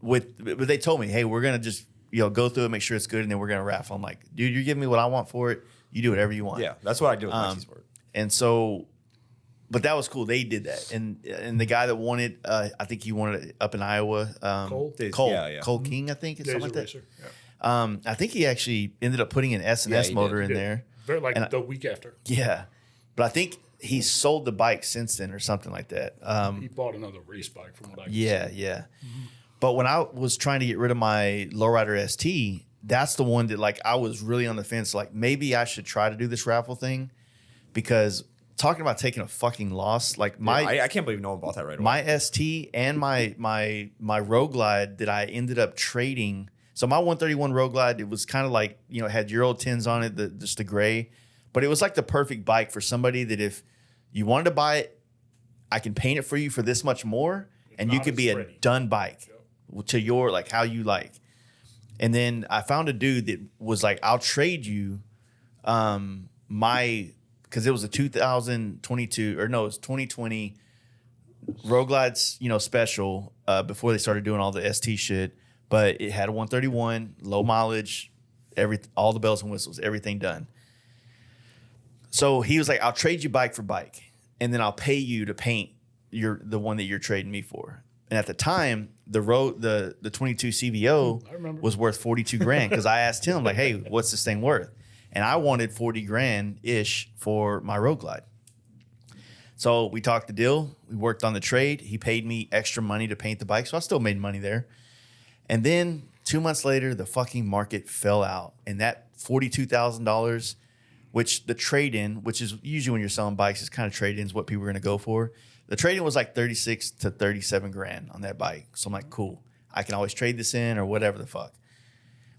But they told me, hey, we're gonna just go through it, make sure it's good, and then we're gonna raffle. I'm like, dude, you're giving me what I want for it. You do whatever you want. Yeah, that's what I do with my T-Sport. And so, but that was cool. They did that, and the guy that won it, I think he won it up in Iowa. Cole? Yeah. Cole King, I think, it's Days something of like that. Racer. Yeah. I think he actually ended up putting an S&S he motor did. in there. Very, like And the week after. Yeah, but I think he's sold the bike since then or something like that. He bought another race bike from what I can Yeah, see. yeah. But when I was trying to get rid of my Lowrider ST, that's the one that like I was really on the fence. Like maybe I should try to do this raffle thing because talking about taking a fucking loss, like I can't believe no one bought that right away. my ST and my Road Glide that I ended up trading. So my 131 Road Glide, it was kind of like, it had Euro 10s on it, just the gray, but it was like the perfect bike for somebody that if you wanted to buy it, I can paint it for you for this much more, and you not could as be a pretty. done bike to your, like how you like. And then I found a dude that was like, I'll trade you because it was a 2022, or no, it was 2020 Road Glides, special before they started doing all the ST shit. But it had a 131, low mileage, all the bells and whistles, everything done. So he was like, I'll trade you bike for bike, and then I'll pay you to paint the one that you're trading me for. And at the time, the 22 CVO I remember. was worth 42 grand because I asked him like, hey, what's this thing worth? And I wanted 40 grand ish for my Road Glide. So we talked the deal. We worked on the trade. He paid me extra money to paint the bike, so I still made money there. And then 2 months later, the fucking market fell out, and that $42,000, which the trade-in, which is usually when you're selling bikes, it's kind of trade-ins what people are going to go for. The trade-in was like 36 to 37 grand on that bike. So I'm like, cool. I can always trade this in or whatever the fuck.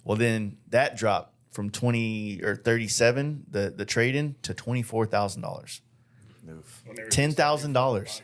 Well, then that dropped from 20 or 37, the trade-in, to $24,000. $10,000.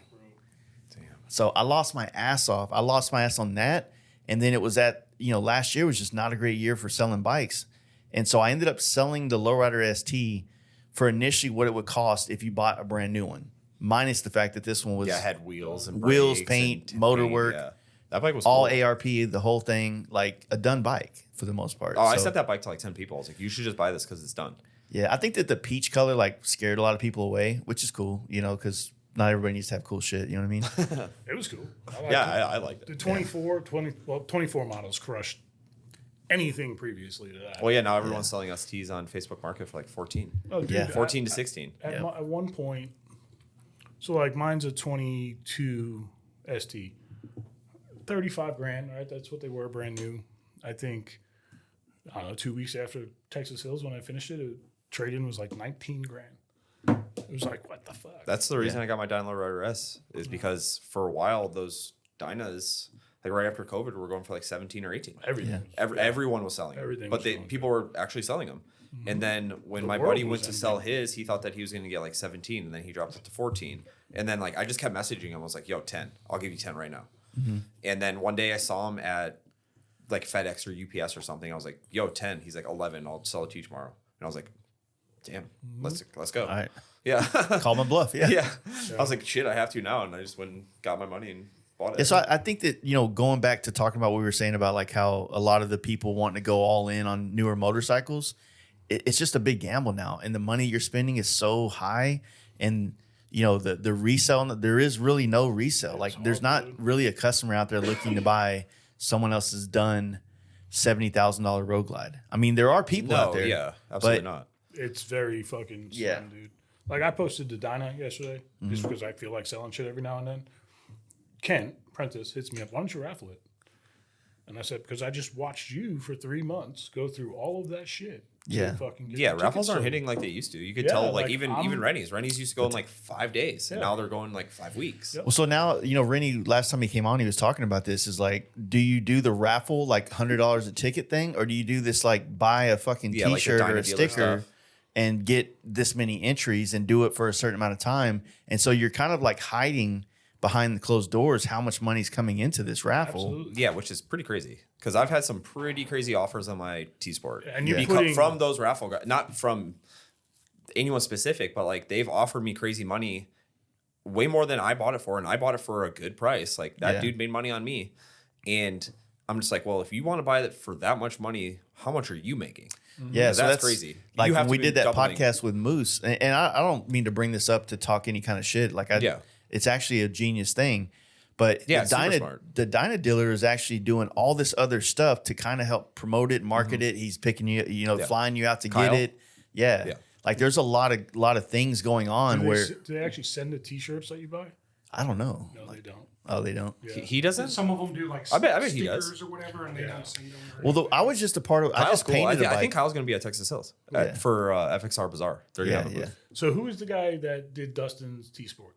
So I lost my ass off. I lost my ass on that. And then it was last year was just not a great year for selling bikes. And so I ended up selling the Lowrider ST for initially what it would cost if you bought a brand new one, minus the fact that this one was it had wheels and wheels, brakes paint, and motor paint, work, Yeah. That bike was all cool. ARP, the whole thing, like a done bike for the most part. Oh, I So, sent that bike to like 10 people. I was like, you should just buy this because it's done. yeah, I think that the peach color like scared a lot of people away, which is cool, you know, because not everybody needs to have cool shit. You know what I mean? It was cool. I liked Yeah, it. I liked it. The 24 models crushed anything previously to that. Well, yeah, now everyone's selling us tees on Facebook Market for like 14. Oh, dude, Yeah. 14 to 16. At one point, so like mine's a 22 ST, 35 grand, right? That's what they were brand new. I think, I don't know, 2 weeks after Texas Hills when I finished it, trade-in was like 19 grand. It was like, what the fuck? That's the reason I got my Donnelly Rider S is because for a while those Dynas, like right after COVID, were going for like 17 or 18. Everything. Everyone was selling them. Everything But was going people were actually selling them. And then when The my world buddy was went to sell his, he thought that he was going to get like 17, and then he dropped it to 14. And then like I just kept messaging him. I was like, yo, 10. I'll give you 10 right now. And then one day I saw him at like FedEx or UPS or something. I was like, yo, 10. He's like, 11. I'll sell it to you tomorrow. And I was like, damn, let's go. All right. Yeah. Call my bluff. Yeah. Yeah. I was like, shit, I have to now. And I just went and got my money and bought it. Yeah, so I think that, you know, going back to talking about what we were saying about like how a lot of the people wanting to go all in on newer motorcycles, it's just a big gamble now. And the money you're spending is so high. And, you know, the resale, there is really no resale. Like there's not really a customer out there looking to buy someone else's done $70,000 Road Glide. I mean, there are people out there. Yeah, absolutely but not. It's very fucking slim, Yeah. dude. Like I posted the Dyna yesterday just because I feel like selling shit every now and then. Kent Prentice hits me up. Why don't you raffle it? And I said because I just watched you for 3 months go through all of that shit. to Yeah. fucking get Yeah, the raffles tickets aren't sold. hitting like they used to. You could Yeah, tell, like like, even Rennie's. Rennie's used to go in like 5 days, and Yeah. now they're going like 5 weeks. Yep. Well, so now, you know, Rennie, last time he came on, he was talking about this is like, do you do the raffle, like $100 a ticket thing? Or do you do this, like buy a fucking Yeah, like the t-shirt or Dyna a dealer sticker stuff. and get this many entries and do it for a certain amount of time? And so you're kind of like hiding behind the closed doors how much money's coming into this raffle. Absolutely. Yeah, which is pretty crazy because I've had some pretty crazy offers on my T-Sport. And you're Because putting- from those raffle guys, not from anyone specific, but like they've offered me crazy money, way more than I bought it for, and I bought it for a good price. Like that Yeah. dude made money on me, and I'm just like, well, if you want to buy it for that much money, how much are you making? Yeah, so that's crazy. Like You have when we to be did that doubling. podcast with Moose, and I don't mean to bring this up to talk any kind of shit. Like Yeah. it's actually a genius thing. But Yeah, the it's super Dyna, smart. the Dyna dealer is actually doing all this other stuff to kind of help promote it, market it. He's picking you, you know, Mm-hmm. Yeah. flying you out to Kyle? get it. Yeah. Yeah. Like there's a lot of things going on Do where they actually send the T-shirts that you buy? I don't know. No, they don't. Oh, they don't. Yeah. He doesn't. Some of them do like I bet he stickers does. or whatever, and they don't send them. or Well, I anything. was just a part of. I Kyle's just cool. painted a I bike. think Kyle's going to be at Texas Hills Yeah. for FXR Bazaar. They're going to yeah, have a yeah. booth. So who is the guy that did Dustin's T-Sport?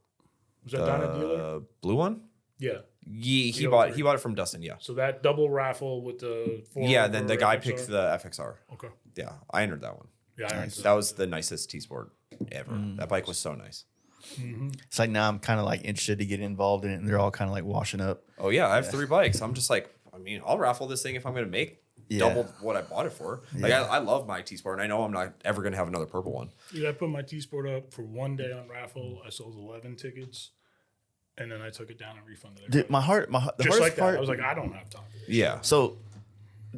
Was that Dyna dealer? Blue one? Yeah. He The bought 03. it from Dustin. Yeah. So that double raffle with the Yeah. And then the guy FXR? picked the FXR. Okay. Yeah, I entered that one. Yeah, I understand. That was the nicest T-Sport ever. That bike was so nice. It's like now I'm kind of like interested to get involved in it, and they're all kind of like washing up. Oh yeah, I have 3 bikes. I'm just like, I mean, I'll raffle this thing if I'm going to make double what I bought it for. Like I love my T-Sport, and I know I'm not ever going to have another purple one. Dude, I put my T-Sport up for one day on raffle. I sold 11 tickets, and then I took it down and refunded it. The Just hardest like that. part. I was like, I don't have time for this. Yeah. So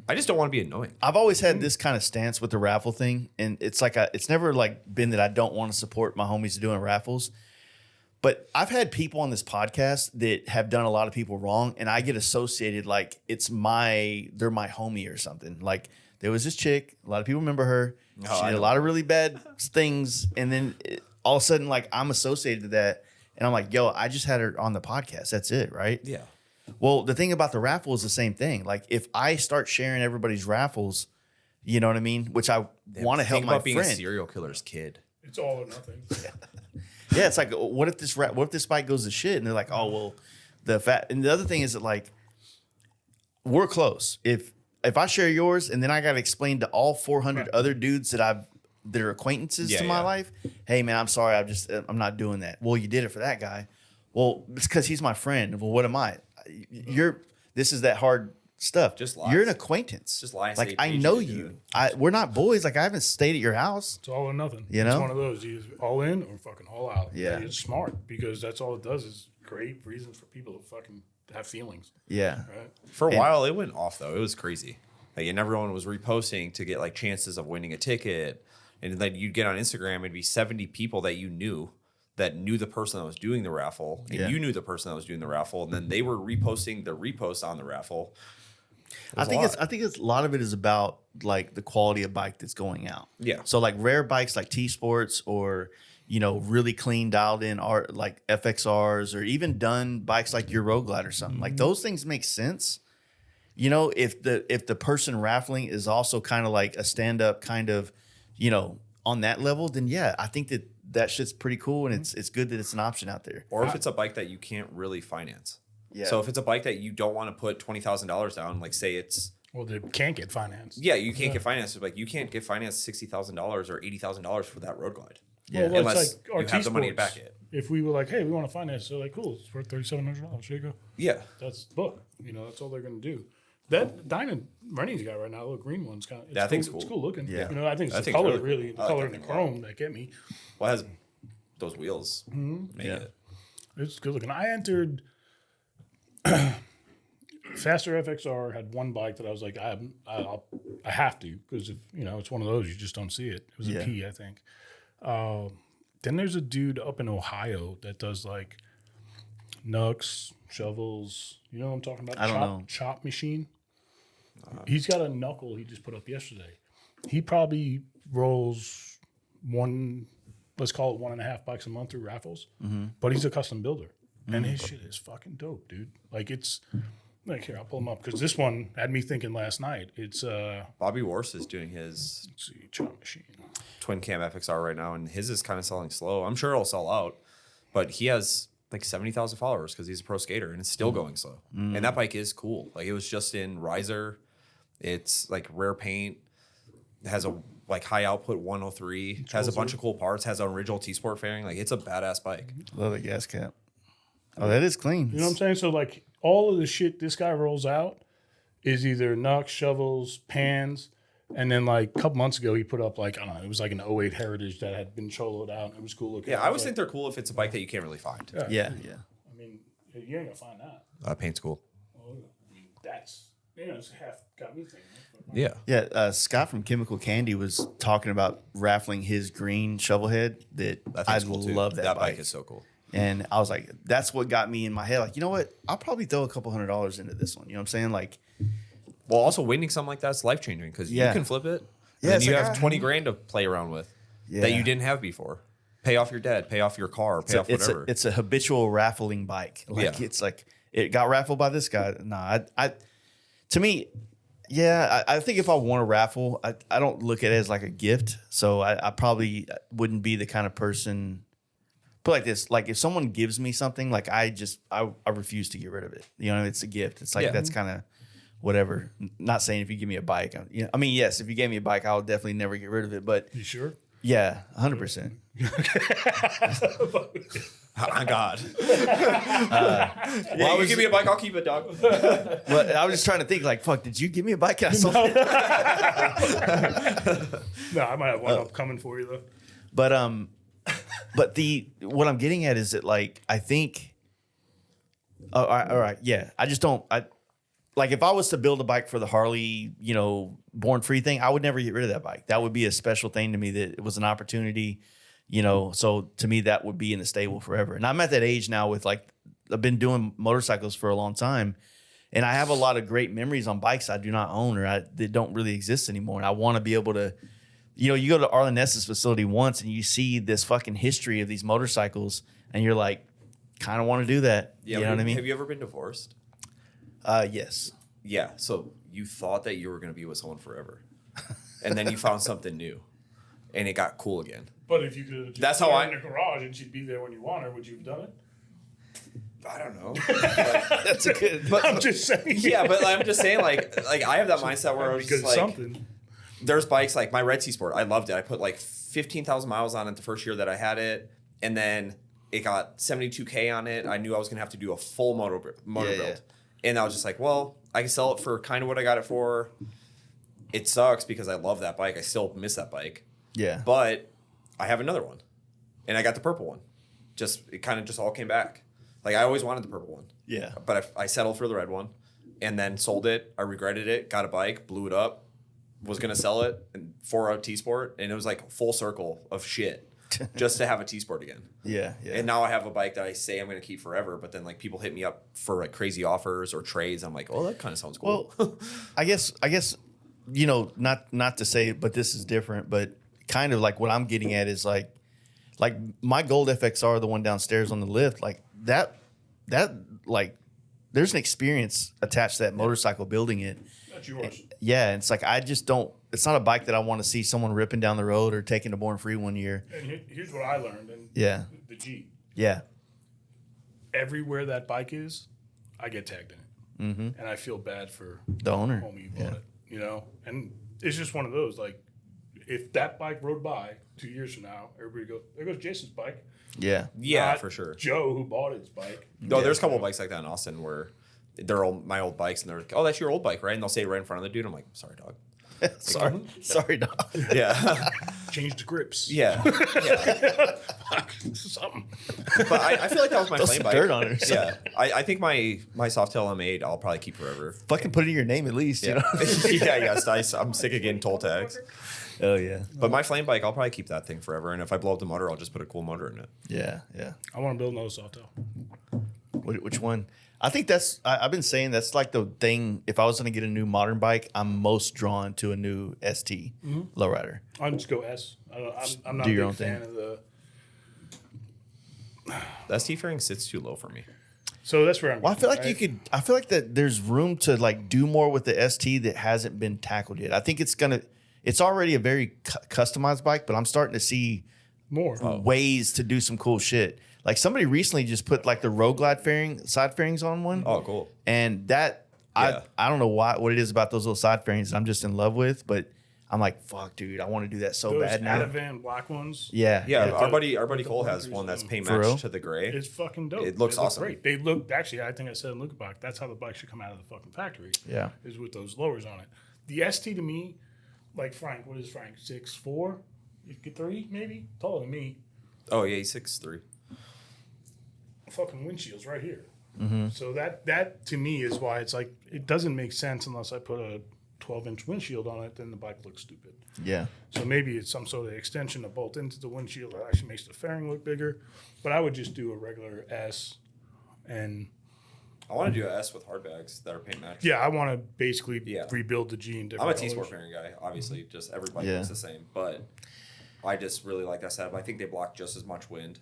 I just don't want to be annoying. I've always had this kind of stance with the raffle thing, and it's like it's never like been that I don't want to support my homies doing raffles. But I've had people on this podcast that have done a lot of people wrong, and I get associated like they're my homie or something. Like there was this chick, a lot of people remember her. Oh, She I did a know. lot of really bad things, and then all of a sudden, like I'm associated to that, and I'm like, yo, I just had her on the podcast. That's it, right? Yeah. Well, the thing about the raffle is the same thing. Like if I start sharing everybody's raffles, you know what I mean? Which I want to help Think my about being a friend. serial killer's kid. It's all or nothing. Yeah, it's like what if this bike goes to shit? And they're like, oh well, and the other thing is that like we're close. If I share yours and then I got to explain to all 400 other dudes that are acquaintances Yeah, to my yeah. life, hey man, I'm sorry, I'm not doing that. Well, you did it for that guy. Well, it's because he's my friend. Well, what am I? This is that hard stuff. Just lies. You're an acquaintance. Just lie and Like say, I "Paige, know you did you. it." We're not boys. Like I haven't stayed at your house. It's all or nothing. You It's know? one of those. You either all in or fucking all out. Yeah. It's smart because that's all it does is create reasons for people to fucking have feelings. Yeah. Right? For a while, it went off though. It was crazy. Like, and everyone was reposting to get like chances of winning a ticket. And then you'd get on Instagram, it'd be 70 people that you knew that knew the person that was doing the raffle, and you knew the person that was doing the raffle, and then they were reposting the repost on the raffle. I think it's a lot of it is about like the quality of bike that's going out. Yeah. So like rare bikes like T-Sports or really clean dialed in art like FXRs or even done bikes like your Road Glide or something. Like those things make sense. If the person raffling is also kind of like a stand up kind of, on that level, then yeah, I think that shit's pretty cool and it's good that it's an option out there. Or if it's a bike that you can't really finance. Yeah. So if it's a bike that you don't want to put $20,000 down, like say it's They can't get financed. yeah, you can't get financed. Like you can't get financed $60,000 or $80,000 for that Road Glide. Yeah. Well, Unless it's like our you have the money to T-Sports. back it. If we were like, hey, we want to finance, they're like, cool, it's worth $3,700. Here you go. Yeah. That's book. That's all they're going to do. That Dyna Running's got right now, the little green one's kind of. Yeah, I think it's cool. It's cool looking. Yeah. I think it's I the think it's color, really really, cool. the I like color that and the thing a lot. chrome that get me. Well, it has those wheels. Make it. It's good looking. I entered Faster FXR, had one bike that I was like, I have to, because if it's one of those you just don't see it. It was a P, I think. Then there's a dude up in Ohio that does like knucks, shovels. You know what I'm talking about? I don't know. Chop machine. He's got a knuckle he just put up yesterday. He probably rolls let's call it 1.5 bikes a month through Raffles, but he's a custom builder. And his shit is fucking dope, dude. Like it's like, here, I'll pull him up because this one had me thinking last night. It's Bobby Wars is doing his let's see, chop machine. twin cam FXR right now, and his is kind of selling slow. I'm sure it'll sell out, but he has like 70,000 followers because he's a pro skater, and it's still going slow. And that bike is cool. Like it was just in riser. It's like rare paint. It has a like high output 103. Has a bunch of cool parts. Has an original T-Sport fairing. Like it's a badass bike. Love the gas cap. Oh, that is clean. You know what I'm saying? So like all of the shit this guy rolls out is either knucks, shovels, pans, and then like a couple months ago he put up like, I don't know, it was like an '08 Heritage that had been choloed out and it was cool looking. Yeah, I always think they're cool if it's a bike that you can't really find. Yeah. I mean, you ain't gonna find that. Paint's cool. Well, I mean, that's it's half got me thinking. Yeah. Yeah, Scott from Chemical Candy was talking about raffling his green shovel head. I Cool too. love that bike. Is so cool. And I was like, that's what got me in my head. Like, you know what? I'll probably throw a couple $100 into this one. You know what I'm saying? Like, Well, also winning something like that's life changing because you can flip it. Yeah, And it's then you like, have 20 grand to play around with that you didn't have before. Pay off your debt, pay off your car, pay off whatever. It's a habitual raffling bike. Like it's like it got raffled by this guy. Nah, to me, I think if I want to raffle, I don't look at it as like a gift. So I probably wouldn't be the kind of person. Put like this, like if someone gives me something, like I refuse to get rid of it. It's a gift. It's like that's kind of whatever. Not saying if you give me a bike, I mean, yes, if you gave me a bike, I would definitely never get rid of it. But You sure? yeah, 100%. Oh, God. Well, you give me a bike, I'll keep it, dog. Well, I was just trying to think, like, fuck, did you give me a bike? I sold it. No, I might have one up coming for you though. But what I'm getting at is that, like, I think, all right, yeah, I just don't, like, if I was to build a bike for the Harley, Born Free thing, I would never get rid of that bike. That would be a special thing to me, that it was an opportunity, so to me, that would be in the stable forever. And I'm at that age now with, like, I've been doing motorcycles for a long time, and I have a lot of great memories on bikes I do not own or that don't really exist anymore. And I want to be able to, you go to Arlen Ness's facility once and you see this fucking history of these motorcycles, and you're like, kind of want to do that. Yeah, you know what I mean? Have you ever been divorced? Yes. Yeah. So you thought that you were going to be with someone forever, and then you found something new, and it got cool again. But if you could have That's how in the garage and she'd be there when you want her, would you have done it? I don't know. That's a good. But I'm just saying. yeah, but I'm just saying, like I have that mindset where I was Because just like, something. there's bikes like my Red T-Sport. I loved it. I put like 15,000 miles on it the first year that I had it, and then it got 72K on it. I knew I was gonna have to do a full motor build, and I was just like, well, I can sell it for kind of what I got it for. It sucks because I love that bike. I still miss that bike. Yeah. But I have another one, and I got the purple one. It kind of just all came back. Like I always wanted the purple one. Yeah. But I settled for the red one, and then sold it. I regretted it. Got a bike, blew it up, was gonna sell it, and for a T-Sport, and it was like full circle of shit just to have a T-Sport again. Yeah. And now I have a bike that I say I'm gonna keep forever, but then like people hit me up for like crazy offers or trades. I'm like, oh, that kind of sounds cool. Well, I guess you know, not to say, but this is different, but kind of like what I'm getting at is like my gold FXR, the one downstairs on the lift, like that like there's an experience attached to that motorcycle building it. That's yours. Yeah, and it's like I just don't. It's not a bike that I want to see someone ripping down the road or taking to Born Free one year. And here's what I learned. And Yeah. The Jeep. Yeah. Everywhere that bike is, I get tagged in it. Mm-hmm. And I feel bad for The owner. homie who bought it. You know? And it's just one of those, like, if that bike rode by 2 years from now, everybody goes, there goes Jason's bike. Yeah. Yeah, Not for sure. Joe who bought his bike. No, there's a couple of bikes like that in Austin where they're my old bikes, and they're like, "Oh, that's your old bike, right?" And they'll say it right in front of the dude. I'm like, "Sorry, dog." Sorry, dog. Yeah, Change the grips. yeah. Something. But I feel like that was my Throw flame some bike. dirt on it or Yeah, I think my Softail M8 I'll probably keep forever. Fucking put it in your name at least. You Yeah, know. yes. I'm sick of getting toll tags. Oh yeah. But my flame bike, I'll probably keep that thing forever. And if I blow up the motor, I'll just put a cool motor in it. Yeah. Yeah. I want to build another Softail. Which one? I think that's. I've been saying that's like the thing. If I was going to get a new modern bike, I'm most drawn to a new ST lowrider. I'll just go S. I'm not Do a your big own thing. fan of the. The ST fairing sits too low for me. So that's where I'm. Well, I feel like right? you could. I feel like that there's room to like do more with the ST that hasn't been tackled yet. I think it's gonna. It's already a very customized bike, but I'm starting to see more. ways to do some cool shit. Like somebody recently just put like the Road Glide side fairings on one. Oh, cool. And that Yeah. I don't know what it is about those little side fairings I'm just in love with, but I'm like, fuck, dude, I want to do that so Those bad now. Ativan black ones. Yeah. Yeah, With our the- buddy with Cole the has bumpers one that's and- paint For real? matched to the gray. It's fucking dope. It looks They look awesome. Great. They look actually. I think I said in Luca that's how the bike should come out of the fucking factory. Yeah. Is with those lowers on it. The ST to me, like Frank. What is Frank? 6'4", 3 maybe, taller than me. Oh yeah, he's 6'3". Fucking windshield's right here. Mm-hmm. So that to me is why it's like it doesn't make sense unless I put a 12-inch windshield on it. Then the bike looks stupid. Yeah. So maybe it's some sort of extension to bolt into the windshield that actually makes the fairing look bigger. But I would just do a regular S. And I want to do a S with hard bags that are paint matched. yeah, I want to basically Yeah. rebuild the G in I'm different a T-Sport colors. fairing guy. Obviously, just every bike Yeah. looks the same. But I just really like that setup. I think they block just as much wind.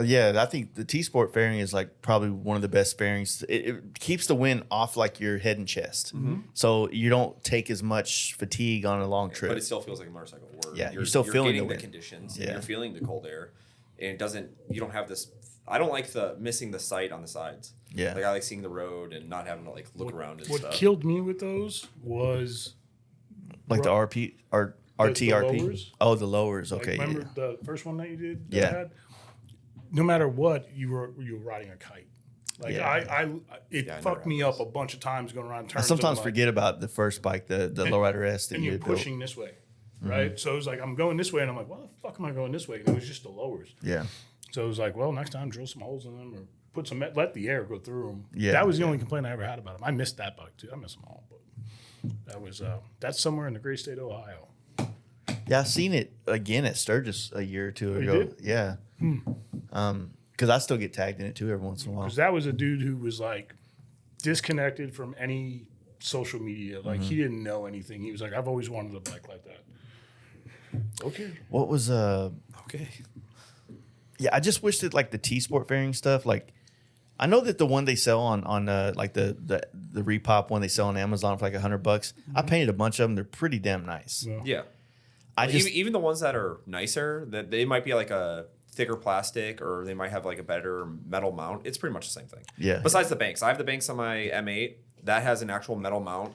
Yeah, I think the T-Sport fairing is like probably one of the best fairings. It keeps the wind off like your head and chest, so you don't take as much fatigue on a long trip. But it still feels like a motorcycle. Where Yeah, you're still feeling getting the the wind. conditions. Yeah. And you're feeling the cold air, and it doesn't. You don't have this. I don't like the missing the sight on the sides. Yeah. Like I like seeing the road and not having to like look around and What stuff. killed me with those was Like the RP or the RTRP. lowers? Oh, the lowers. like, Okay. remember Yeah. the first one that you did? Yeah. That had? No matter what, you were riding a kite. Like Yeah. it Yeah, I fucked never me had up a bunch of times going around I turns. sometimes I'm like- forget about the first bike, the Lowrider S that and you you're had built. pushing this way, right? So it was like I'm going this way, and I'm like, why the fuck am I going this way? And it was just the lowers. Yeah. So it was like, well, next time drill some holes in them or put some let the air go through them. Yeah, that was the only complaint I ever had about them. I missed that bike too. I miss them all, but that was that's somewhere in the great state of Ohio. Yeah, I've seen it again at Sturgis a year or two you ago. did? Yeah. Because I still get tagged in it too every once in a while. Because that was a dude who was like disconnected from any social media. Like he didn't know anything. He was like, I've always wanted a bike like that. Okay. What was Okay. Yeah, I just wish that like the T-Sport fairing stuff. Like, I know that the one they sell on like the Repop one they sell on Amazon for like $100. I painted a bunch of them. They're pretty damn nice. Yeah. Yeah. I just even the ones that are nicer, that they might be like a thicker plastic or they might have like a better metal mount. It's pretty much the same thing. Yeah. Besides the banks, I have the banks on my M8 that has an actual metal mount,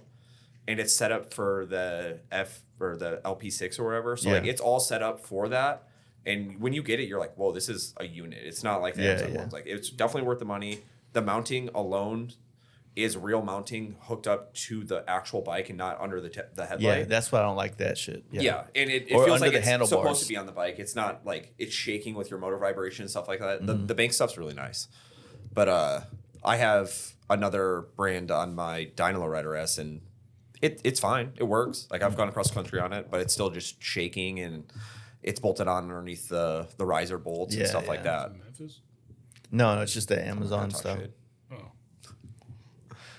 and it's set up for the F or the LP6 or whatever. So like Yeah. it's all set up for that. And when you get it, you're like, whoa, this is a unit. It's not like the Yeah, Amazon yeah. ones. Like it's definitely worth the money. The mounting alone is real mounting hooked up to the actual bike and not under the headlight. yeah, that's why I don't like that shit. Yeah, and it Or feels under like the it's handlebars. supposed to be on the bike. It's not like it's shaking with your motor vibration and stuff like that. The bank stuff's really nice, but I have another brand on my Donnelly Rider S, and it's fine. It works. Like I've gone across country on it, but it's still just shaking, and it's bolted on underneath the riser bolts and stuff like that. Memphis? No, it's just the Amazon Talk stuff. shit. Oh.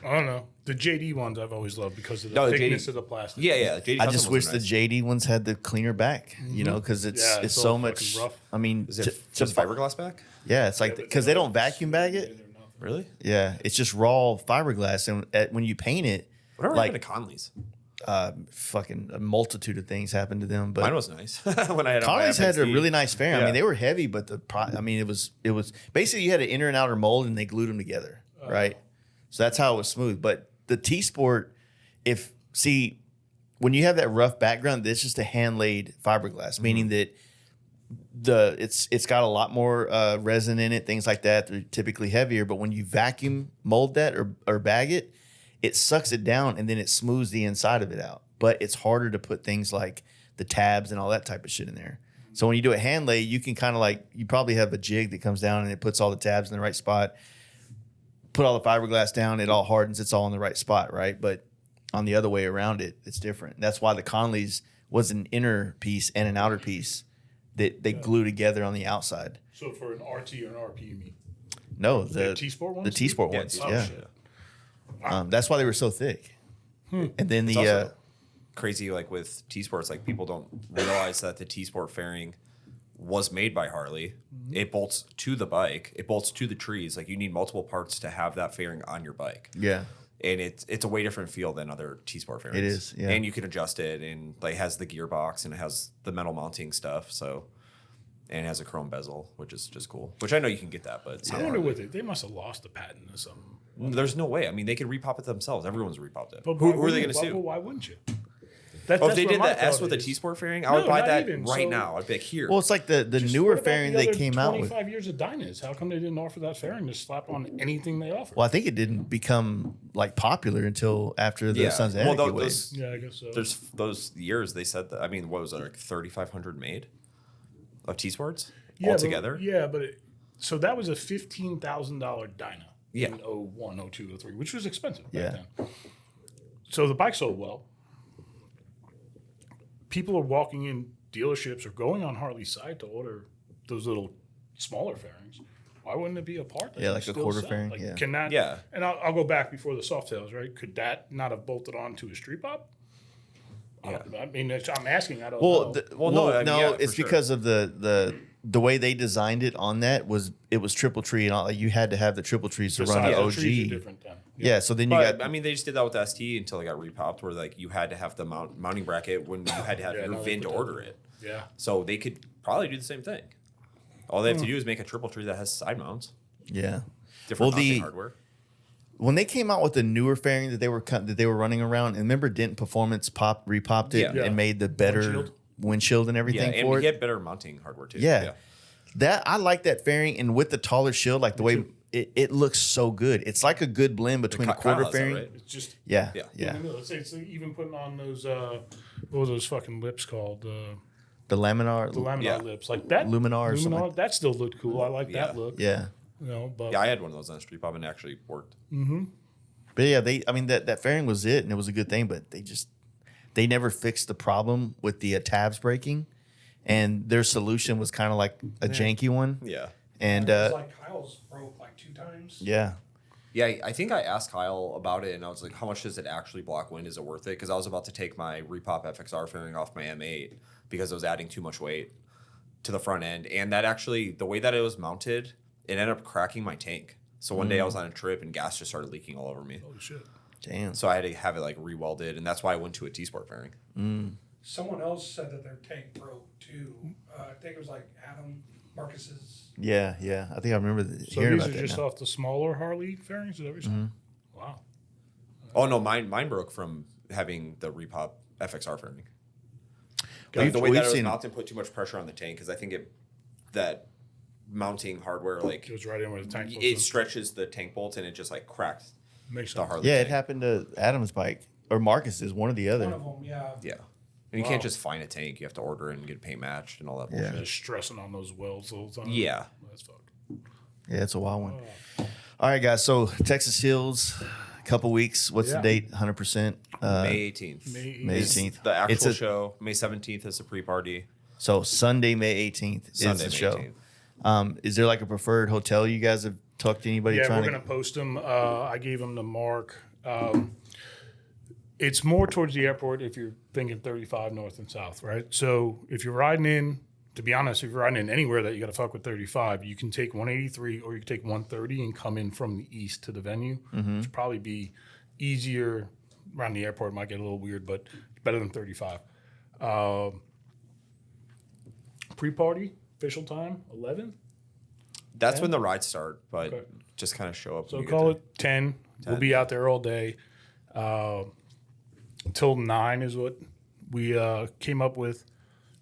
I don't know. The JD ones I've always loved because of the No, the thickness JD of the plastic. Yeah. JD I custom just ones wish are the nice. JD ones had the cleaner back, you know, because it's Yeah, it's it's so all much. fucking rough. I mean, Is it just fiberglass back? Yeah, it's like because they don't vacuum bag it. Really? Yeah, it's just raw fiberglass, and when you paint it, Whatever like happened to Conley's? fucking a multitude of things happened to them. But Mine was nice when I had Conley's had a FXD. really nice fairing. I Yeah. mean, they were heavy, but I mean, it was basically you had an inner and outer mold, and they glued them together, right? So that's how it was smooth. But the T-Sport, when you have that rough background, it's just a hand laid fiberglass, meaning that it's got a lot more resin in it, things like that. They're typically heavier, but when you vacuum mold that or bag it, it sucks it down and then it smooths the inside of it out. But it's harder to put things like the tabs and all that type of shit in there. So when you do a hand lay, you can kind of like, you probably have a jig that comes down and it puts all the tabs in the right spot. Put all the fiberglass down, it all hardens, it's all in the right spot, right? But on the other way around it, it's different. That's why the Conleys was an inner piece and an outer piece that they glue together on the outside. So for an RT or an RP, you mean? No, The T-Sport ones? The T-Sport Yeah, ones, T-Sport yeah. shit. That's why they were so thick. And then It's the also crazy, like with T-Sports, like people don't realize that the T-Sport fairing was made by Harley. It bolts to the bike. It bolts to the trees. Like you need multiple parts to have that fairing on your bike. yeah, And it's a way different feel than other T-Sport fairings. It is, yeah. And you can adjust it, and like it has the gearbox and it has the metal mounting stuff. So, and it has a chrome bezel, which is just cool. Which I know you can get that, but it's I not wonder Harley. what they must have lost the patent or something. There's no way. I mean, they could repop it themselves. Everyone's repopped it. But Who why are they going wouldn't to you? sue? Why wouldn't you? Oh, if they what did my the S thought with a is. T-Sport fairing, I would No, buy not that even. right So- now. I'd be like, here. well, it's like the Just newer what about fairing the they other came out with. 25 years of Dynas. How come they didn't offer that fairing to slap on anything they offer? Well, I think it didn't become like popular until after the Sons of Anarchy Well, wave. those, Yeah, I guess so. there's those years they said that. I mean, what was it, like 3,500 made of T-Sports altogether? So that was a $15,000 Dyna. Yeah. In 01, 02, 03, which was expensive Yeah. back then. So the bike sold well. People are walking in dealerships or going on Harley's site to order those little smaller fairings. Why wouldn't it be a part that Yeah, you like a still quarter sell? fairing, Like, yeah. Can that? Yeah. And I'll go back before the soft tails, right? Could that not have bolted on to a street pop? Yeah. I mean, I'm asking. I don't Well, know. Well, no, I mean, yeah, for it's sure. because of the way they designed it on that was triple tree and all. Like you had to have the triple trees to run Besides the the trees are OG. different then. Yeah, so then you But got I mean, they just did that with the ST until it got repopped, where like you had to have the mounting bracket when you had to have Yeah, your no, they VIN to put that- order it. Yeah. So they could probably do the same thing. All they have to do is make a triple tree that has side mounts, yeah. different Well, mounting hardware. When they came out with the newer fairing that they were running around, and remember Dent Performance repopped it Yeah. and made the better windshield and Yeah, everything and for we it. get better mounting hardware too. Yeah. That I like that fairing, and with the taller shield, like the way it looks so good. It's like a good blend between a Kyle quarter has that, fairing. right? It's just Yeah, Yeah. yeah. Let's say it's even putting on those what were those fucking lips called? The laminar. The laminar Yeah. lips, like that. Luminar or something like that still looked cool. I like that Yeah. look. Yeah. You know, but Yeah, I had one of those on a street pop and it actually worked. But yeah, that fairing was it, and it was a good thing. But they never fixed the problem with the tabs breaking, and their solution was kind of like a janky one. Yeah. And It's like Kyle's broke like 2 times. yeah, Yeah, I think I asked Kyle about it, and I was like, how much does it actually block wind? Is it worth it? Because I was about to take my Repop FXR fairing off my M8 because it was adding too much weight to the front end. And that actually, the way that it was mounted, it ended up cracking my tank. So one day I was on a trip and gas just started leaking all over me. holy shit. damn. So I had to have it like re-welded, and that's why I went to a T-Sport fairing. Someone else said that their tank broke too. I think it was like Adam Marcus's. Yeah, yeah. I think I remember So hearing these about are that just now. off the smaller Harley fairings. Is that what you're saying? Wow. Oh no, mine broke from having the Repop FXR fairing. We've- The way we've that it was seen- mounted put too much pressure on the tank because I think that mounting hardware like It was right in with the tank. it stretches the tank bolt and it just like cracked Makes the sense. Harley. Yeah, it tank. happened to Adam's bike or Marcus's, one or the One other. of them, yeah. Yeah. And you Wow. can't just find a tank. You have to order it and get paint matched and all that Yeah. bullshit. Just stressing on those welds the whole time. Yeah. That's fucked. Yeah, it's a wild one. All right, guys. So Texas Hills, a couple weeks. What's the date? 100%. May 18th. May 18th. The actual show. May 17th is the pre-party. So Sunday, May 18th is Sunday, the May show. 18th. Is there like a preferred hotel you guys have talked to anybody? Yeah, trying we're to... going to post them. I gave them to Mark. It's more towards the airport if you're thinking 35 north and south, right? So if you're riding in, to be honest, if you're riding in anywhere that you got to fuck with 35, you can take 183 or you can take 130 and come in from the east to the venue, which would probably be easier. Around the airport might get a little weird, but it's better than 35. Pre-party, official time, 11? That's when the rides start, but Okay. just kind of show up. So when you call get it 10. We'll be out there all day. Until 9 is what we came up with.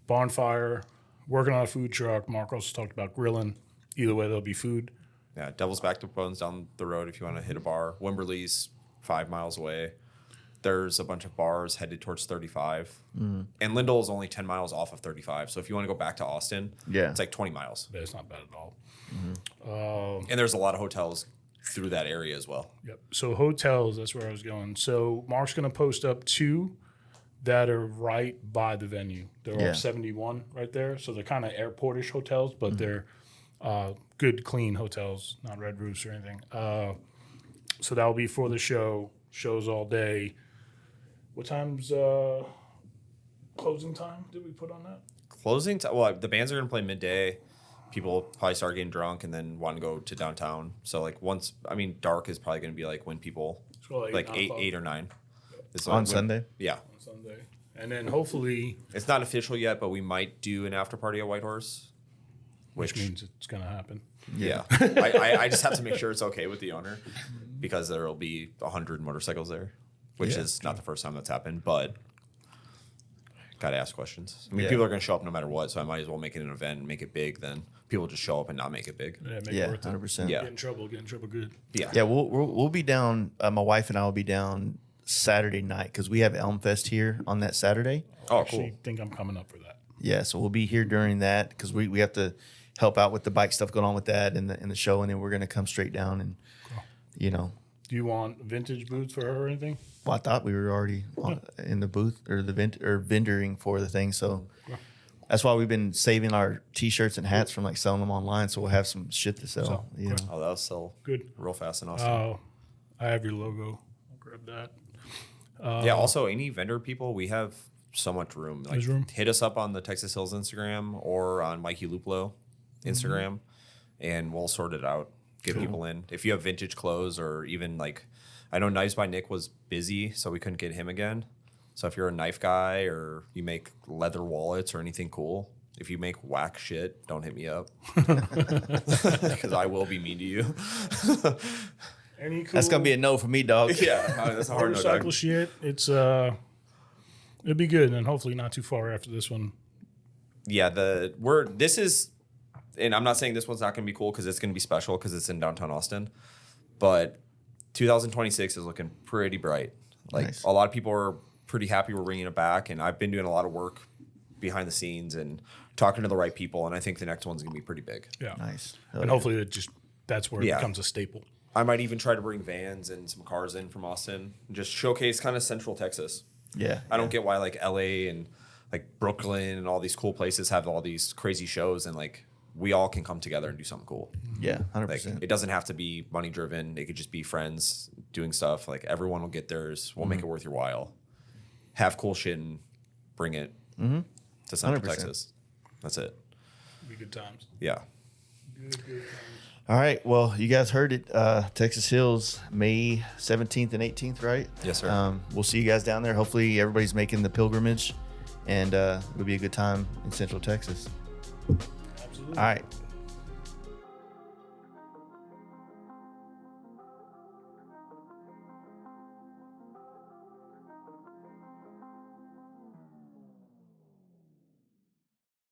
Bonfire, working on a food truck. Mark also talked about grilling. Either way, there'll be food. Yeah, Devil's Back to Bones down the road if you want to hit a bar. Wimberley's 5 miles away. There's a bunch of bars headed towards 35. And Lindell is only 10 miles off of 35. So if you want to go back to Austin, it's like 20 miles. But it's not bad at all. And there's a lot of hotels through that area as well. Yep. So hotels, that's where I was going. So Mark's going to post up 2 that are right by the venue. They're off 71 right there. So they're kind of airportish hotels, but they're good, clean hotels, not red roofs or anything. So that'll be for the show. Shows all day. What time's closing time did we put on that? Closing time, well, the bands are going to play midday. People probably start getting drunk and then want to go to downtown. So like dark is probably going to be like when people, So like 8 or 9. It's on Sunday? Yeah. On Sunday. And then hopefully, It's not official yet, but we might do an after party at Whitehorse. which means it's going to happen. Yeah. I just have to make sure it's okay with the owner because there will be 100 motorcycles there, which is not the first time that's happened, but got to ask questions. I mean, people are going to show up no matter what, so I might as well make it an event and make it big. Then people just show up and not make it big. Yeah, make it Yeah, worth it. 100%. Yeah. Get in trouble good. Yeah. Yeah, we'll be down. My wife and I will be down Saturday night because we have Elm Fest here on that Saturday. Oh, Actually, cool. think I'm coming up for that. Yeah, so we'll be here during that because we have to help out with the bike stuff going on with that and the show, and then we're gonna come straight down and Do you want vintage boots for her or anything? Well, I thought we were already in the booth or the vendoring for the thing, so that's why we've been saving our T-shirts and hats from like selling them online. So we'll have some shit to sell. Oh, that'll sell Good. real fast in Austin. I have your logo. I'll grab that. Yeah. Also, any vendor people, we have so much room. Like, There's room. hit us up on the Texas Hills Instagram or on Mikey Luplow Instagram, and we'll sort it out. Get people in. If you have vintage clothes or even like, I know Knives by Nick was busy, so we couldn't get him again. So if you're a knife guy or you make leather wallets or anything cool, if you make whack shit, don't hit me up because I will be mean to you. Any cool That's gonna be a no for me, dog. Yeah, that's a hard no. motorcycle shit? It's it'll be good, and hopefully not too far after this one. Yeah, this is, and I'm not saying this one's not going to be cool because it's going to be special because it's in downtown Austin, but 2026 is looking pretty bright. Like Nice. a lot of people are pretty happy we're bringing it back, and I've been doing a lot of work behind the scenes and talking to the right people, and I think the next one's going to be pretty big. Yeah, Nice. and hopefully that's where it Yeah. becomes a staple. I might even try to bring vans and some cars in from Austin and just showcase kind of Central Texas. Yeah. I don't get why like LA and like Brooklyn and all these cool places have all these crazy shows and like we all can come together and do something cool. Yeah, Like 100%. it doesn't have to be money driven. It could just be friends doing stuff. Like everyone will get theirs. We'll make it worth your while. Have cool shit and bring it to Central 100%. Texas. That's it. It'll be good times. Yeah. Good times. All right. Well, you guys heard it. Texas Hills, May 17th and 18th, right? Yes, sir. We'll see you guys down there. Hopefully, everybody's making the pilgrimage, and it'll be a good time in Central Texas. Absolutely. All right.